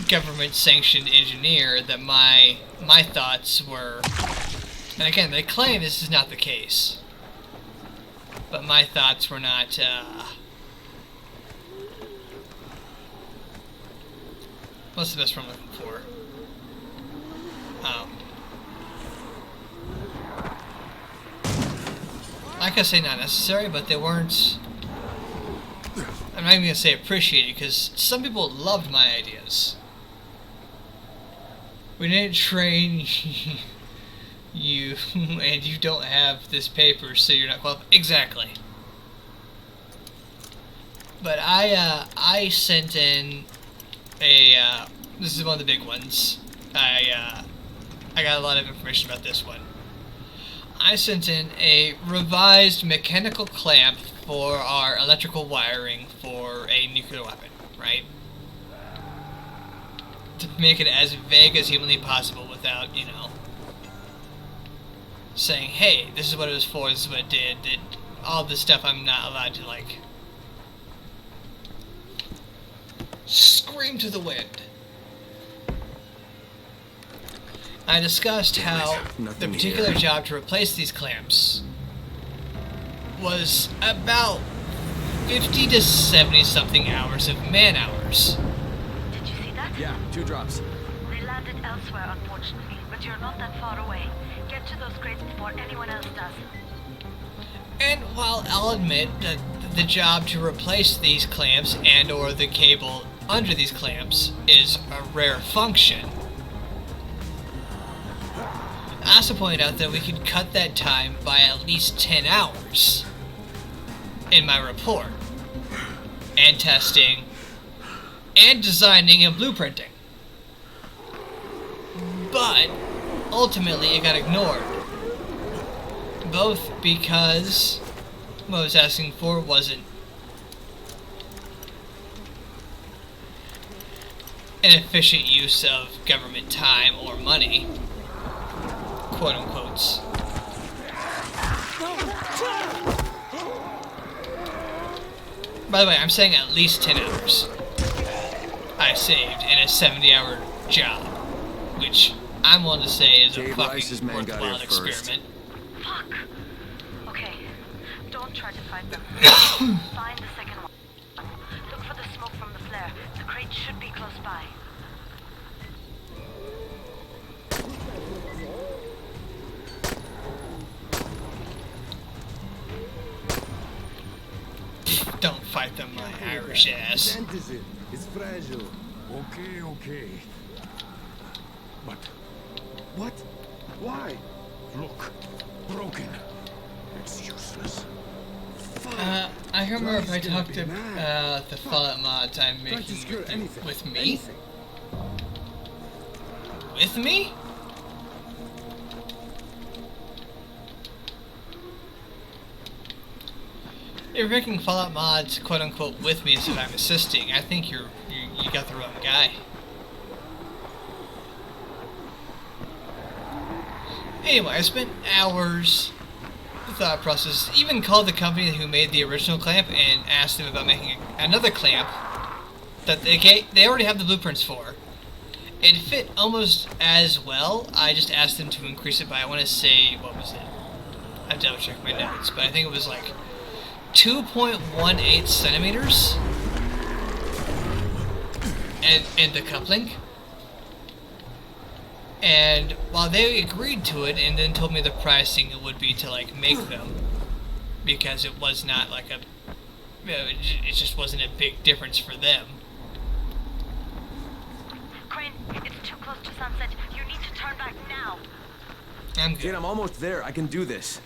government-sanctioned engineer that my thoughts were, and again, they claim this is not the case, but my thoughts were not, what's the best word I'm looking for? Like I say, not necessary, but they weren't, I'm not even going to say appreciated, because some people loved my ideas. We didn't train you, and you don't have this paper, so you're not qualified. Exactly. But I sent in a, this is one of the big ones. I got a lot of information about this one. I sent in a revised mechanical clamp for our electrical wiring for a nuclear weapon, right? To make it as vague as humanly possible without, saying, hey, this is what it was for, this is what it did, all this stuff I'm not allowed to, scream to the wind. I discussed how the particular job to replace these clamps was about 50 to 70 something hours of man hours. Did you see that? Yeah, 2 drops. They landed elsewhere, unfortunately, but you're not that far away. Get to those crates before anyone else does. And while I'll admit that the job to replace these clamps and or the cable under these clamps is a rare function, I also point out that we could cut that time by at least 10 hours in my report, and testing, and designing and blueprinting. But ultimately it got ignored. Both because what I was asking for wasn't an efficient use of government time or money, quote unquotes. By the way, I'm saying at least 10 hours I saved in a 70-hour job, which I'm willing to say is a fucking worthwhile experiment. Fuck! Okay, don't try to fight them. Find the second one. Look for the smoke from the flare. The crate should be close by. Don't fight them, my Irish ass. It's fragile. Okay. But What? Why? look, broken. It's useless. I can't remember if I talked about the Fallout mods I'm making with me. With me? If you're making Fallout mods, quote unquote, with me as if I'm assisting, I think you got the wrong guy. Anyway, I spent hours the thought process, even called the company who made the original clamp and asked them about making another clamp that they already have the blueprints for. It fit almost as well. I just asked them to increase it by, I want to say, what was it? I double checked my notes, but I think it was like 2.18 centimeters and the coupling. And while they agreed to it and then told me the pricing it would be to like make them, because it was not like a, it just wasn't a big difference for them. Crane, it's too close to sunset. You need to turn back now. I'm good. Kid, I'm almost there. I can do this.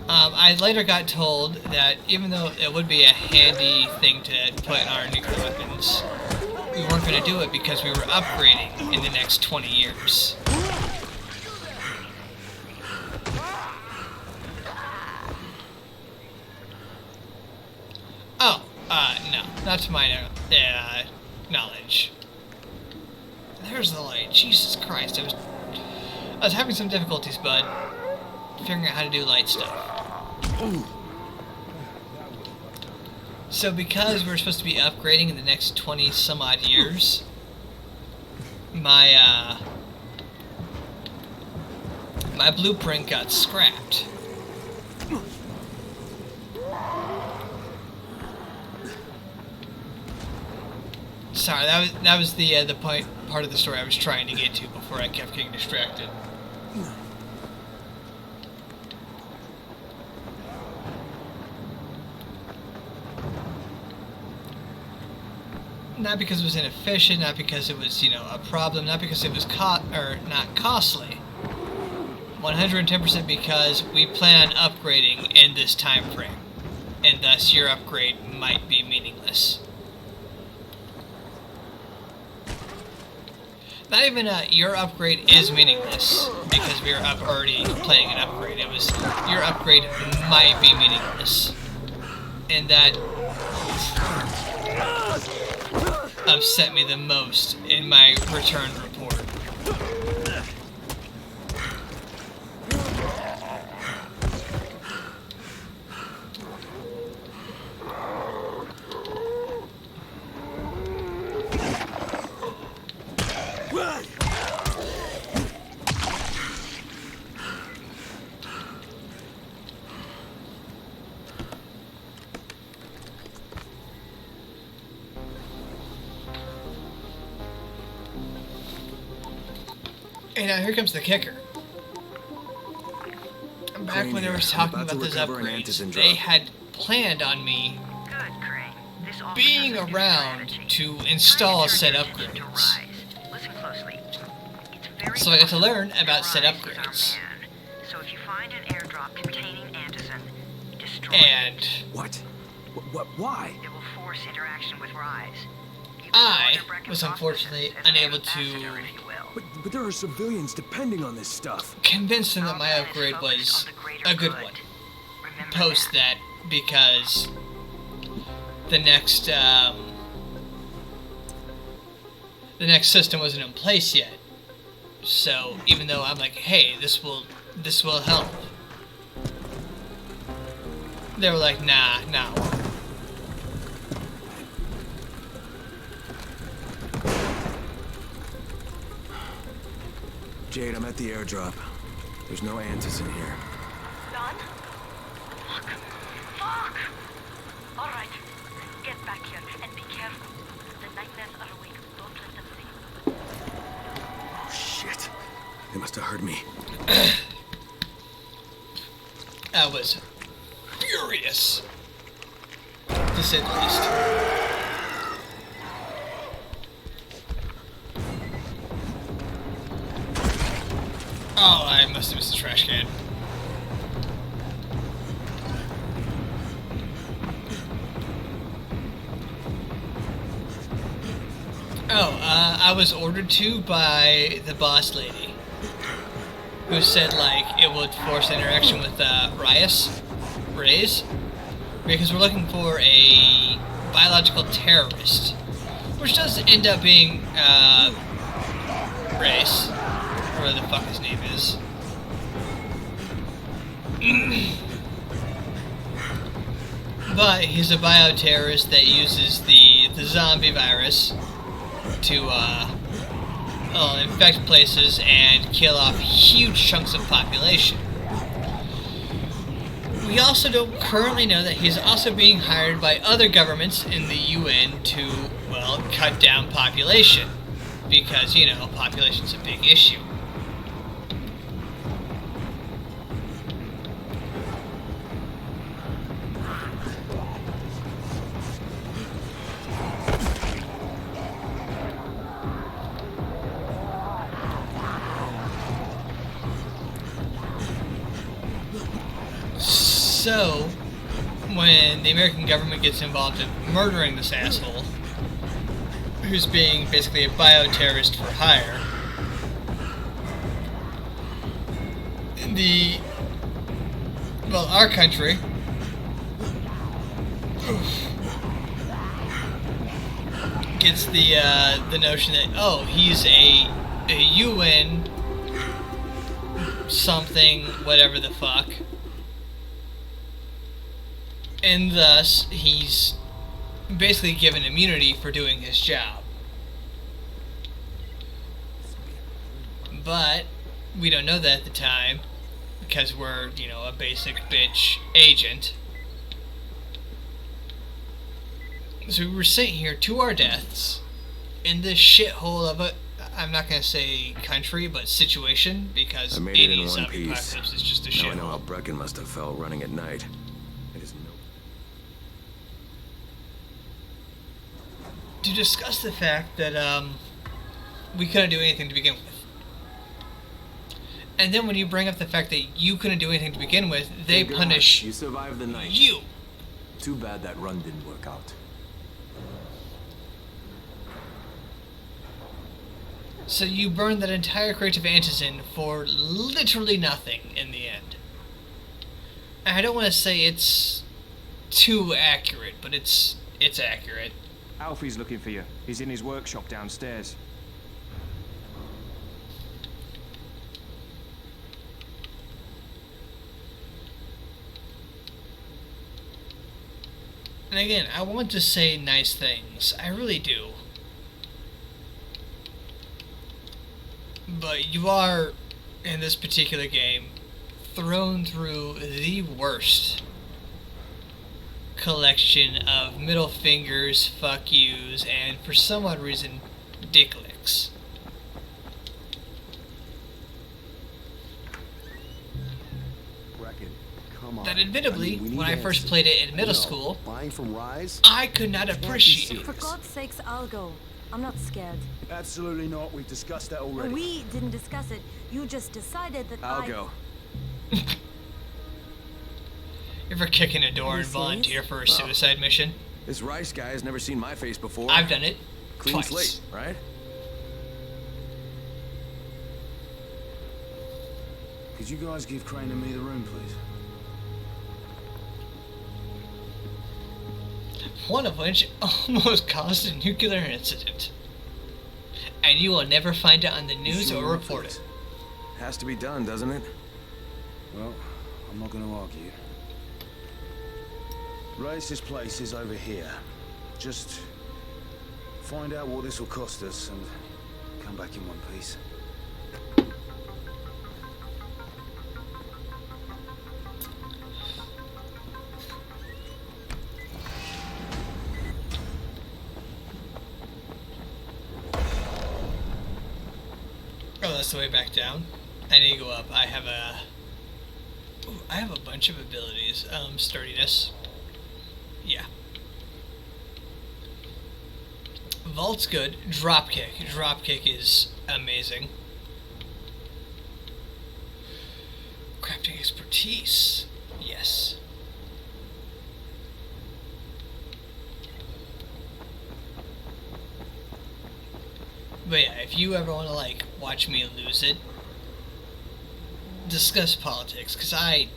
I later got told that even though it would be a handy thing to put in our nuclear weapons, we weren't going to do it because we were upgrading in the next 20 years. Oh, no, not to my knowledge. There's the light. Jesus Christ, I was having some difficulties, bud, figuring out how to do light stuff. So because we're supposed to be upgrading in the next 20 some odd years, my blueprint got scrapped. Sorry, that was the part of the story I was trying to get to before I kept getting distracted. Not because it was inefficient, not because it was, a problem, not because it was not costly. 110% because we plan on upgrading in this time frame, and thus your upgrade might be meaningless. Not even your upgrade is meaningless because we are already planning an upgrade. It was your upgrade might be meaningless, and that upset me the most in my return report. And now here comes the kicker. Back when they were talking about those upgrades, they had planned on me being around to install said upgrades. So I got to learn about said upgrades. So if you find an airdrop containing Antizin, destroy and it. What? Why? It will force interaction with Rise. I was unfortunately unable to But there are civilians depending on this stuff. convince them that my upgrade was a good one. Post that because the next system wasn't in place yet. So even though I'm like, hey, this will help, they were like, nah. Jade, I'm at the airdrop. There's no Antizin here. Done? Fuck! Alright, get back here and be careful. The nightmares are awake. Don't let them see. Oh, shit. They must have heard me. I was furious, to say the least. Oh, I must have missed the trash can. Oh, I was ordered to by the boss lady, who said, like, it would force interaction with Reyes, because we're looking for a biological terrorist, which does end up being Reyes, whatever the fuck his name is. But he's a bioterrorist that uses the zombie virus to infect places and kill off huge chunks of population. We also don't currently know that he's also being hired by other governments in the UN to, well, cut down population. Because, you know, population's a big issue. So, when the American government gets involved in murdering this asshole, who's being basically a bioterrorist for hire, our country gets the notion that, oh, he's a UN something, whatever the fuck, and thus he's basically given immunity for doing his job. But we don't know that at the time, because we're, you know, a basic bitch agent. So we were sent here to our deaths in this shithole of a, I'm not going to say country, but situation, because I made it in any one zombie piece. apocalypse is just a Now I shithole. know how Brecken must have felt running at night. I just know. To discuss the fact that we couldn't do anything to begin with. And then when you bring up the fact that you couldn't do anything to begin with, they Good punish night. You survived the night. you. Too bad that run didn't work out. So you burn that entire crate of Antizin for literally nothing in the end. And I don't want to say it's too accurate, but it's accurate. Alfie's looking for you. He's in his workshop downstairs. And again, I want to say nice things. I really do. But you are, in this particular game, thrown through the worst collection of middle fingers, fuck yous, and for some odd reason, dick licks. that admittedly, when I first played it in middle school, buying from Rise? I could not appreciate. For God's sakes, I'll go. I'm not scared. Absolutely not. We've discussed that already. We didn't discuss it. You just decided that I'll go. You ever kick in a door and volunteer for a suicide mission? This Rice guy has never seen my face before. I've done it. Clean twice. slate, right? Could you guys give Crane and me the room, please? One of which almost caused a nuclear incident. And you will never find it on the news or report it. Has to be done, doesn't it? Well, I'm not going to argue. Rice's place is over here. Just find out what this will cost us and come back in one piece. Oh, that's the way back down. I need to go up. I have a bunch of abilities. Sturdiness. Yeah. Vault's good. Dropkick. Dropkick is amazing. Crafting expertise. Yes. But yeah, if you ever want to, like, watch me lose it, discuss politics, because I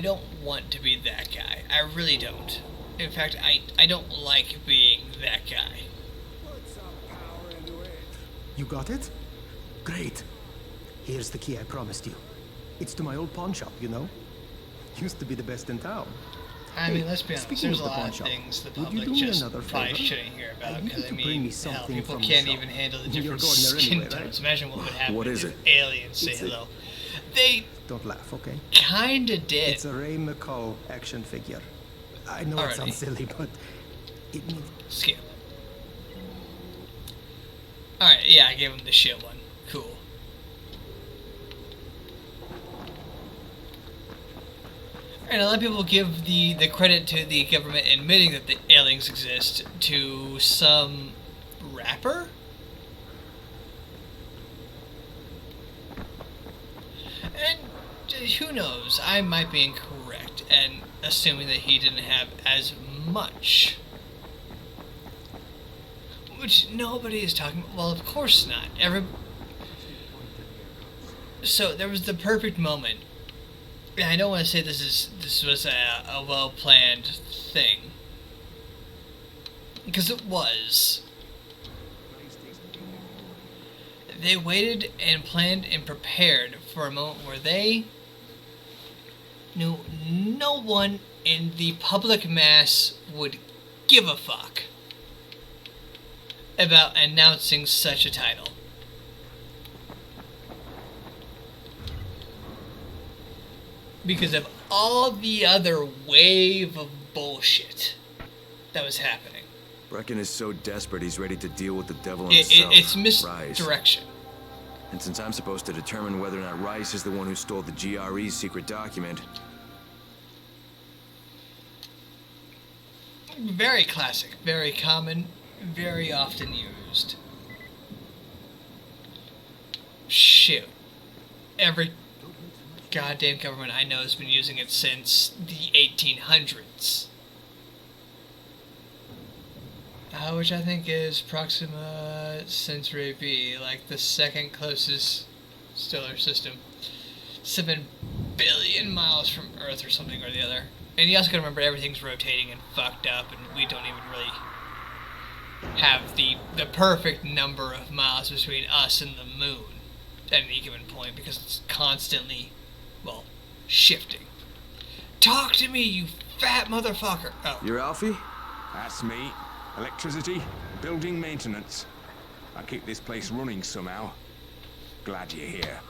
don't want to be that guy. I really don't. In fact, I don't like being that guy. You got it? Great. Here's the key I promised you. It's to my old pawn shop, you know? Used to be the best in town. I mean, let's be honest, there's a lot of things the public just probably shouldn't hear about, because I mean, hell, people can't even handle the different skin tones. Imagine what would happen if aliens say hello. They don't laugh, okay? Kinda did. It's a Ray McCall action figure. I know it sounds silly, but it means... Skip. Alright, yeah, I gave him the shit one. Cool. And a lot of people give the credit to the government admitting that the aliens exist to some rapper? And who knows, I might be incorrect, and assuming that he didn't have as much. Which nobody is talking about. Well, of course not. So there was the perfect moment. And I don't want to say this was a well-planned thing. Because it was. They waited and planned and prepared for a moment where they knew no one in the public mass would give a fuck about announcing such a title. Because of all the other wave of bullshit that was happening. Brecken is so desperate he's ready to deal with the devil himself. It's misdirection. Rice. And since I'm supposed to determine whether or not Rice is the one who stole the GRE's secret document... Very classic, very common, very often used. Shoot. Every goddamn government I know has been using it since the 1800s. Which I think is Proxima Centauri B, like the second closest stellar system. 7 billion miles from Earth or something or the other. And you also gotta remember everything's rotating and fucked up, and we don't even really have the perfect number of miles between us and the moon at any given point, because it's constantly, well, shifting. Talk to me, you fat motherfucker! Oh. You're Alfie? That's me. Electricity, building maintenance. I keep this place running somehow. Glad you're here.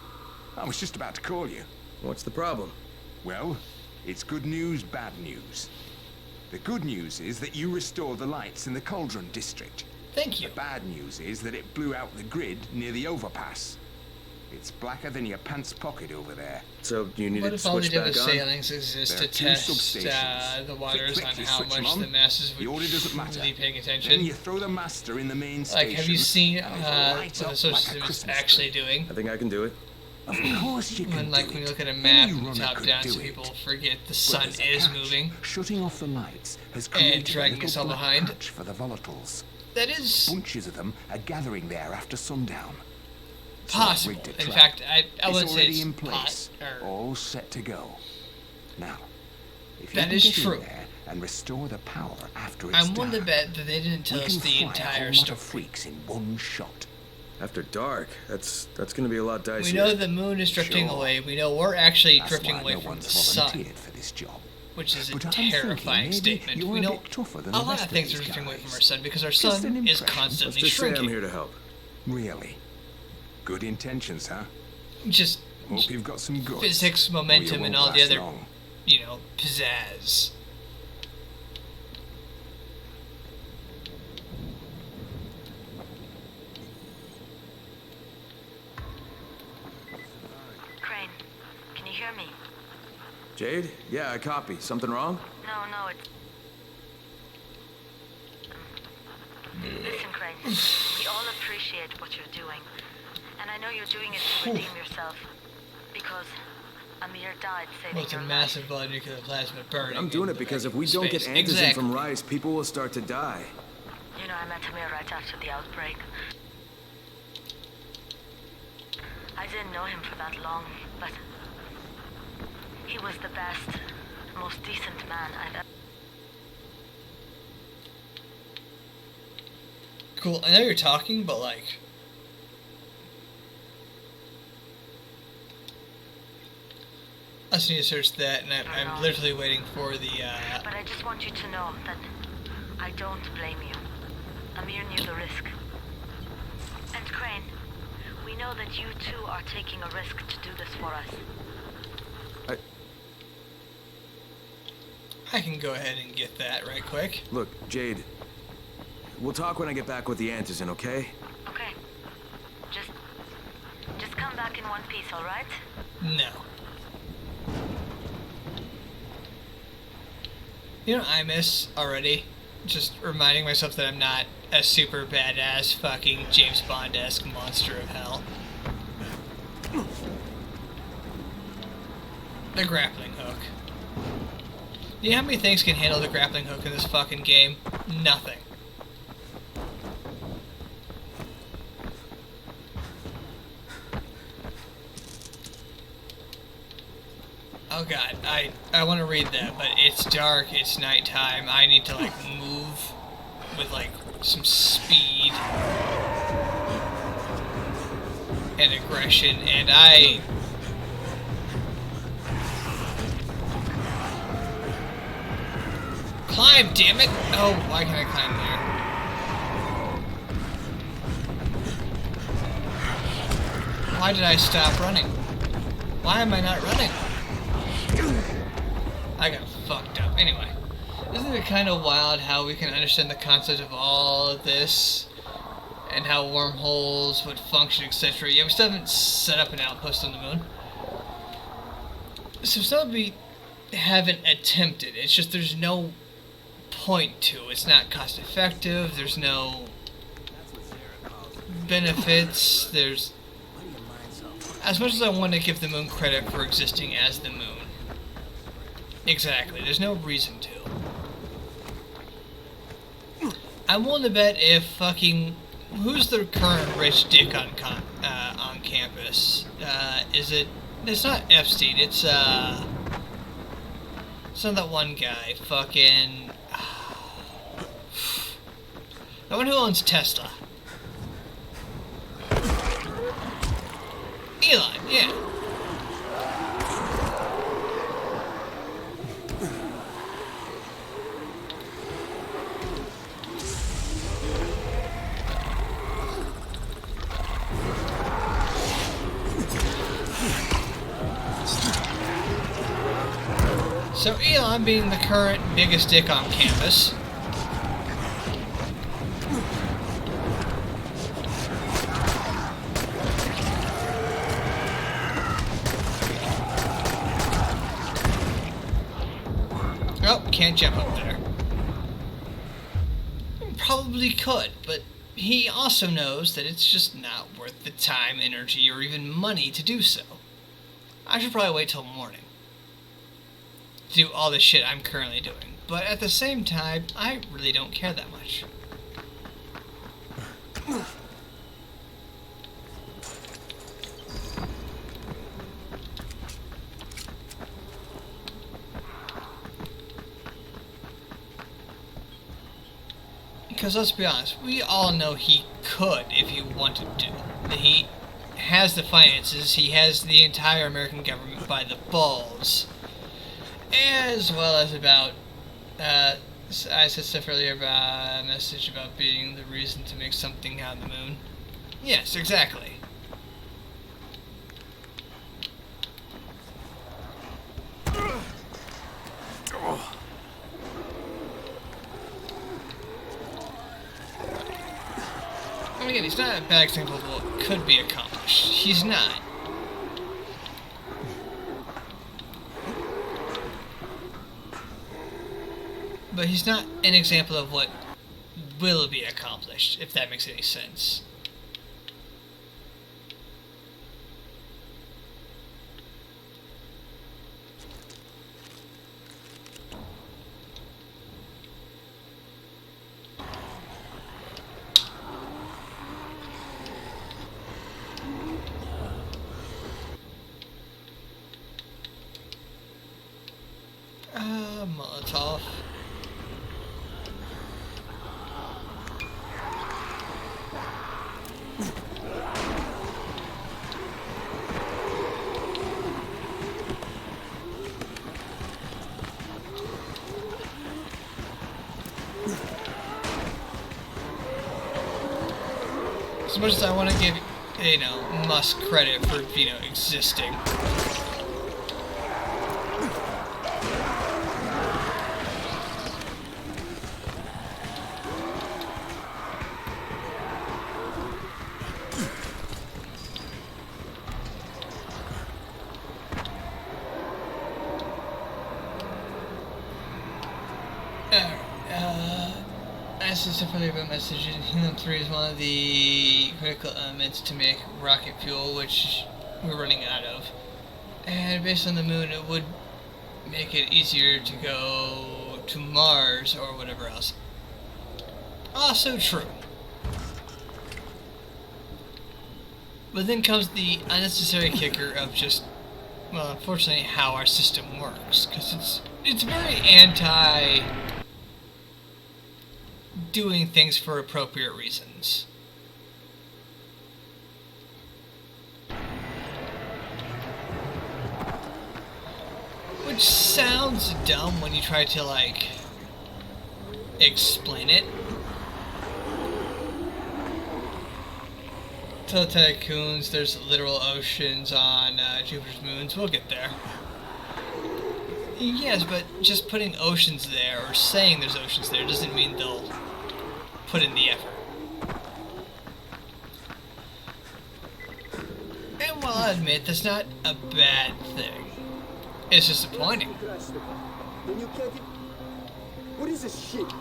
I was just about to call you. What's the problem? Well, it's good news, bad news. The good news is that you restored the lights in the Cauldron district. Thank you. The bad news is that it blew out the grid near the overpass. It's blacker than your pants pocket over there. So you need what to if all the switch back different on? sailings exist to test the waters on how much the masses would be paying attention? Then you throw the master in the main station. Like, have you seen what the social system is actually doing? I think I can do it. Of course you can. When you look at a map from top down, so people forget the sun is moving. Shutting off the lights has and dragging us all behind. For the volatiles. That is bunches of them are gathering there after sundown. Possible. In fact, I would say it's in place, all set to go. Now, if you that can is get true. In there and restore the power after it's I'm willing to bet that they didn't tell us the entire story. Freaks in one shot. After dark, that's going to be a lot dicier. We know the moon is drifting away. We know we're actually drifting away from the sun, for this job. Which is a terrifying statement. We know a lot of things are drifting away from our sun because our sun is constantly Let's just shrinking. say I'm here to help. Really? Good intentions, huh? Just hope you've got some good physics, momentum, and all the other, pizzazz. Crane, can you hear me? Jade? Yeah, I copy. Something wrong? No, it's... Listen, Crane, we all appreciate what you're doing. And I know you're doing it to redeem yourself. Because Amir died saving Well, it's a massive blood nuclear plasma burning. I'm doing it because if we don't get antigen from Rice, people will start to die. You know, I met Amir right after the outbreak. I didn't know him for that long, but he was the best, most decent man I've ever... Cool. I know you're talking, but like... I just need to search that, and I'm literally waiting for the, But I just want you to know that I don't blame you. Amir knew the risk. And Crane, we know that you too are taking a risk to do this for us. I can go ahead and get that right quick. Look, Jade, we'll talk when I get back with the antigen, okay? Okay. Just come back in one piece, all right? No. You know what I miss already? Just reminding myself that I'm not a super badass fucking James Bond-esque monster of hell. The grappling hook. You know how many things can handle the grappling hook in this fucking game? Nothing. Oh god, I want to read that, but it's dark, it's nighttime, I need to like move with like some speed and aggression, and I... Climb, damn it! Oh, why can't I climb there? Why did I stop running? Why am I not running? I got fucked up. Anyway, isn't it kind of wild how we can understand the concept of all of this and how wormholes would function, etc. Yeah, we still haven't set up an outpost on the moon. So still we haven't attempted. It's just there's no point to. It's not cost effective. There's no benefits. There's... As much as I want to give the moon credit for existing as the moon. Exactly, there's no reason to. I'm willing to bet if fucking... Who's the current rich dick on campus? Is it... It's not Epstein, it's not that one guy. Fucking... The one who owns Tesla. Elon, yeah. So Elon being the current biggest dick on campus. can't jump up there. Probably could, but he also knows that it's just not worth the time, energy, or even money to do so. I should probably wait till morning to do all the shit I'm currently doing, but at the same time, I really don't care that much. Because let's be honest, we all know he could if he wanted to. He has the finances, he has the entire American government by the balls. As well as about, I said stuff earlier about a message about being the reason to make something on the moon. Yes, exactly. And again, he's not a bad example of what could be accomplished. He's not. But he's not an example of what will be accomplished, if that makes any sense. Molotov. As much as I want to give, Musk credit for, existing. As is definitely about message, helium-3 is one of the critical elements to make rocket fuel, which we're running out of. And based on the moon, it would make it easier to go to Mars or whatever else. Also true. But then comes the unnecessary kicker of just, well, unfortunately, how our system works. Because it's very anti doing things for appropriate reasons. Which sounds dumb when you try to, explain it. To the tycoons, there's literal oceans on Jupiter's moons. We'll get there. Yes, but just putting oceans there, or saying there's oceans there, doesn't mean they'll put in the effort. And while I admit that's not a bad thing, it's disappointing. What is this shit?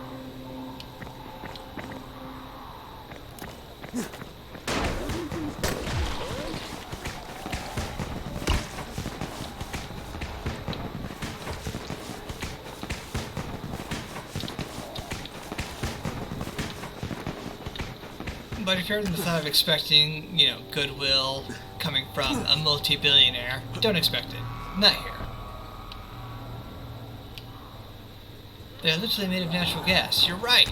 But if you're in the thought of expecting, goodwill coming from a multi-billionaire, don't expect it. Not here. They're literally made of natural gas. You're right.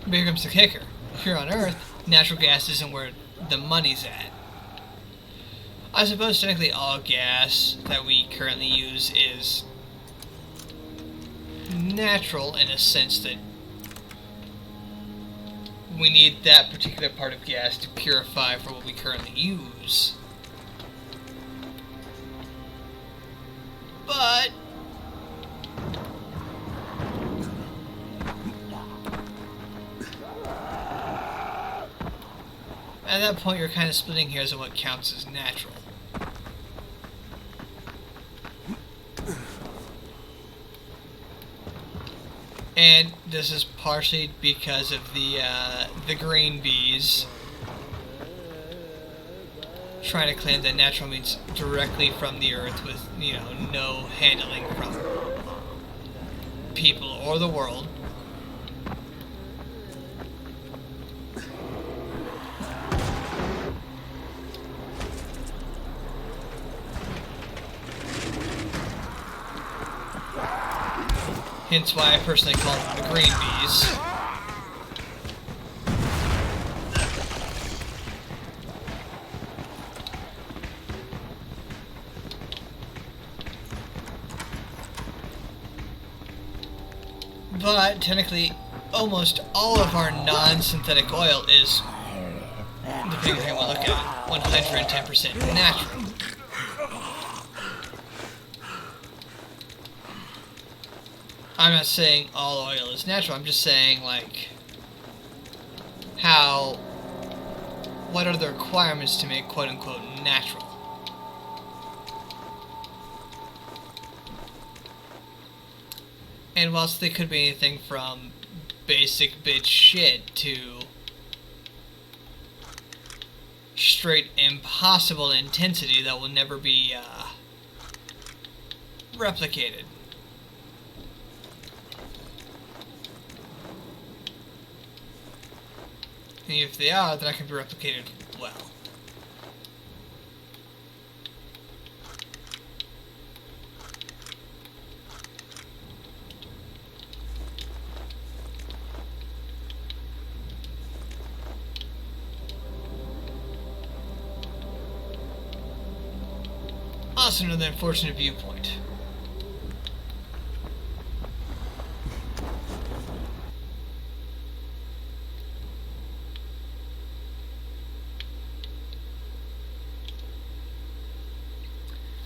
But here comes the kicker. Here on Earth, natural gas isn't where the money's at. I suppose technically all gas that we currently use is natural in a sense that we need that particular part of gas to purify for what we currently use. But at that point you're kind of splitting hairs on what counts as natural. And this is partially because of the green bees trying to claim that natural means directly from the earth with, you know, no handling from people or the world. Hence why I personally call them the green bees. But technically, almost all of our non-synthetic oil is, depending on how we look at it, 110% natural. I'm not saying all oil is natural, I'm just saying, like, what are the requirements to make quote-unquote natural? And whilst they could be anything from basic bitch shit to straight impossible intensity that will never be replicated. And if they are, then that can be replicated well. Also another unfortunate viewpoint.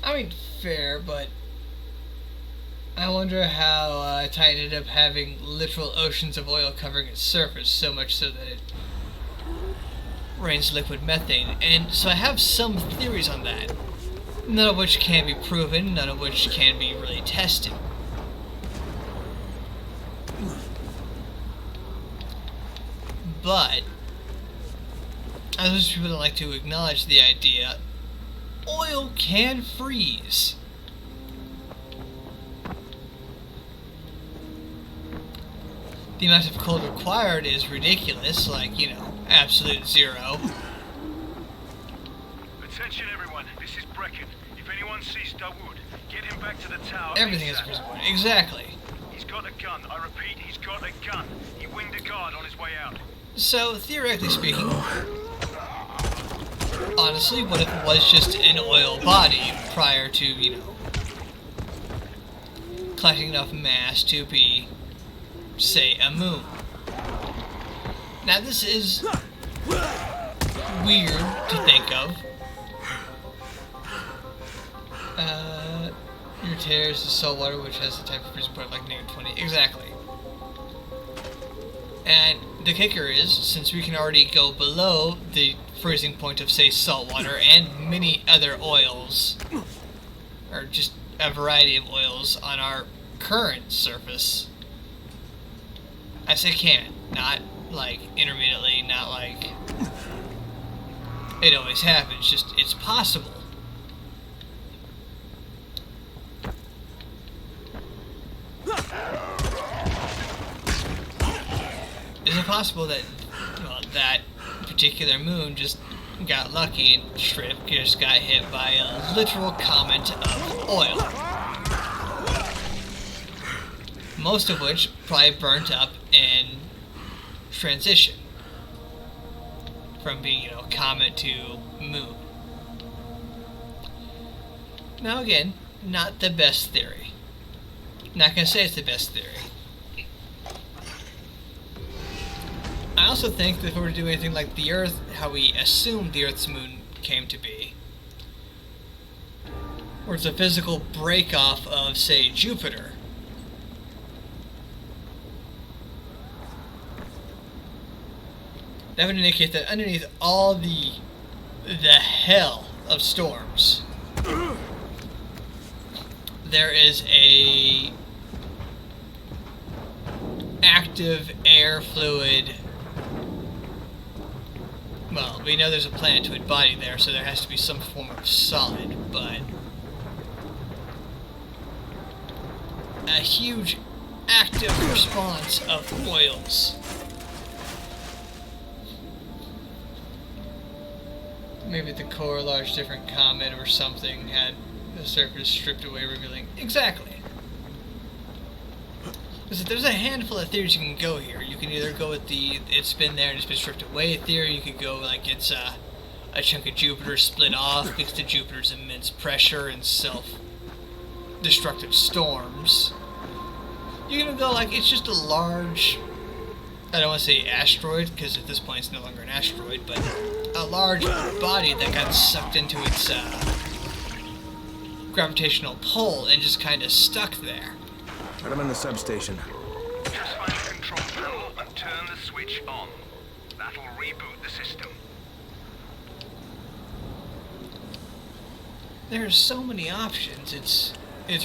I mean, fair, but I wonder how Titan ended up having literal oceans of oil covering its surface, so much so that it rains liquid methane. And so I have some theories on that, none of which can be proven, none of which can be really tested. But as much as people don't like to acknowledge the idea, oil can freeze. The amount of cold required is ridiculous, like, you know, absolute zero. Attention everyone, this is Brecken. If anyone sees Dawood, get him back to the tower. Everything is a prison point, exactly. He's got a gun, I repeat, he's got a gun. He winged a guard on his way out. So, theoretically speaking, honestly, what if it was just an oil body prior to, you know, collecting enough mass to be, say, a moon? Now, this is weird to think of. Your tears is salt water, which has the type of freezing point of like -20. Exactly. And the kicker is, since we can already go below the freezing point of, say, salt water and many other oils, or just a variety of oils on our current surface, I say can, not like intermittently, not like it always happens, just it's possible. Is it possible that, well, that particular moon just got lucky and Strip just got hit by a literal comet of oil? Most of which probably burnt up in transition from being, you know, comet to moon. Now again, not the best theory. Not gonna say it's the best theory. I also think that if we were to do anything like the Earth, how we assumed the Earth's moon came to be, where it's a physical break-off of, say, Jupiter, that would indicate that underneath all the hell of storms, there is a active air fluid. Well, we know there's a planetoid body there, so there has to be some form of solid, but a huge active response of oils. Maybe the core of a large different comet or something had the surface stripped away, revealing exactly. Because there's a handful of theories you can go here. You can either go with the it's been there and it's been stripped away theory. You could go like it's a chunk of Jupiter split off because of Jupiter's immense pressure and self-destructive storms. You're gonna go like it's just a large, I don't want to say asteroid because at this point it's no longer an asteroid, but a large body that got sucked into its gravitational pull and just kind of stuck there. Right, I'm in the substation. Just find the control panel and turn the switch on. That'll reboot the system. There's so many options. It's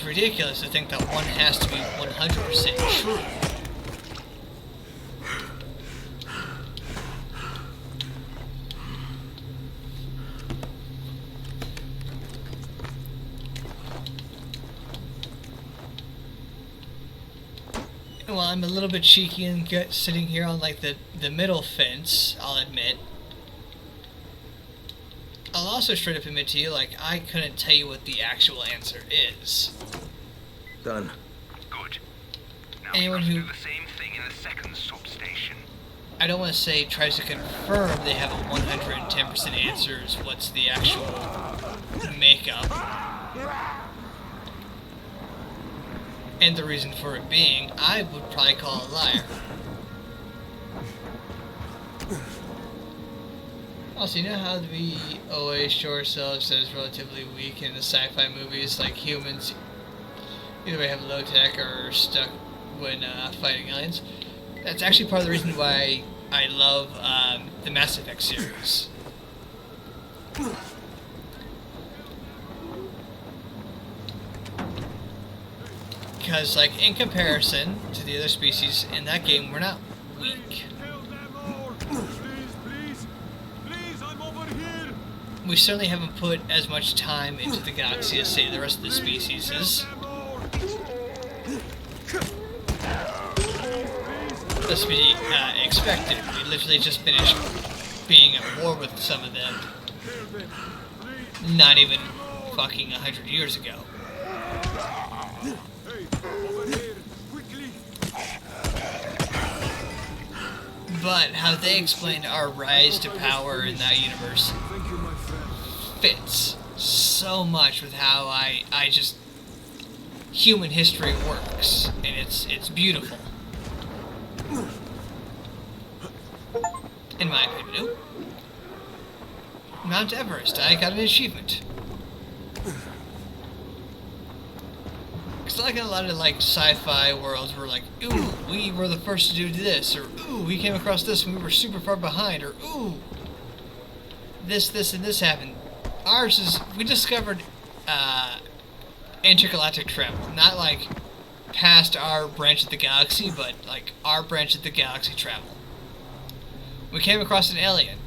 ridiculous to think that one has to be 100% true. Well, I'm a little bit cheeky and sitting here on like the middle fence, I'll admit. I'll also straight up admit to you, like, I couldn't tell you what the actual answer is. Done. Good. Now Anyone we who do the same thing in the second substation. I don't want to say tries to confirm they have a 110% answer is what's the actual makeup. And the reason for it being, I would probably call a liar. Also, you know how we always show ourselves as relatively weak in the sci-fi movies, like humans either way have low tech or are stuck when fighting aliens? That's actually part of the reason why I love the Mass Effect series. Because, like, in comparison to the other species in that game, we're not weak. We certainly haven't put as much time into the galaxy as, say, the rest of the species is. That's to be expected. We literally just finished being at war with some of them. Not even fucking 100 years ago. But how they explained our rise to power in that universe fits so much with how I just human history works, and it's beautiful. In my opinion. Mount Everest, I got an achievement. It's like in a lot of like sci-fi worlds where like, ooh, we were the first to do this, or ooh, we came across this when we were super far behind, or ooh, this, and this happened. Ours is, we discovered intergalactic travel, not like past our branch of the galaxy, but like our branch of the galaxy travel. We came across an alien.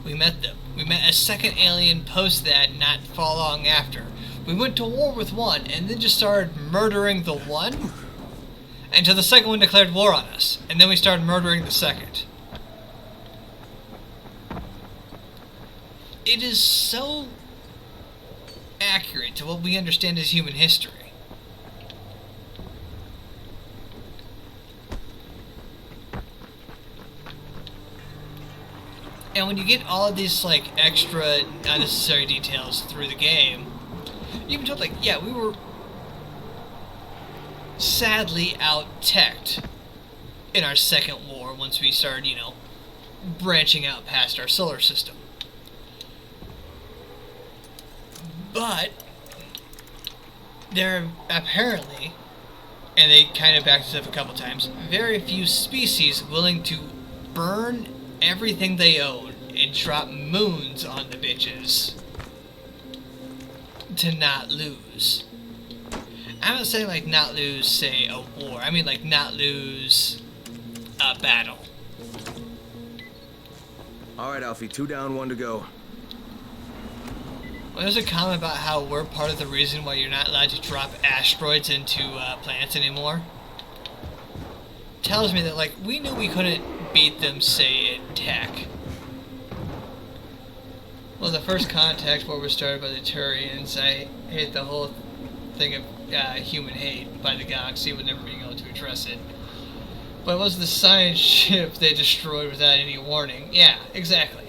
We met them. We met a second alien post that, not far long after. We went to war with one, and then just started murdering the one, until the second one declared war on us, and then we started murdering the second. It is so accurate to what we understand as human history. And when you get all of these like extra unnecessary details through the game, you can tell like, yeah, we were sadly out-teched in our second war once we started, you know, branching out past our solar system. But there are apparently, and they kind of backed this up a couple times, very few species willing to burn everything they own and drop moons on the bitches to not lose. I'm not saying like not lose, say, a war. I mean like not lose a battle. Alright, Alfie, 2 down, 1 to go. Well, there's a comment about how we're part of the reason why you're not allowed to drop asteroids into planets anymore. Tells me that, like, we knew we couldn't beat them, say, in tech. Well, the first contact war was started by the Turians. I hate the whole thing of human hate by the galaxy with never being able to address it. But it was the science ship they destroyed without any warning. Yeah, exactly.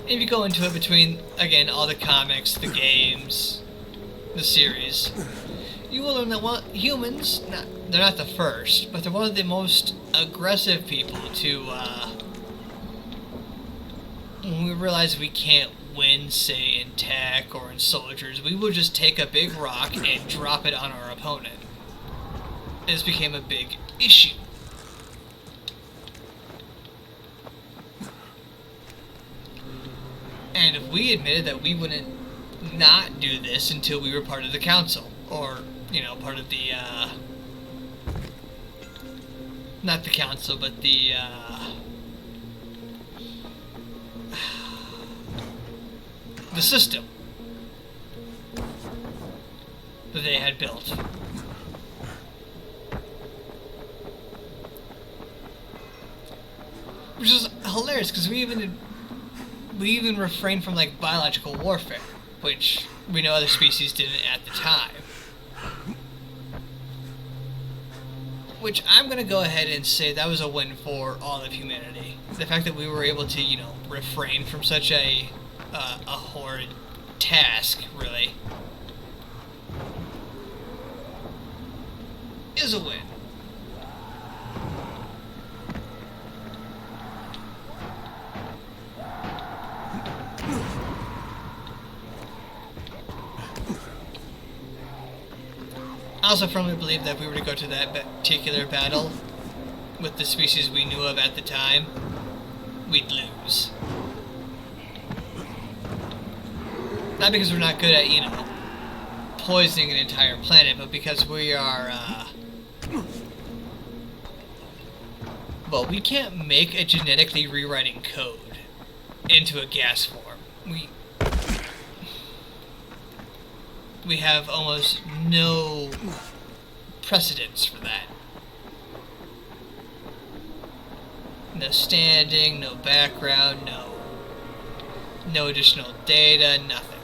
If you go into it between, again, all the comics, the games, the series, you will learn that humans, they're not the first, but they're one of the most aggressive people to, when we realize we can't win, say, in tech or in soldiers, we will just take a big rock and drop it on our opponent. This became a big issue. And if we admitted that we wouldn't not do this until we were part of the council, or, you know, part of the, not the council, but the, the system that they had built. Which is hilarious, because we even refrained from, like, biological warfare, which we know other species didn't at the time. Which I'm going to go ahead and say that was a win for all of humanity. The fact that we were able to, you know, refrain from such a horrid task, really, is a win. I also firmly believe that if we were to go to that particular battle with the species we knew of at the time, we'd lose. Not because we're not good at, you know, poisoning an entire planet, but because we are, well, we can't make a genetically rewriting code into a gas form. We have almost no precedence for that. No standing, no background, no additional data, nothing.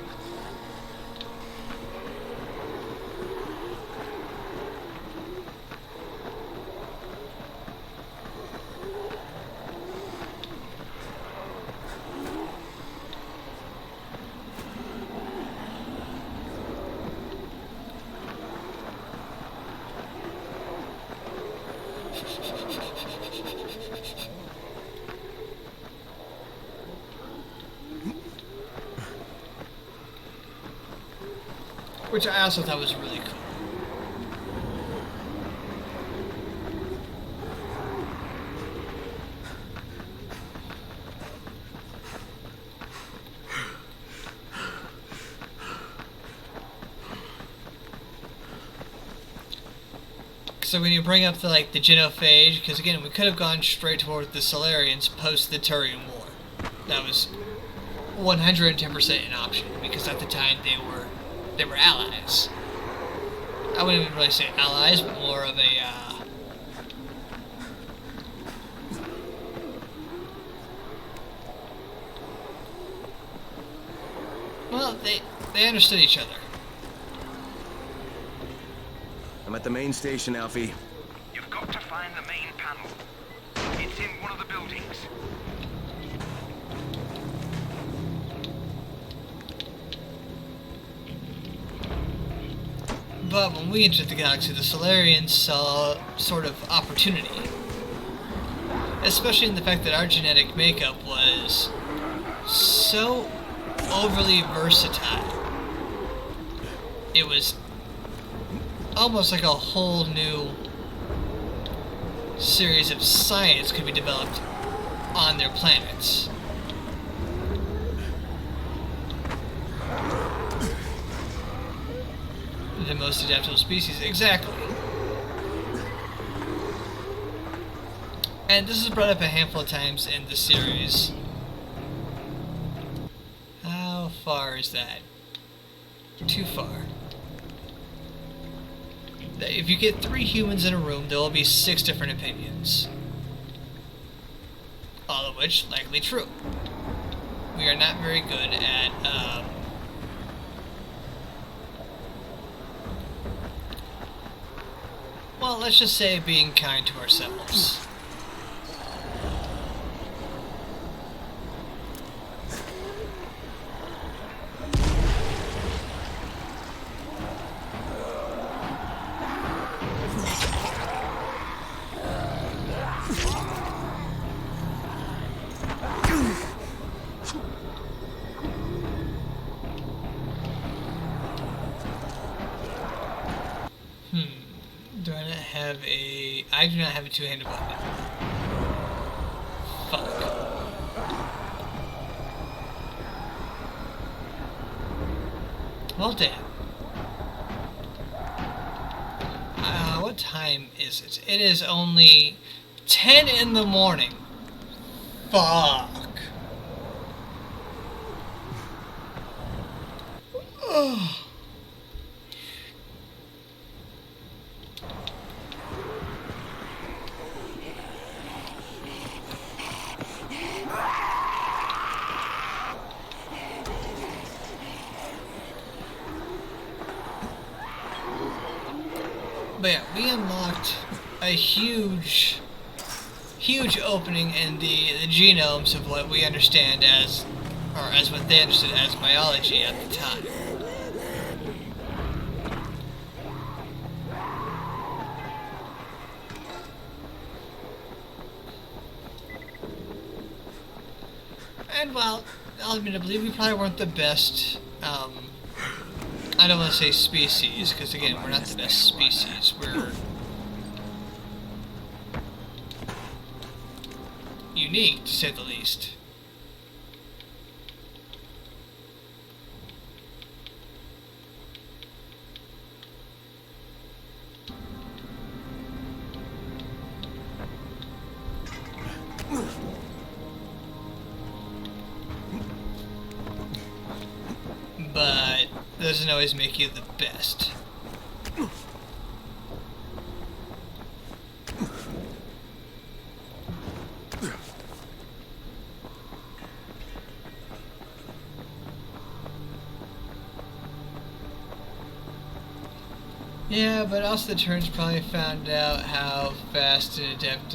Which I also thought was really cool. So when you bring up the genophage, because again, we could have gone straight toward the Solarians post the Turian War. That was 110% an option, because at the time they were allies. I wouldn't even really say allies, but more of a, well, they understood each other. I'm at the main station, Alfie. You've got to find the main panel. It's in one of the buildings. But when we entered the galaxy, the Solarians saw sort of opportunity. Especially in the fact that our genetic makeup was so overly versatile. It was almost like a whole new series of science could be developed on their planets. The most adaptable species, exactly. And this is brought up a handful of times in the series. How far is that? Too far. If you get 3 humans in a room, there will be 6 different opinions. All of which likely true. We are not very good at well, let's just say being kind to ourselves. I do not have a two-handed weapon. Fuck. Well, damn. What time is it? It is only 10 in the morning. Fuck. Ugh. But yeah, we unlocked a huge opening in the genomes of what we understand as, or as what they understood as biology at the time. And while, admittedly, we probably weren't the best, I don't want to say species, because again, we're not the best species. We're unique, to say the least. But doesn't always make you the best. Yeah, but also the Terrans probably found out how fast and adept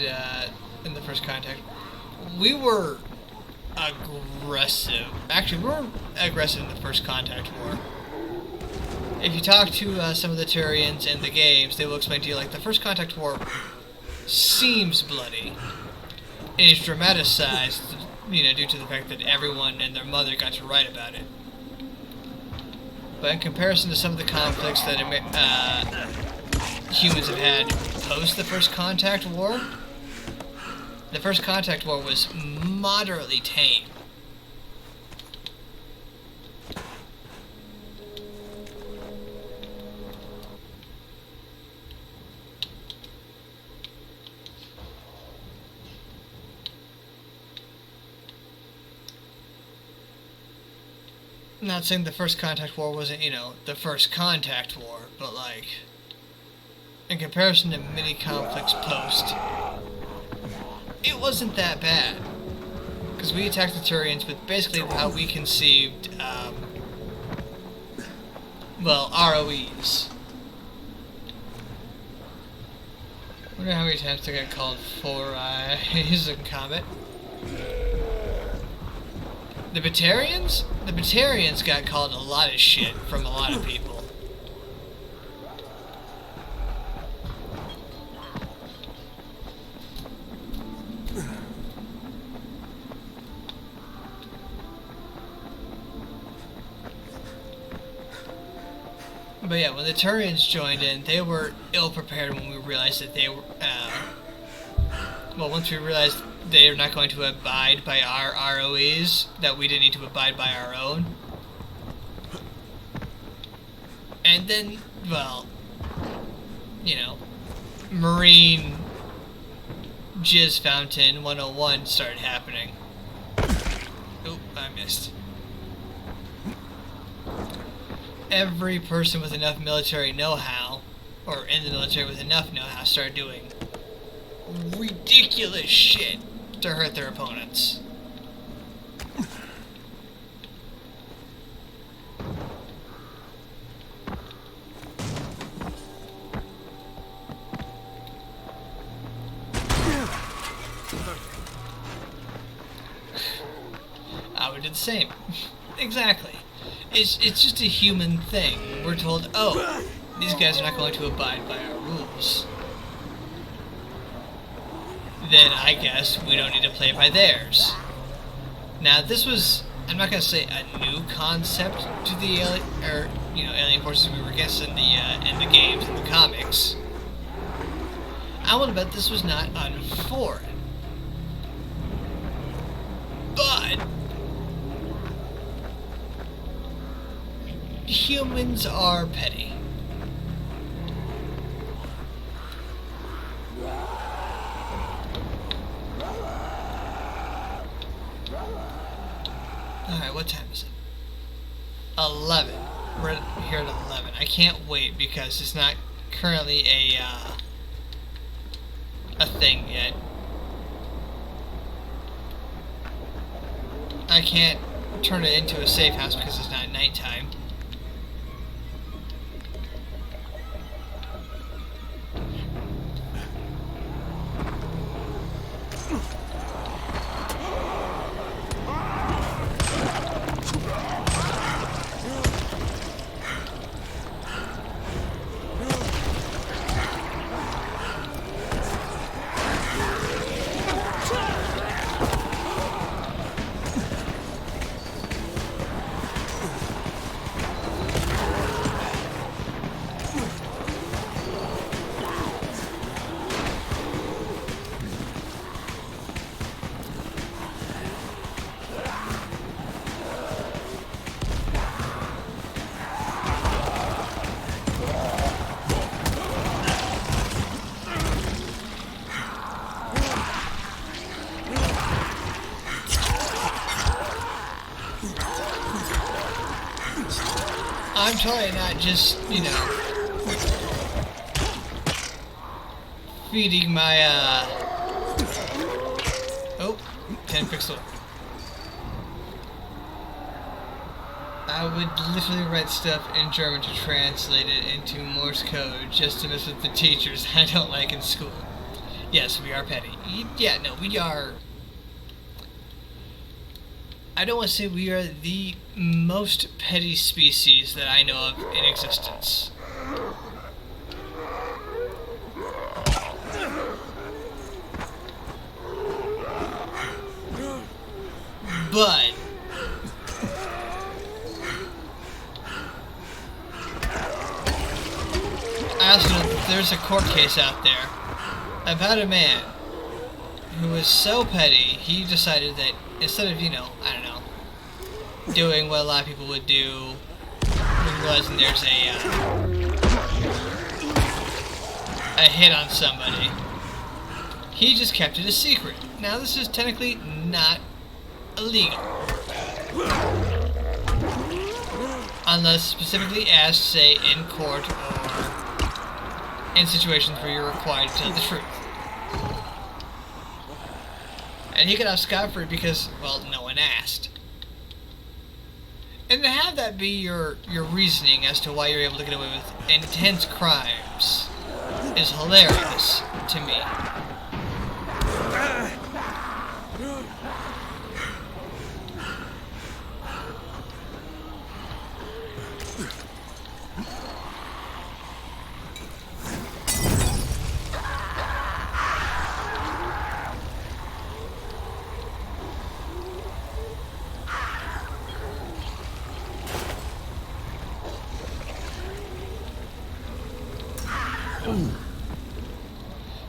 in the First Contact. We were aggressive. Actually, we were aggressive in the First Contact War. If you talk to some of the Turians in the games, they will explain to you, like, the First Contact War seems bloody. And it's dramatized, you know, due to the fact that everyone and their mother got to write about it. But in comparison to some of the conflicts that humans have had post the First Contact War, the First Contact War was moderately tame. I'm not saying the First Contact War wasn't, you know, the First Contact War, but, like, in comparison to many conflicts post, it wasn't that bad. Because we attacked the Turians with basically how we conceived, well, ROEs. I wonder how many times I got called Four Eyes in Comet. The Batarians? The Batarians got called a lot of shit from a lot of people. But yeah, when the Turians joined in, they were ill-prepared when we realized that they were, well, once we realized they were not going to abide by our ROEs, that we didn't need to abide by our own. And then well, you know, Marine Jizz Fountain 101 started happening. Oop, I missed. Every person with enough military know-how, or in the military with enough know-how, started doing ridiculous shit to hurt their opponents. I would do the same. Exactly. It's just a human thing. We're told, oh, these guys are not going to abide by our rules. Then I guess we don't need to play by theirs. Now this was, I'm not going to say a new concept to the alien forces we were against in the games, in the comics. I want to bet this was not unforeign. But humans are petty. Alright, what time is it? 11. We're here at 11. I can't wait because it's not currently a thing yet. I can't turn it into a safe house because it's not nighttime. I'm totally not just, you know, feeding my, oh, 10 pixel. I would literally write stuff in German to translate it into Morse code just to mess with the teachers I don't like in school. Yes, we are petty. Yeah, no, we are... I don't want to say we are the most petty species that I know of in existence. But I also know that there's a court case out there about a man who was so petty, he decided that instead of, you know, I don't know, doing what a lot of people would do, realizing there's a hit on somebody, he just kept it a secret. Now this is technically not illegal. Unless specifically asked, say, in court or in situations where you're required to tell the truth. And he got off scot-free because, well, no one asked. And to have that be your reasoning as to why you're able to get away with intense crimes is hilarious to me.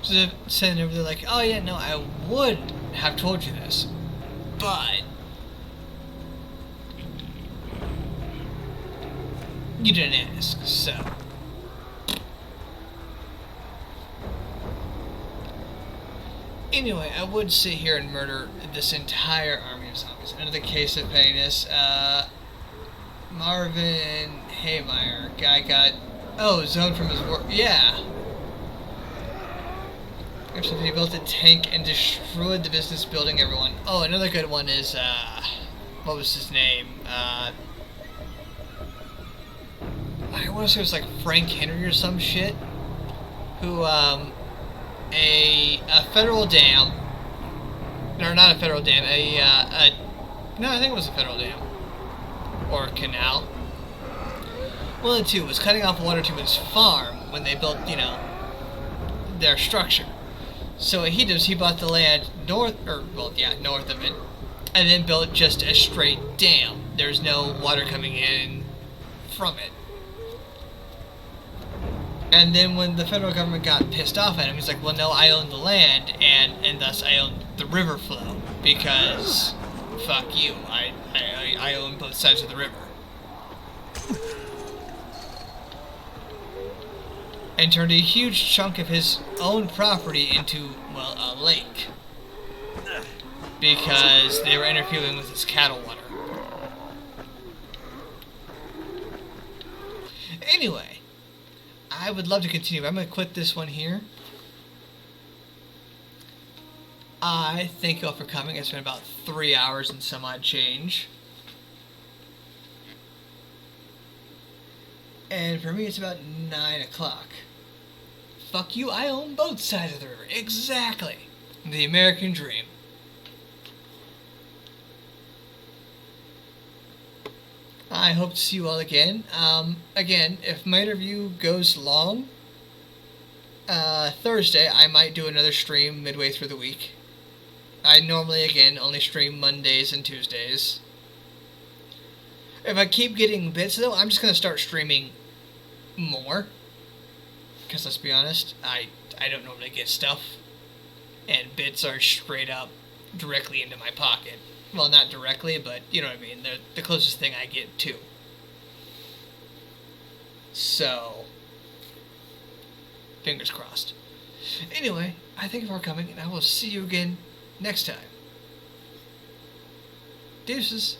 So they're sitting over there like, oh yeah, no, I would have told you this, but you didn't ask, so Anyway, I would sit here and murder this entire army of zombies. Under the case of pettiness, Marvin Haymeyer, guy got, zoned from his work. Yeah. He built a tank and destroyed the business building. Everyone. Oh, another good one is, what was his name? I want to say it was like Frank Henry or some shit. Who, a federal dam, or not a federal dam, no, I think it was a federal dam, or a canal. One of the two was cutting off water to his farm when they built, their structure. So what he did was he bought the land north of it, and then built just a straight dam. There's no water coming in from it. And then when the federal government got pissed off at him, he's like, well, no, I own the land, and thus I own the river flow, because fuck you, I own both sides of the river. And turned a huge chunk of his own property into, well, a lake. Because they were interfering with his cattle water. Anyway, I would love to continue. I'm going to quit this one here. I thank you all for coming. It's been about 3 hours and some odd change. And for me, it's about 9 o'clock. Fuck you, I own both sides of the river. Exactly. The American dream. I hope to see you all again. Again, if my interview goes long, Thursday I might do another stream midway through the week. I normally, again, only stream Mondays and Tuesdays. If I keep getting bits, though, I'm just going to start streaming more. Because let's be honest, I don't normally get stuff. And bits are straight up directly into my pocket. Well, not directly, but you know what I mean. They're the closest thing I get to. So, fingers crossed. Anyway, I thank you for coming, and I will see you again next time. Deuces.